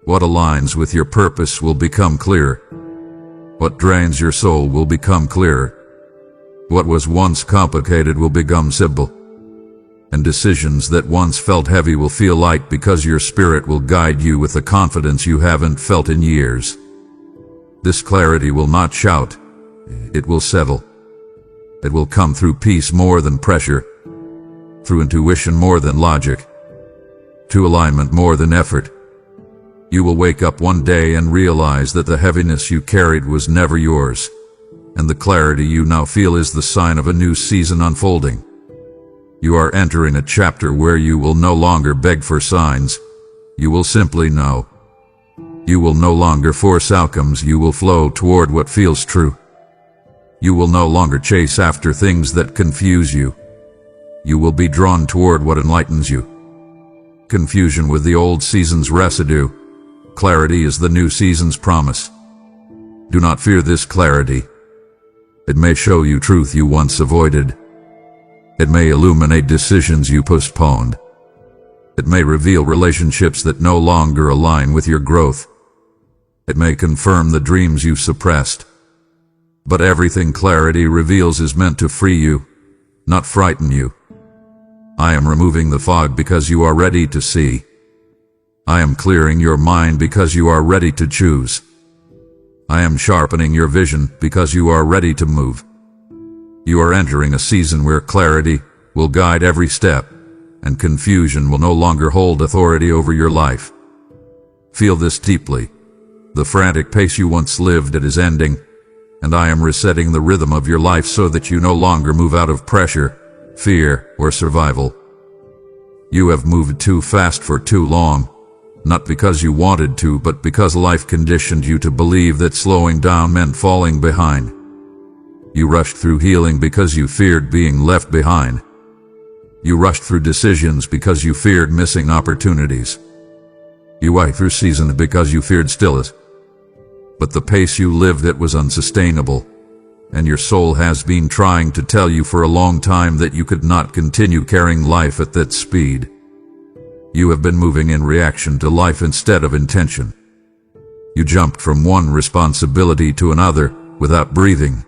What aligns with your purpose will become clear. What drains your soul will become clear. What was once complicated will become simple. And decisions that once felt heavy will feel light because your spirit will guide you with a confidence you haven't felt in years. This clarity will not shout. It will settle. It will come through peace more than pressure, through intuition more than logic, to alignment more than effort. You will wake up one day and realize that the heaviness you carried was never yours, and the clarity you now feel is the sign of a new season unfolding. You are entering a chapter where you will no longer beg for signs. You will simply know. You will no longer force outcomes. You will flow toward what feels true. You will no longer chase after things that confuse you. You will be drawn toward what enlightens you. Confusion with the old season's residue. Clarity is the new season's promise. Do not fear this clarity. It may show you truth you once avoided. It may illuminate decisions you postponed. It may reveal relationships that no longer align with your growth. It may confirm the dreams you suppressed. But everything clarity reveals is meant to free you, not frighten you. I am removing the fog because you are ready to see. I am clearing your mind because you are ready to choose. I am sharpening your vision because you are ready to move. You are entering a season where clarity will guide every step, and confusion will no longer hold authority over your life. Feel this deeply. The frantic pace you once lived at is ending, and I am resetting the rhythm of your life so that you no longer move out of pressure, fear, or survival. You have moved too fast for too long, not because you wanted to, but because life conditioned you to believe that slowing down meant falling behind. You rushed through healing because you feared being left behind. You rushed through decisions because you feared missing opportunities. You went through seasons because you feared stillness. But the pace you lived at was unsustainable, and your soul has been trying to tell you for a long time that you could not continue carrying life at that speed. You have been moving in reaction to life instead of intention. You jumped from one responsibility to another without breathing.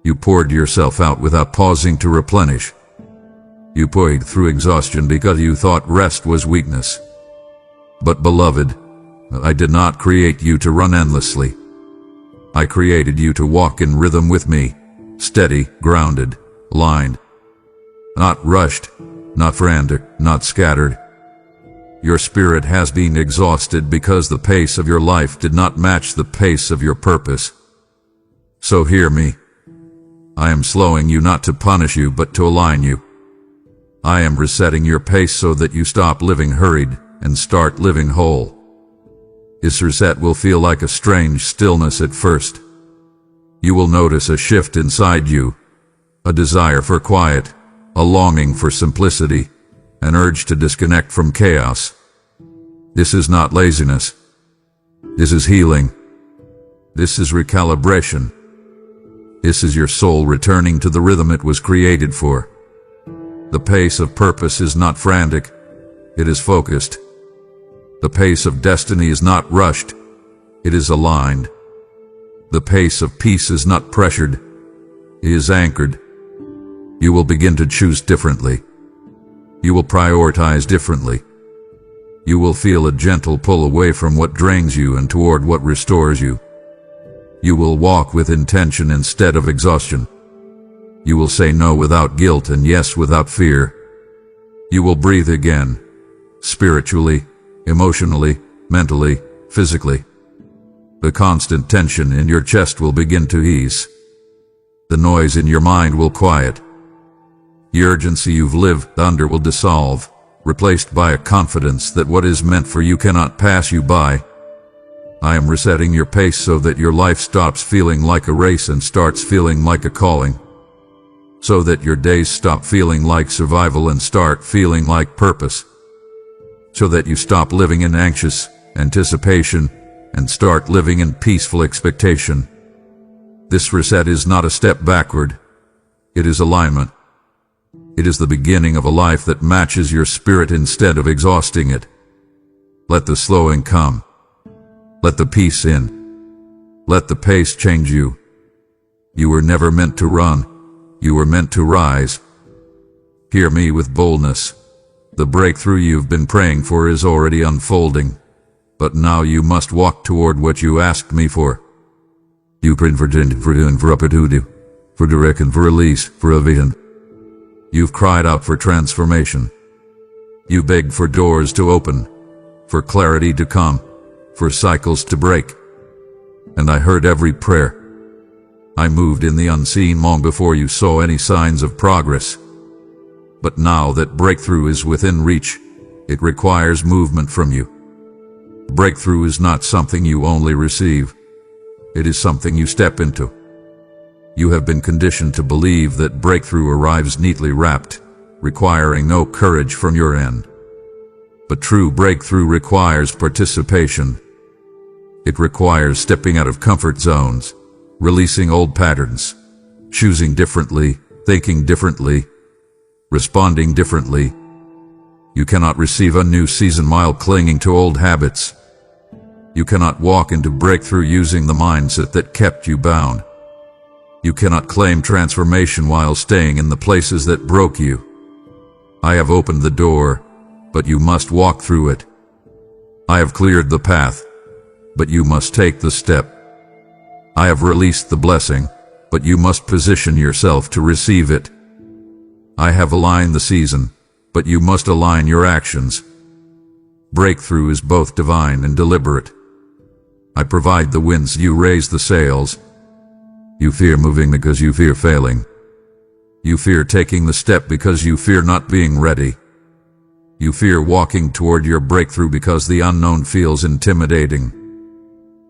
You poured yourself out without pausing to replenish. You poured through exhaustion because you thought rest was weakness. But beloved, I did not create you to run endlessly. I created you to walk in rhythm with me, steady, grounded, aligned. Not rushed, not frantic, not scattered. Your spirit has been exhausted because the pace of your life did not match the pace of your purpose. So hear me. I am slowing you not to punish you, but to align you. I am resetting your pace so that you stop living hurried and start living whole. This reset will feel like a strange stillness at first. You will notice a shift inside you, a desire for quiet, a longing for simplicity, an urge to disconnect from chaos. This is not laziness. This is healing. This is recalibration. This is your soul returning to the rhythm it was created for. The pace of purpose is not frantic, it is focused. The pace of destiny is not rushed, it is aligned. The pace of peace is not pressured, it is anchored. You will begin to choose differently. You will prioritize differently. You will feel a gentle pull away from what drains you and toward what restores you. You will walk with intention instead of exhaustion. You will say no without guilt and yes without fear. You will breathe again, spiritually, emotionally, mentally, physically. The constant tension in your chest will begin to ease. The noise in your mind will quiet. The urgency you've lived under will dissolve, replaced by a confidence that what is meant for you cannot pass you by. I am resetting your pace so that your life stops feeling like a race and starts feeling like a calling. So that your days stop feeling like survival and start feeling like purpose. So that you stop living in anxious anticipation and start living in peaceful expectation. This reset is not a step backward. It is alignment. It is the beginning of a life that matches your spirit instead of exhausting it. Let the slowing come. Let the peace in. Let the pace change you. You were never meant to run. You were meant to rise. Hear me with boldness. The breakthrough you've been praying for is already unfolding. But now you must walk toward what you asked me for. You prayed for opportunity, for direction, for release, for a vision. You've cried out for transformation. You begged for doors to open, for clarity to come, for cycles to break. And I heard every prayer. I moved in the unseen long before you saw any signs of progress. But now that breakthrough is within reach, it requires movement from you. Breakthrough is not something you only receive. It is something you step into. You have been conditioned to believe that breakthrough arrives neatly wrapped, requiring no courage from your end. But true breakthrough requires participation. It requires stepping out of comfort zones, releasing old patterns, choosing differently, thinking differently, responding differently. You cannot receive a new season while clinging to old habits. You cannot walk into breakthrough using the mindset that kept you bound. You cannot claim transformation while staying in the places that broke you. I have opened the door, but you must walk through it. I have cleared the path, but you must take the step. I have released the blessing, but you must position yourself to receive it. I have aligned the season, but you must align your actions. Breakthrough is both divine and deliberate. I provide the winds, you raise the sails. You fear moving because you fear failing. You fear taking the step because you fear not being ready. You fear walking toward your breakthrough because the unknown feels intimidating.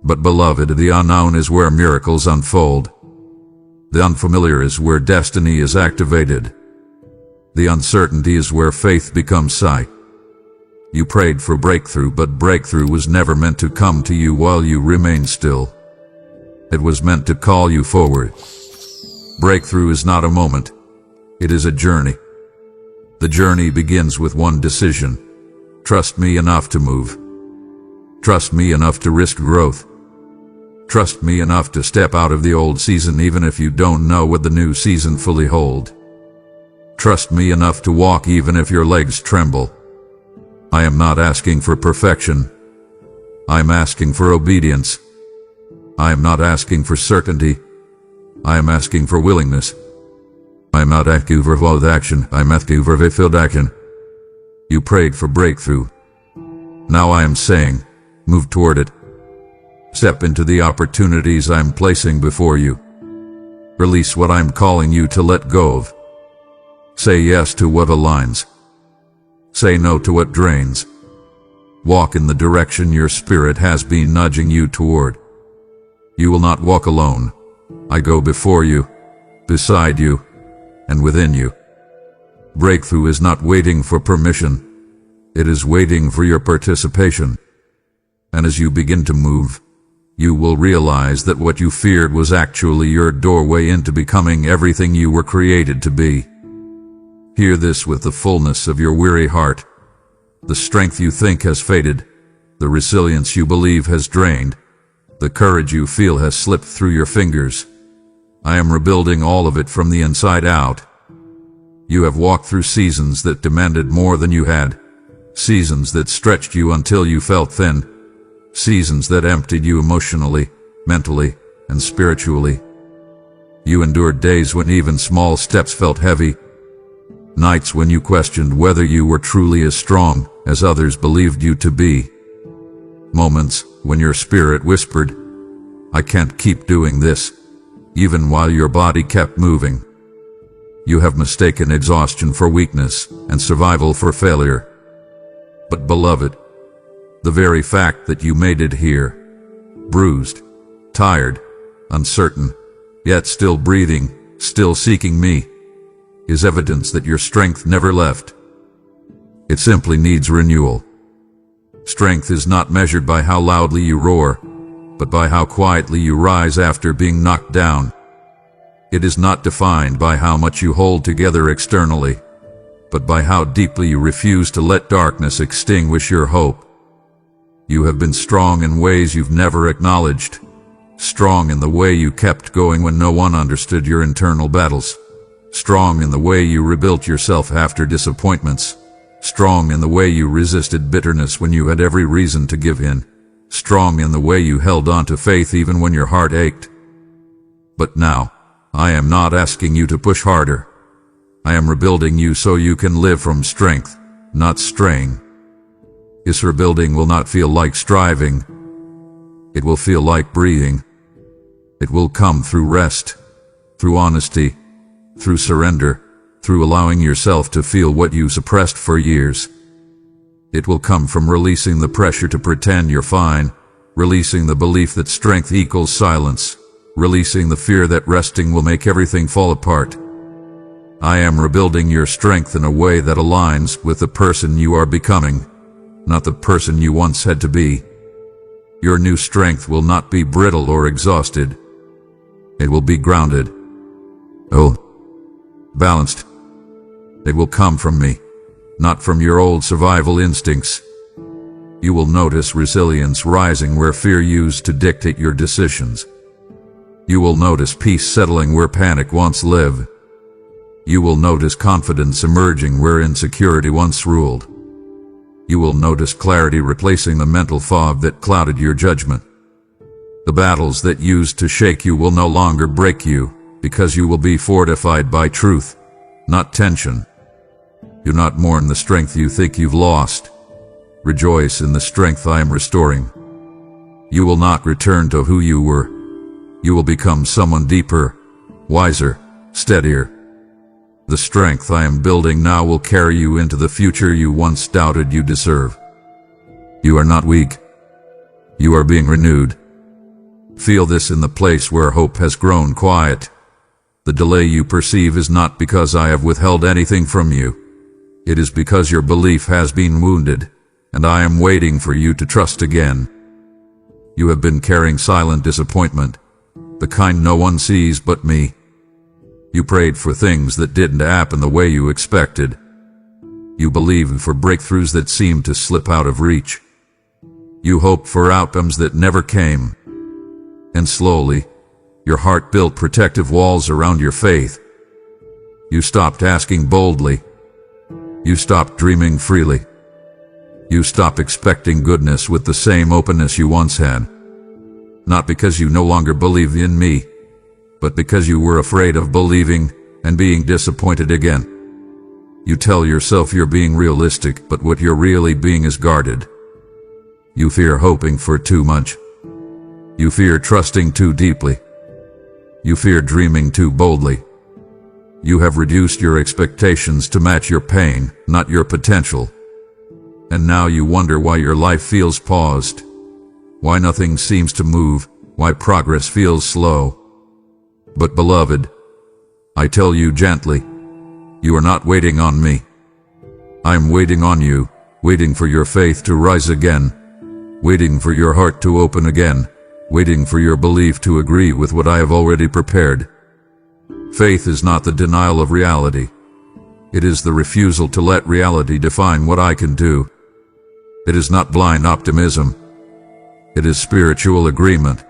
But beloved, the unknown is where miracles unfold. The unfamiliar is where destiny is activated. The uncertainty is where faith becomes sight. You prayed for breakthrough, but breakthrough was never meant to come to you while you remained still. It was meant to call you forward. Breakthrough is not a moment. It is a journey. The journey begins with one decision. Trust me enough to move. Trust me enough to risk growth. Trust me enough to step out of the old season even if you don't know what the new season fully holds. Trust me enough to walk even if your legs tremble. I am not asking for perfection. I am asking for obedience. I am not asking for certainty. I am asking for willingness. I am not asking for bold action. I am asking for fulfilled action. You prayed for breakthrough. Now I am saying, move toward it. Step into the opportunities I am placing before you. Release what I am calling you to let go of. Say yes to what aligns. Say no to what drains. Walk in the direction your spirit has been nudging you toward. You will not walk alone. I go before you, beside you, and within you. Breakthrough is not waiting for permission. It is waiting for your participation. And as you begin to move, you will realize that what you feared was actually your doorway into becoming everything you were created to be. Hear this with the fullness of your weary heart. The strength you think has faded, the resilience you believe has drained, the courage you feel has slipped through your fingers. I am rebuilding all of it from the inside out. You have walked through seasons that demanded more than you had, seasons that stretched you until you felt thin, seasons that emptied you emotionally, mentally, and spiritually. You endured days when even small steps felt heavy, nights when you questioned whether you were truly as strong as others believed you to be, moments when your spirit whispered, I can't keep doing this, even while your body kept moving. You have mistaken exhaustion for weakness and survival for failure. But beloved, the very fact that you made it here, bruised, tired, uncertain, yet still breathing, still seeking me, is evidence that your strength never left. It simply needs renewal. Strength is not measured by how loudly you roar, but by how quietly you rise after being knocked down. It is not defined by how much you hold together externally, but by how deeply you refuse to let darkness extinguish your hope. You have been strong in ways you've never acknowledged, strong in the way you kept going when no one understood your internal battles, strong in the way you rebuilt yourself after disappointments, strong in the way you resisted bitterness when you had every reason to give in, strong in the way you held on to faith even when your heart ached. But now, I am not asking you to push harder. I am rebuilding you so you can live from strength, not strain. This rebuilding will not feel like striving. It will feel like breathing. It will come through rest, through honesty, through surrender, through allowing yourself to feel what you suppressed for years. It will come from releasing the pressure to pretend you're fine, releasing the belief that strength equals silence, releasing the fear that resting will make everything fall apart. I am rebuilding your strength in a way that aligns with the person you are becoming, not the person you once had to be. Your new strength will not be brittle or exhausted. It will be grounded. Balanced. It will come from me, not from your old survival instincts. You will notice resilience rising where fear used to dictate your decisions. You will notice peace settling where panic once lived. You will notice confidence emerging where insecurity once ruled. You will notice clarity replacing the mental fog that clouded your judgment. The battles that used to shake you will no longer break you, because you will be fortified by truth, not tension. Do not mourn the strength you think you've lost. Rejoice in the strength I am restoring. You will not return to who you were. You will become someone deeper, wiser, steadier. The strength I am building now will carry you into the future you once doubted you deserve. You are not weak. You are being renewed. Feel this in the place where hope has grown quiet. The delay you perceive is not because I have withheld anything from you. It is because your belief has been wounded, and I am waiting for you to trust again. You have been carrying silent disappointment, the kind no one sees but me. You prayed for things that didn't happen the way you expected. You believed for breakthroughs that seemed to slip out of reach. You hoped for outcomes that never came. And slowly, your heart built protective walls around your faith. You stopped asking boldly. You stopped dreaming freely. You stopped expecting goodness with the same openness you once had. Not because you no longer believed in me, but because you were afraid of believing and being disappointed again. You tell yourself you're being realistic, but what you're really being is guarded. You fear hoping for too much. You fear trusting too deeply. You fear dreaming too boldly. You have reduced your expectations to match your pain, not your potential. And now you wonder why your life feels paused, why nothing seems to move, why progress feels slow. But beloved, I tell you gently, you are not waiting on me. I am waiting on you, waiting for your faith to rise again, waiting for your heart to open again, waiting for your belief to agree with what I have already prepared. Faith is not the denial of reality. It is the refusal to let reality define what I can do. It is not blind optimism. It is spiritual agreement.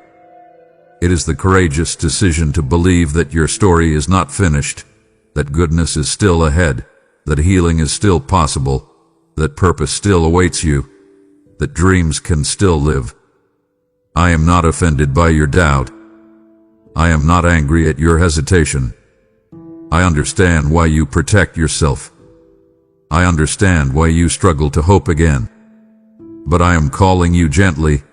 It is the courageous decision to believe that your story is not finished, that goodness is still ahead, that healing is still possible, that purpose still awaits you, that dreams can still live. I am not offended by your doubt. I am not angry at your hesitation. I understand why you protect yourself. I understand why you struggle to hope again. But I am calling you gently,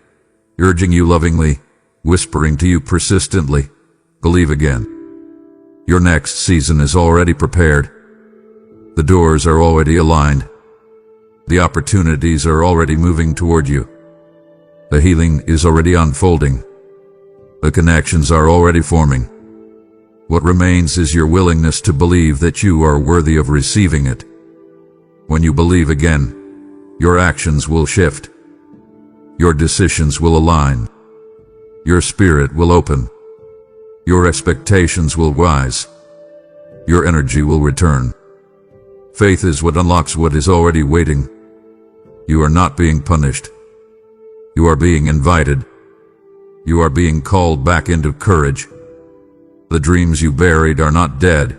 urging you lovingly, whispering to you persistently, believe again. Your next season is already prepared. The doors are already aligned. The opportunities are already moving toward you. The healing is already unfolding. The connections are already forming. What remains is your willingness to believe that you are worthy of receiving it. When you believe again, your actions will shift. Your decisions will align. Your spirit will open. Your expectations will rise. Your energy will return. Faith is what unlocks what is already waiting. You are not being punished. You are being invited. You are being called back into courage. The dreams you buried are not dead.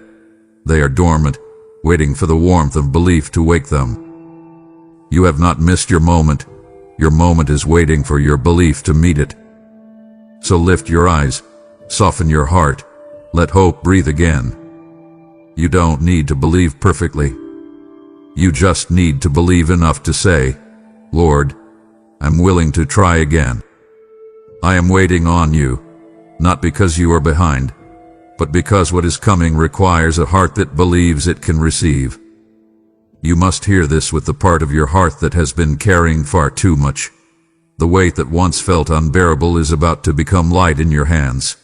They are dormant, waiting for the warmth of belief to wake them. You have not missed your moment. Your moment is waiting for your belief to meet it. So lift your eyes, soften your heart, let hope breathe again. You don't need to believe perfectly. You just need to believe enough to say, Lord, I'm willing to try again. I am waiting on you, not because you are behind, but because what is coming requires a heart that believes it can receive. You must hear this with the part of your heart that has been carrying far too much. The weight that once felt unbearable is about to become light in your hands.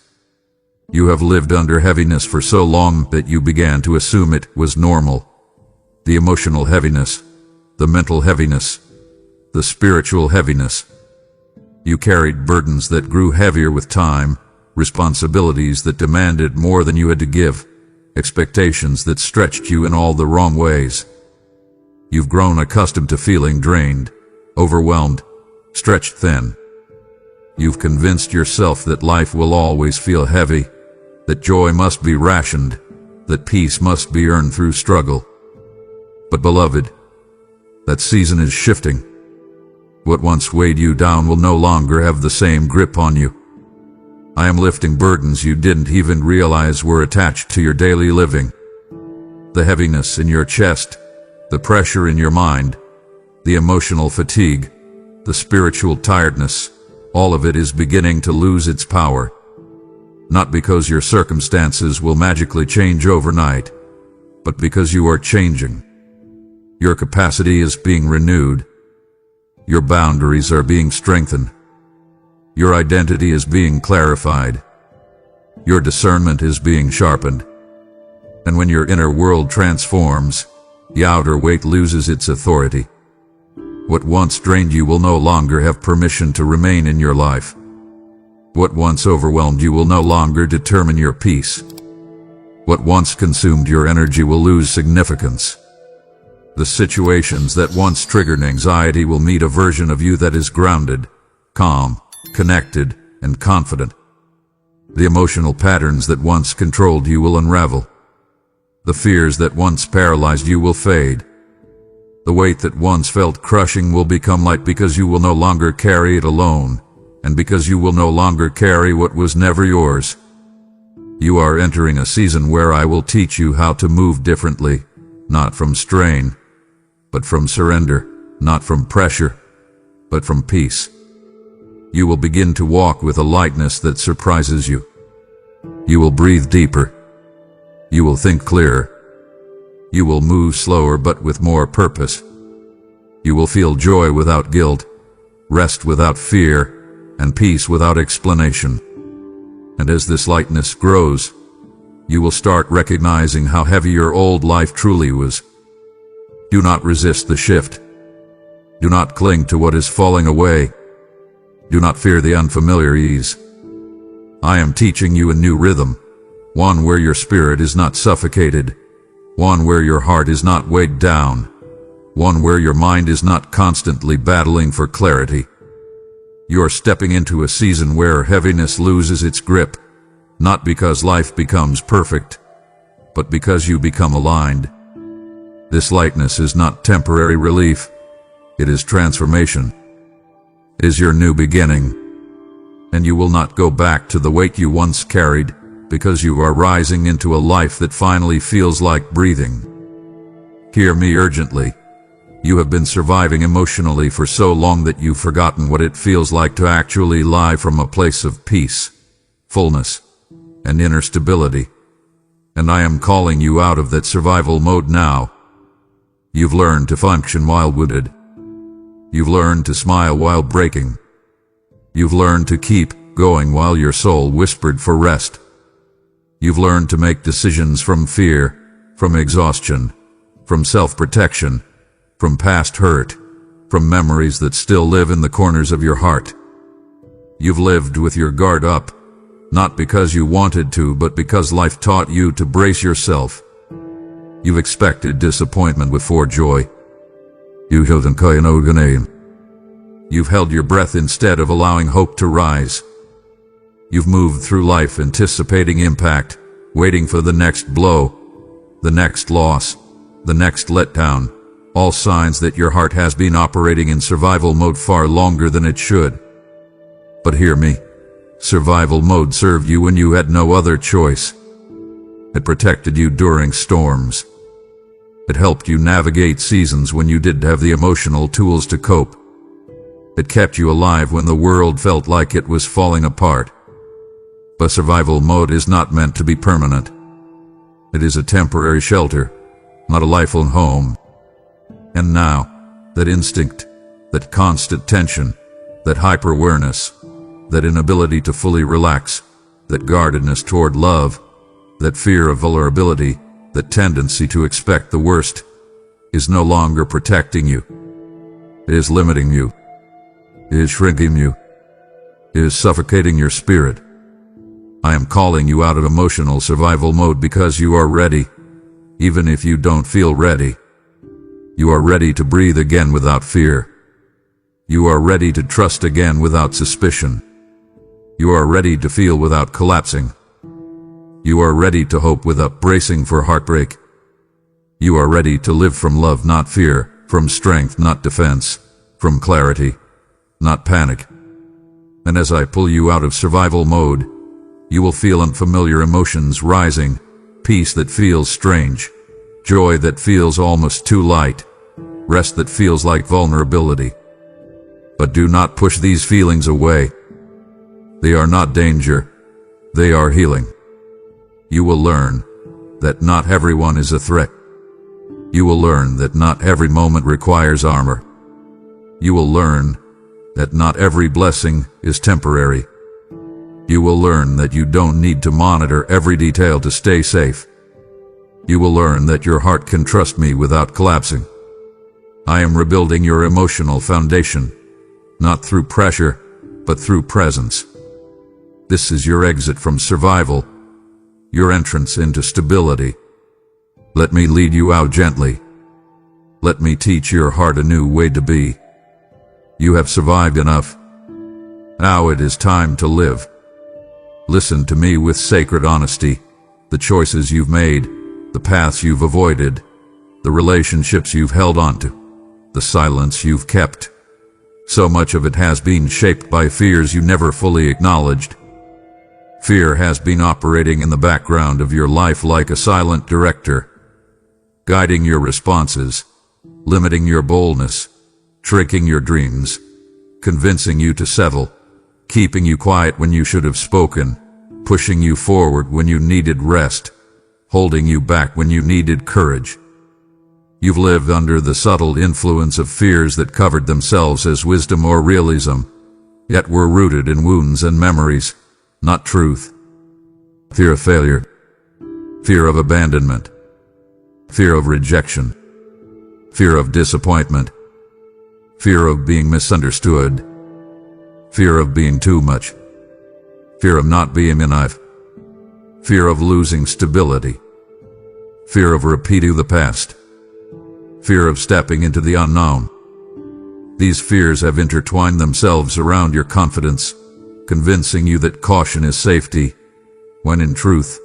You have lived under heaviness for so long that you began to assume it was normal. The emotional heaviness, the mental heaviness, the spiritual heaviness. You carried burdens that grew heavier with time, responsibilities that demanded more than you had to give, expectations that stretched you in all the wrong ways. You've grown accustomed to feeling drained, overwhelmed, stretched thin. You've convinced yourself that life will always feel heavy, that joy must be rationed, that peace must be earned through struggle. But beloved, that season is shifting. What once weighed you down will no longer have the same grip on you. I am lifting burdens you didn't even realize were attached to your daily living. The heaviness in your chest, the pressure in your mind, the emotional fatigue, the spiritual tiredness, all of it is beginning to lose its power. Not because your circumstances will magically change overnight, but because you are changing. Your capacity is being renewed. Your boundaries are being strengthened. Your identity is being clarified. Your discernment is being sharpened. And when your inner world transforms, the outer weight loses its authority. What once drained you will no longer have permission to remain in your life. What once overwhelmed you will no longer determine your peace. What once consumed your energy will lose significance. The situations that once triggered anxiety will meet a version of you that is grounded, calm, connected, and confident. The emotional patterns that once controlled you will unravel. The fears that once paralyzed you will fade. The weight that once felt crushing will become light because you will no longer carry it alone, and because you will no longer carry what was never yours. You are entering a season where I will teach you how to move differently, not from strain, but from surrender, not from pressure, but from peace. You will begin to walk with a lightness that surprises you. You will breathe deeper. You will think clearer. You will move slower but with more purpose. You will feel joy without guilt, rest without fear, and peace without explanation. And as this lightness grows, you will start recognizing how heavy your old life truly was. Do not resist the shift. Do not cling to what is falling away. Do not fear the unfamiliar ease. I am teaching you a new rhythm, one where your spirit is not suffocated, one where your heart is not weighed down, one where your mind is not constantly battling for clarity. You are stepping into a season where heaviness loses its grip, not because life becomes perfect, but because you become aligned. This lightness is not temporary relief. It is transformation. It is your new beginning. And you will not go back to the weight you once carried, because you are rising into a life that finally feels like breathing. Hear me urgently. You have been surviving emotionally for so long that you've forgotten what it feels like to actually live from a place of peace, fullness, and inner stability. And I am calling you out of that survival mode now. You've learned to function while wounded. You've learned to smile while breaking. You've learned to keep going while your soul whispered for rest. You've learned to make decisions from fear, from exhaustion, from self-protection, from past hurt, from memories that still live in the corners of your heart. You've lived with your guard up, not because you wanted to, but because life taught you to brace yourself. You've expected disappointment before joy. You've held your breath instead of allowing hope to rise. You've moved through life anticipating impact, waiting for the next blow, the next loss, the next letdown, all signs that your heart has been operating in survival mode far longer than it should. But hear me, survival mode served you when you had no other choice. It protected you during storms. It helped you navigate seasons when you didn't have the emotional tools to cope. It kept you alive when the world felt like it was falling apart. But survival mode is not meant to be permanent. It is a temporary shelter, not a lifelong home. And now, that instinct, that constant tension, that hyper-awareness, that inability to fully relax, that guardedness toward love, that fear of vulnerability, that tendency to expect the worst, is no longer protecting you. It is limiting you. It is shrinking you. It is suffocating your spirit. I am calling you out of emotional survival mode because you are ready, even if you don't feel ready. You are ready to breathe again without fear. You are ready to trust again without suspicion. You are ready to feel without collapsing. You are ready to hope without bracing for heartbreak. You are ready to live from love, not fear, from strength, not defense, from clarity, not panic. And as I pull you out of survival mode, you will feel unfamiliar emotions rising, peace that feels strange, joy that feels almost too light, rest that feels like vulnerability. But do not push these feelings away. They are not danger, they are healing. You will learn that not everyone is a threat. You will learn that not every moment requires armor. You will learn that not every blessing is temporary. You will learn that you don't need to monitor every detail to stay safe. You will learn that your heart can trust me without collapsing. I am rebuilding your emotional foundation, not through pressure, but through presence. This is your exit from survival, your entrance into stability. Let me lead you out gently. Let me teach your heart a new way to be. You have survived enough. Now it is time to live. Listen to me with sacred honesty. The choices you've made, the paths you've avoided, the relationships you've held onto, the silence you've kept. So much of it has been shaped by fears you never fully acknowledged. Fear has been operating in the background of your life like a silent director, guiding your responses, limiting your boldness, tricking your dreams, convincing you to settle, keeping you quiet when you should have spoken, pushing you forward when you needed rest, holding you back when you needed courage. You've lived under the subtle influence of fears that covered themselves as wisdom or realism, yet were rooted in wounds and memories, not truth. Fear of failure, fear of abandonment, fear of rejection, fear of disappointment, fear of being misunderstood, fear of being too much, fear of not being enough, fear of losing stability, fear of repeating the past, fear of stepping into the unknown. These fears have intertwined themselves around your confidence, convincing you that caution is safety, when in truth,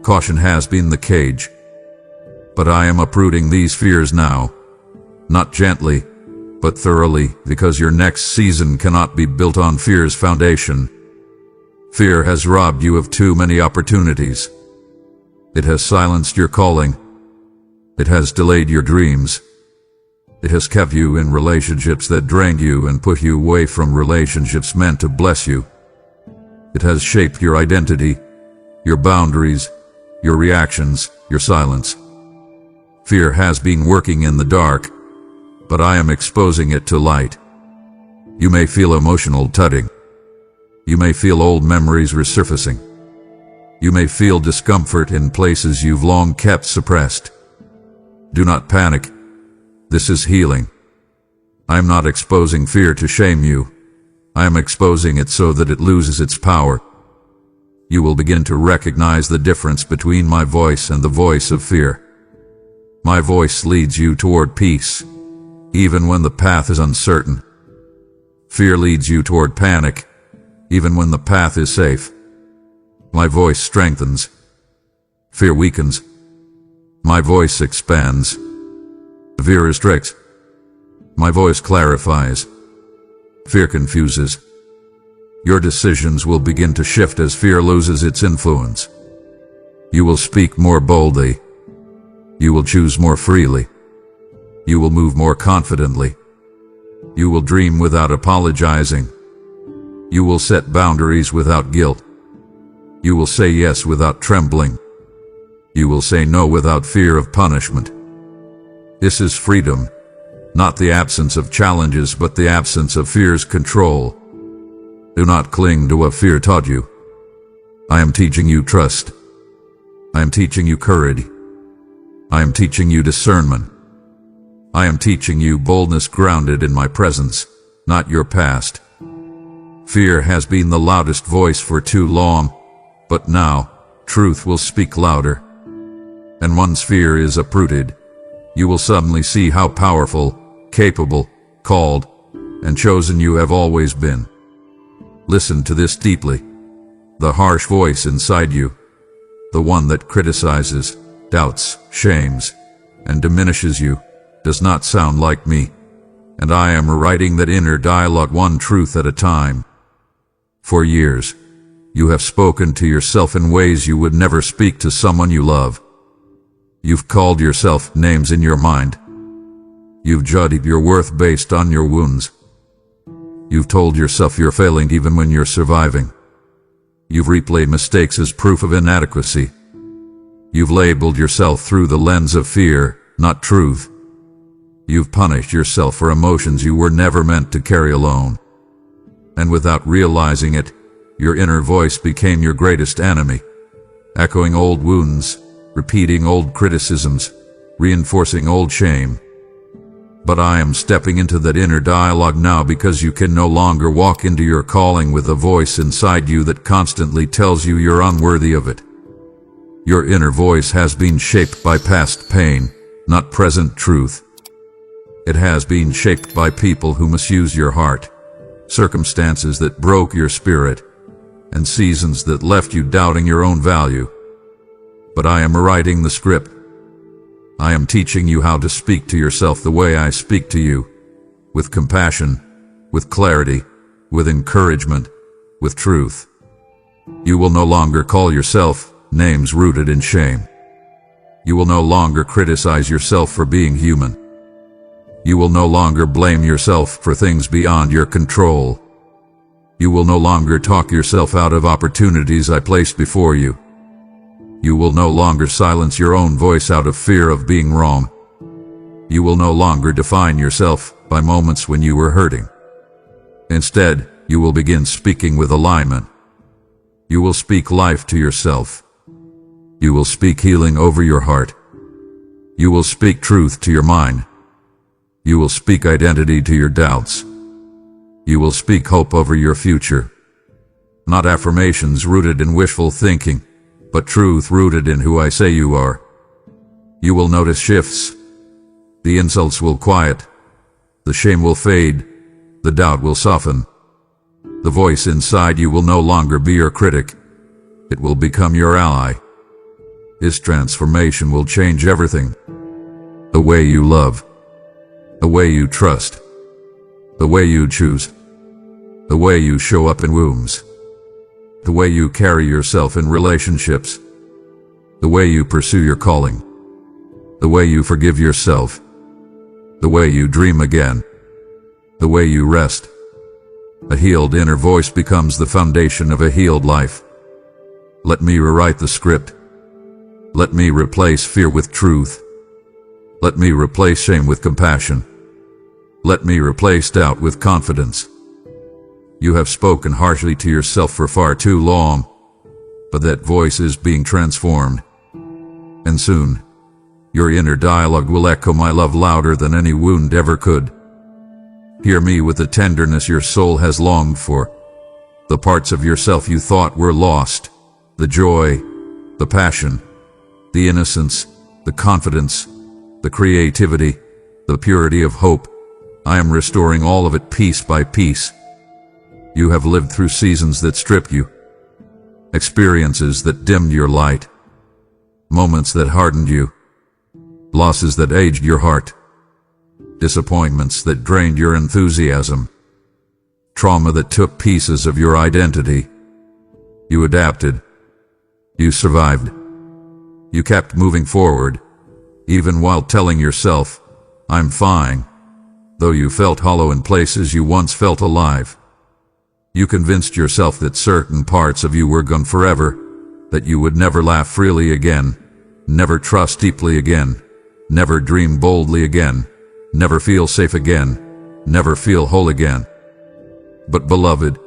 caution has been the cage. But I am uprooting these fears now, not gently, but thoroughly, because your next season cannot be built on fear's foundation. Fear has robbed you of too many opportunities. It has silenced your calling. It has delayed your dreams. It has kept you in relationships that drained you and put you away from relationships meant to bless you. It has shaped your identity, your boundaries, your reactions, your silence. Fear has been working in the dark, but I am exposing it to light. You may feel emotional tugging. You may feel old memories resurfacing. You may feel discomfort in places you've long kept suppressed. Do not panic. This is healing. I am not exposing fear to shame you. I am exposing it so that it loses its power. You will begin to recognize the difference between my voice and the voice of fear. My voice leads you toward peace, even when the path is uncertain. Fear leads you toward panic, even when the path is safe. My voice strengthens. Fear weakens. My voice expands. Fear restricts. My voice clarifies. Fear confuses. Your decisions will begin to shift as fear loses its influence. You will speak more boldly. You will choose more freely. You will move more confidently. You will dream without apologizing. You will set boundaries without guilt. You will say yes without trembling. You will say no without fear of punishment. This is freedom, not the absence of challenges, but the absence of fear's control. Do not cling to what fear taught you. I am teaching you trust. I am teaching you courage. I am teaching you discernment. I am teaching you boldness grounded in my presence, not your past. Fear has been the loudest voice for too long, but now, truth will speak louder. And once fear is uprooted, you will suddenly see how powerful, capable, called, and chosen you have always been. Listen to this deeply. The harsh voice inside you, the one that criticizes, doubts, shames, and diminishes you, does not sound like me, and I am rewriting that inner dialogue one truth at a time. For years, you have spoken to yourself in ways you would never speak to someone you love. You've called yourself names in your mind. You've judged your worth based on your wounds. You've told yourself you're failing even when you're surviving. You've replayed mistakes as proof of inadequacy. You've labeled yourself through the lens of fear, not truth. You've punished yourself for emotions you were never meant to carry alone. And without realizing it, your inner voice became your greatest enemy, echoing old wounds, repeating old criticisms, reinforcing old shame. But I am stepping into that inner dialogue now because you can no longer walk into your calling with a voice inside you that constantly tells you you're unworthy of it. Your inner voice has been shaped by past pain, not present truth. It has been shaped by people who misuse your heart, circumstances that broke your spirit, and seasons that left you doubting your own value. But I am rewriting the script. I am teaching you how to speak to yourself the way I speak to you, with compassion, with clarity, with encouragement, with truth. You will no longer call yourself names rooted in shame. You will no longer criticize yourself for being human. You will no longer blame yourself for things beyond your control. You will no longer talk yourself out of opportunities I placed before you. You will no longer silence your own voice out of fear of being wrong. You will no longer define yourself by moments when you were hurting. Instead, you will begin speaking with alignment. You will speak life to yourself. You will speak healing over your heart. You will speak truth to your mind. You will speak identity to your doubts. You will speak hope over your future. Not affirmations rooted in wishful thinking, but truth rooted in who I say you are. You will notice shifts. The insults will quiet. The shame will fade. The doubt will soften. The voice inside you will no longer be your critic. It will become your ally. This transformation will change everything. The way you love. The way you trust. The way you choose. The way you show up in wombs. The way you carry yourself in relationships, the way you pursue your calling, the way you forgive yourself, the way you dream again, the way you rest. A healed inner voice becomes the foundation of a healed life. Let me rewrite the script. Let me replace fear with truth. Let me replace shame with compassion. Let me replace doubt with confidence. You have spoken harshly to yourself for far too long, but that voice is being transformed. And soon, your inner dialogue will echo my love louder than any wound ever could. Hear me with the tenderness your soul has longed for, the parts of yourself you thought were lost, the joy, the passion, the innocence, the confidence, the creativity, the purity of hope. I am restoring all of it piece by piece. You have lived through seasons that stripped you, experiences that dimmed your light, moments that hardened you, losses that aged your heart, disappointments that drained your enthusiasm, trauma that took pieces of your identity. You adapted. You survived. You kept moving forward, even while telling yourself, "I'm fine," though you felt hollow in places you once felt alive. You convinced yourself that certain parts of you were gone forever, that you would never laugh freely again, never trust deeply again, never dream boldly again, never feel safe again, never feel whole again. But beloved,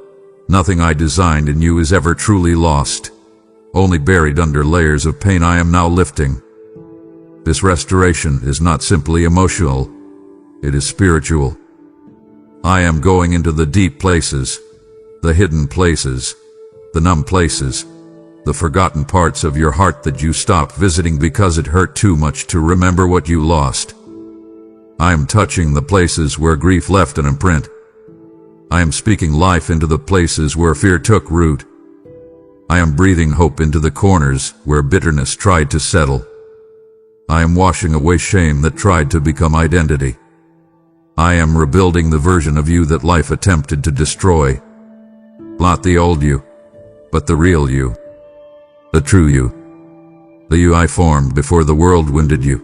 nothing I designed in you is ever truly lost, only buried under layers of pain I am now lifting. This restoration is not simply emotional, it is spiritual. I am going into the deep places, the hidden places, the numb places, the forgotten parts of your heart that you stopped visiting because it hurt too much to remember what you lost. I am touching the places where grief left an imprint. I am speaking life into the places where fear took root. I am breathing hope into the corners where bitterness tried to settle. I am washing away shame that tried to become identity. I am rebuilding the version of you that life attempted to destroy. Not the old you, but the real you, the true you, the you I formed before the world wounded you.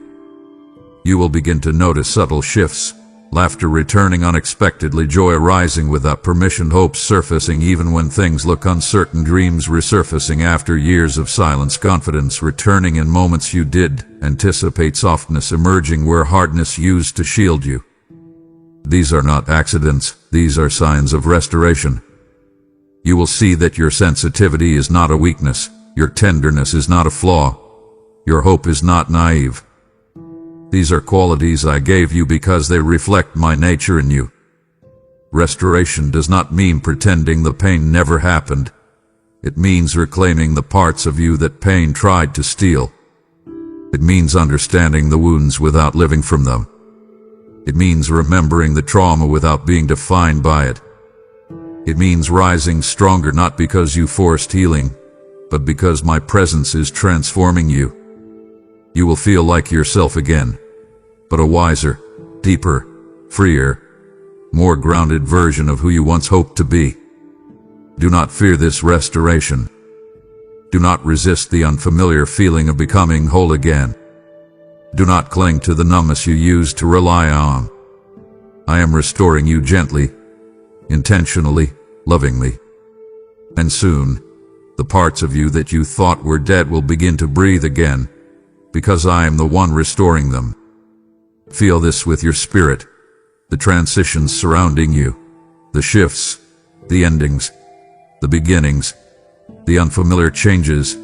You will begin to notice subtle shifts, laughter returning unexpectedly, joy arising without permission, hopes surfacing even when things look uncertain, dreams resurfacing after years of silence, confidence returning in moments you did anticipate, softness emerging where hardness used to shield you. These are not accidents, these are signs of restoration. You will see that your sensitivity is not a weakness, your tenderness is not a flaw, your hope is not naive. These are qualities I gave you because they reflect my nature in you. Restoration does not mean pretending the pain never happened. It means reclaiming the parts of you that pain tried to steal. It means understanding the wounds without living from them. It means remembering the trauma without being defined by it. It means rising stronger not because you forced healing, but because my presence is transforming you. You will feel like yourself again, but a wiser, deeper, freer, more grounded version of who you once hoped to be. Do not fear this restoration. Do not resist the unfamiliar feeling of becoming whole again. Do not cling to the numbness you used to rely on. I am restoring you gently, intentionally, lovingly. And soon, the parts of you that you thought were dead will begin to breathe again, because I am the one restoring them. Feel this with your spirit, the transitions surrounding you, the shifts, the endings, the beginnings, the unfamiliar changes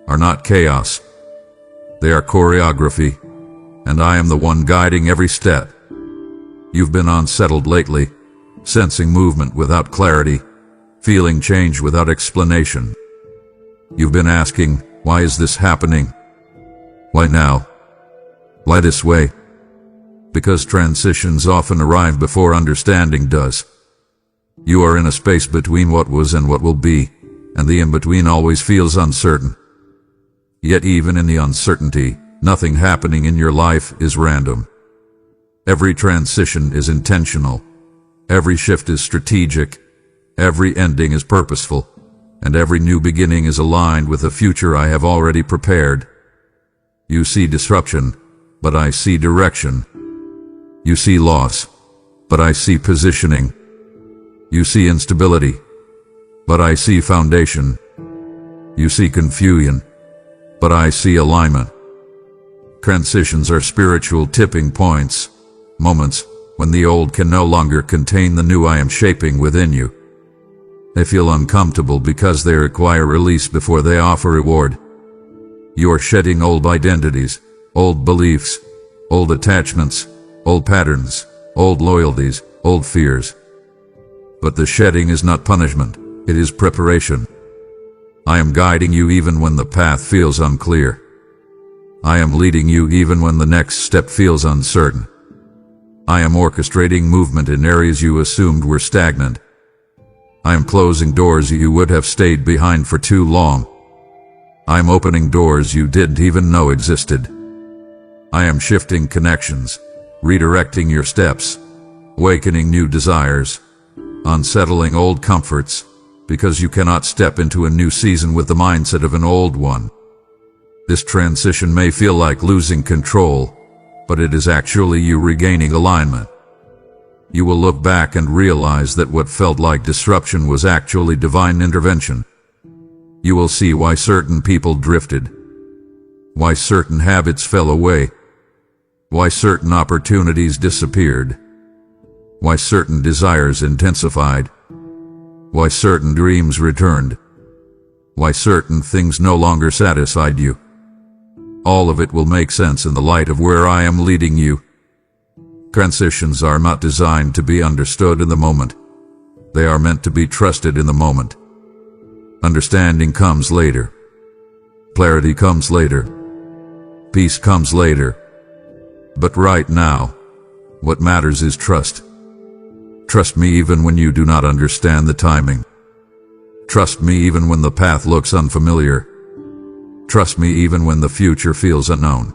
are not chaos. They are choreography, and I am the one guiding every step. You've been unsettled lately, sensing movement without clarity, feeling change without explanation. You've been asking, why is this happening? Why now? Why this way? Because transitions often arrive before understanding does. You are in a space between what was and what will be, and the in-between always feels uncertain. Yet even in the uncertainty, nothing happening in your life is random. Every transition is intentional. Every shift is strategic. Every ending is purposeful. And every new beginning is aligned with a future I have already prepared. You see disruption, but I see direction. You see loss, but I see positioning. You see instability, but I see foundation. You see confusion, but I see alignment. Transitions are spiritual tipping points, moments when the old can no longer contain the new I am shaping within you. They feel uncomfortable because they require release before they offer reward. You are shedding old identities, old beliefs, old attachments, old patterns, old loyalties, old fears. But the shedding is not punishment, it is preparation. I am guiding you even when the path feels unclear. I am leading you even when the next step feels uncertain. I am orchestrating movement in areas you assumed were stagnant. I am closing doors you would have stayed behind for too long. I am opening doors you didn't even know existed. I am shifting connections, redirecting your steps, awakening new desires, unsettling old comforts, because you cannot step into a new season with the mindset of an old one. This transition may feel like losing control, but it is actually you regaining alignment. You will look back and realize that what felt like disruption was actually divine intervention. You will see why certain people drifted, why certain habits fell away, why certain opportunities disappeared, why certain desires intensified, why certain dreams returned, why certain things no longer satisfied you. All of it will make sense in the light of where I am leading you. Transitions are not designed to be understood in the moment. They are meant to be trusted in the moment. Understanding comes later. Clarity comes later. Peace comes later. But right now, what matters is trust. Trust me even when you do not understand the timing. Trust me even when the path looks unfamiliar. Trust me even when the future feels unknown.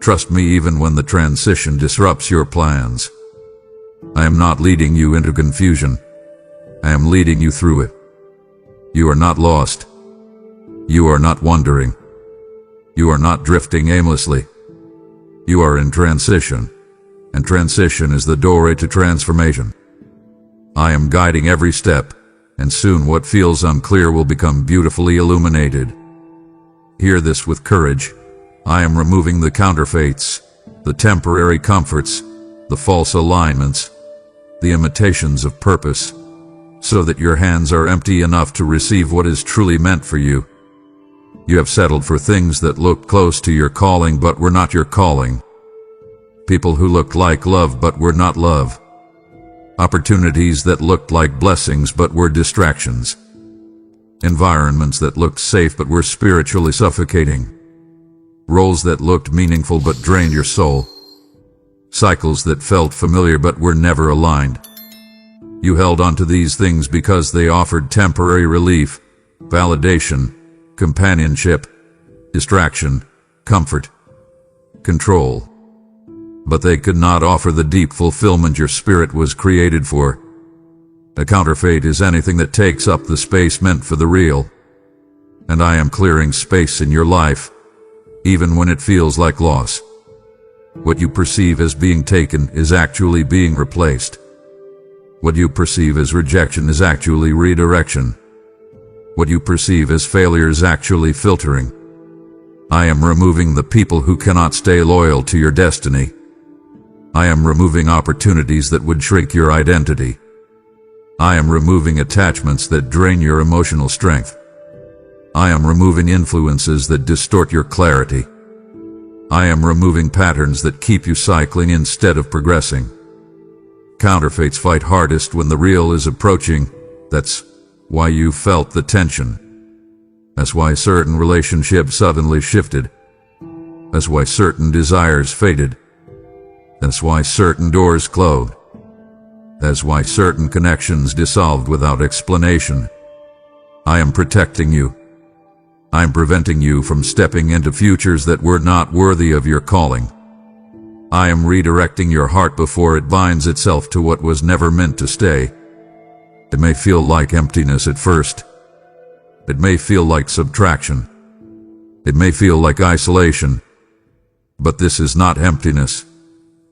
Trust me even when the transition disrupts your plans. I am not leading you into confusion. I am leading you through it. You are not lost. You are not wandering. You are not drifting aimlessly. You are in transition, and transition is the doorway to transformation. I am guiding every step, and soon what feels unclear will become beautifully illuminated. Hear this with courage. I am removing the counterfeits, the temporary comforts, the false alignments, the imitations of purpose, so that your hands are empty enough to receive what is truly meant for you. You have settled for things that looked close to your calling but were not your calling. People who looked like love but were not love. Opportunities that looked like blessings but were distractions. Environments that looked safe but were spiritually suffocating. Roles that looked meaningful but drained your soul. Cycles that felt familiar but were never aligned. You held on to these things because they offered temporary relief, validation, companionship, distraction, comfort, control. But they could not offer the deep fulfillment your spirit was created for. A counterfeit is anything that takes up the space meant for the real. And I am clearing space in your life, even when it feels like loss. What you perceive as being taken is actually being replaced. What you perceive as rejection is actually redirection. What you perceive as failure is actually filtering. I am removing the people who cannot stay loyal to your destiny. I am removing opportunities that would shrink your identity. I am removing attachments that drain your emotional strength. I am removing influences that distort your clarity. I am removing patterns that keep you cycling instead of progressing. Counterfeits fight hardest when the real is approaching. That's why you felt the tension. That's why certain relationships suddenly shifted. That's why certain desires faded. That's why certain doors closed. That's why certain connections dissolved without explanation. I am protecting you. I am preventing you from stepping into futures that were not worthy of your calling. I am redirecting your heart before it binds itself to what was never meant to stay. It may feel like emptiness at first. It may feel like subtraction. It may feel like isolation. But this is not emptiness.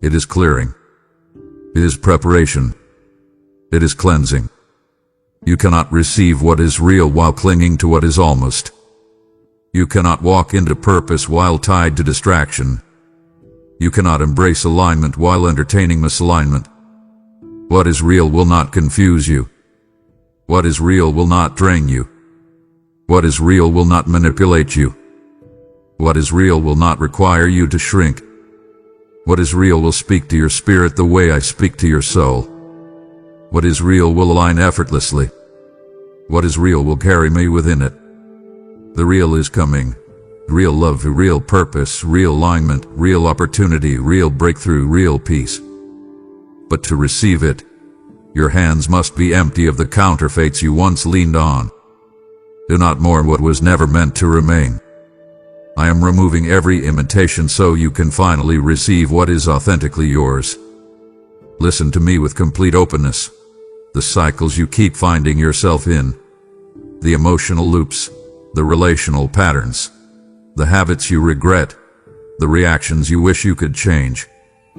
It is clearing. It is preparation. It is cleansing. You cannot receive what is real while clinging to what is almost. You cannot walk into purpose while tied to distraction. You cannot embrace alignment while entertaining misalignment. What is real will not confuse you. What is real will not drain you. What is real will not manipulate you. What is real will not require you to shrink. What is real will speak to your spirit the way I speak to your soul. What is real will align effortlessly. What is real will carry me within it. The real is coming. Real love, real purpose, real alignment, real opportunity, real breakthrough, real peace. But to receive it, your hands must be empty of the counterfeits you once leaned on. Do not mourn what was never meant to remain. I am removing every imitation so you can finally receive what is authentically yours. Listen to me with complete openness. The cycles you keep finding yourself in, the emotional loops, the relational patterns, the habits you regret, the reactions you wish you could change.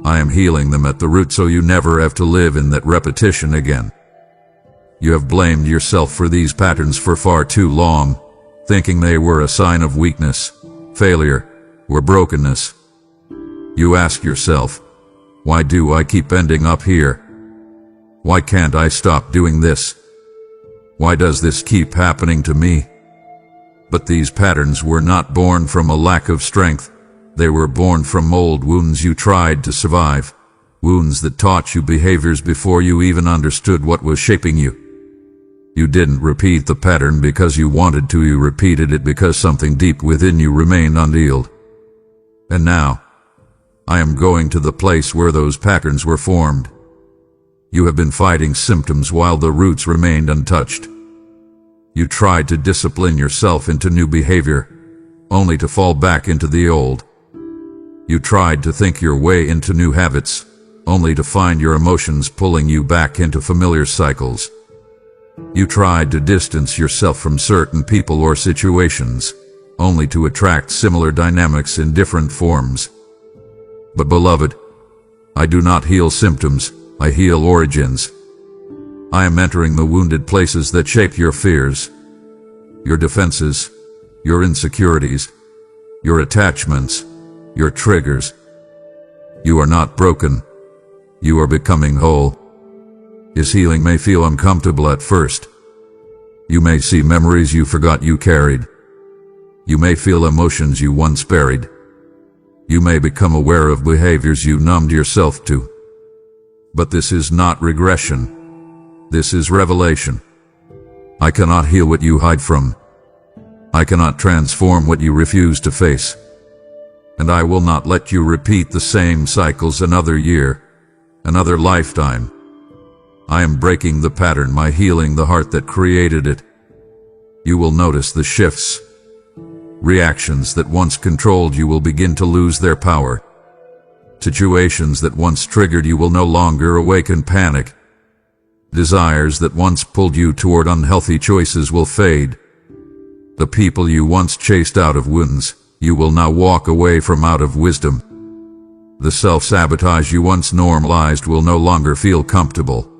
I am healing them at the root so you never have to live in that repetition again. You have blamed yourself for these patterns for far too long, thinking they were a sign of weakness, failure, or brokenness. You ask yourself, why do I keep ending up here? Why can't I stop doing this? Why does this keep happening to me? But these patterns were not born from a lack of strength. They were born from old wounds you tried to survive, wounds that taught you behaviors before you even understood what was shaping you. You didn't repeat the pattern because you wanted to, you repeated it because something deep within you remained unhealed. And now, I am going to the place where those patterns were formed. You have been fighting symptoms while the roots remained untouched. You tried to discipline yourself into new behavior, only to fall back into the old. You tried to think your way into new habits, only to find your emotions pulling you back into familiar cycles. You tried to distance yourself from certain people or situations, only to attract similar dynamics in different forms. But beloved, I do not heal symptoms, I heal origins. I am entering the wounded places that shape your fears, your defenses, your insecurities, your attachments, your triggers. You are not broken. You are becoming whole. His healing may feel uncomfortable at first. You may see memories you forgot you carried. You may feel emotions you once buried. You may become aware of behaviors you numbed yourself to. But this is not regression. This is revelation. I cannot heal what you hide from. I cannot transform what you refuse to face. And I will not let you repeat the same cycles another year, another lifetime. I am breaking the pattern by healing the heart that created it. You will notice the shifts. Reactions that once controlled you will begin to lose their power. Situations that once triggered you will no longer awaken panic. Desires that once pulled you toward unhealthy choices will fade. The people you once chased out of wounds, you will now walk away from out of wisdom. The self-sabotage you once normalized will no longer feel comfortable.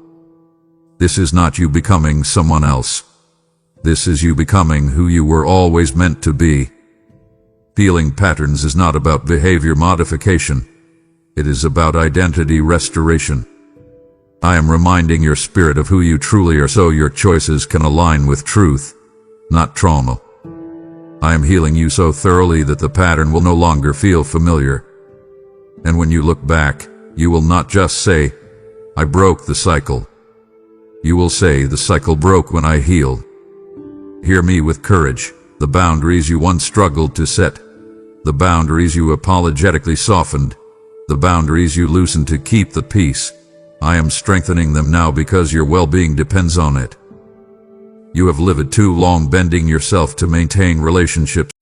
This is not you becoming someone else. This is you becoming who you were always meant to be. Healing patterns is not about behavior modification. It is about identity restoration. I am reminding your spirit of who you truly are so your choices can align with truth, not trauma. I am healing you so thoroughly that the pattern will no longer feel familiar. And when you look back, you will not just say, I broke the cycle. You will say, the cycle broke when I healed. Hear me with courage. The boundaries you once struggled to set, the boundaries you apologetically softened, the boundaries you loosened to keep the peace, I am strengthening them now because your well-being depends on it. You have lived too long bending yourself to maintain relationships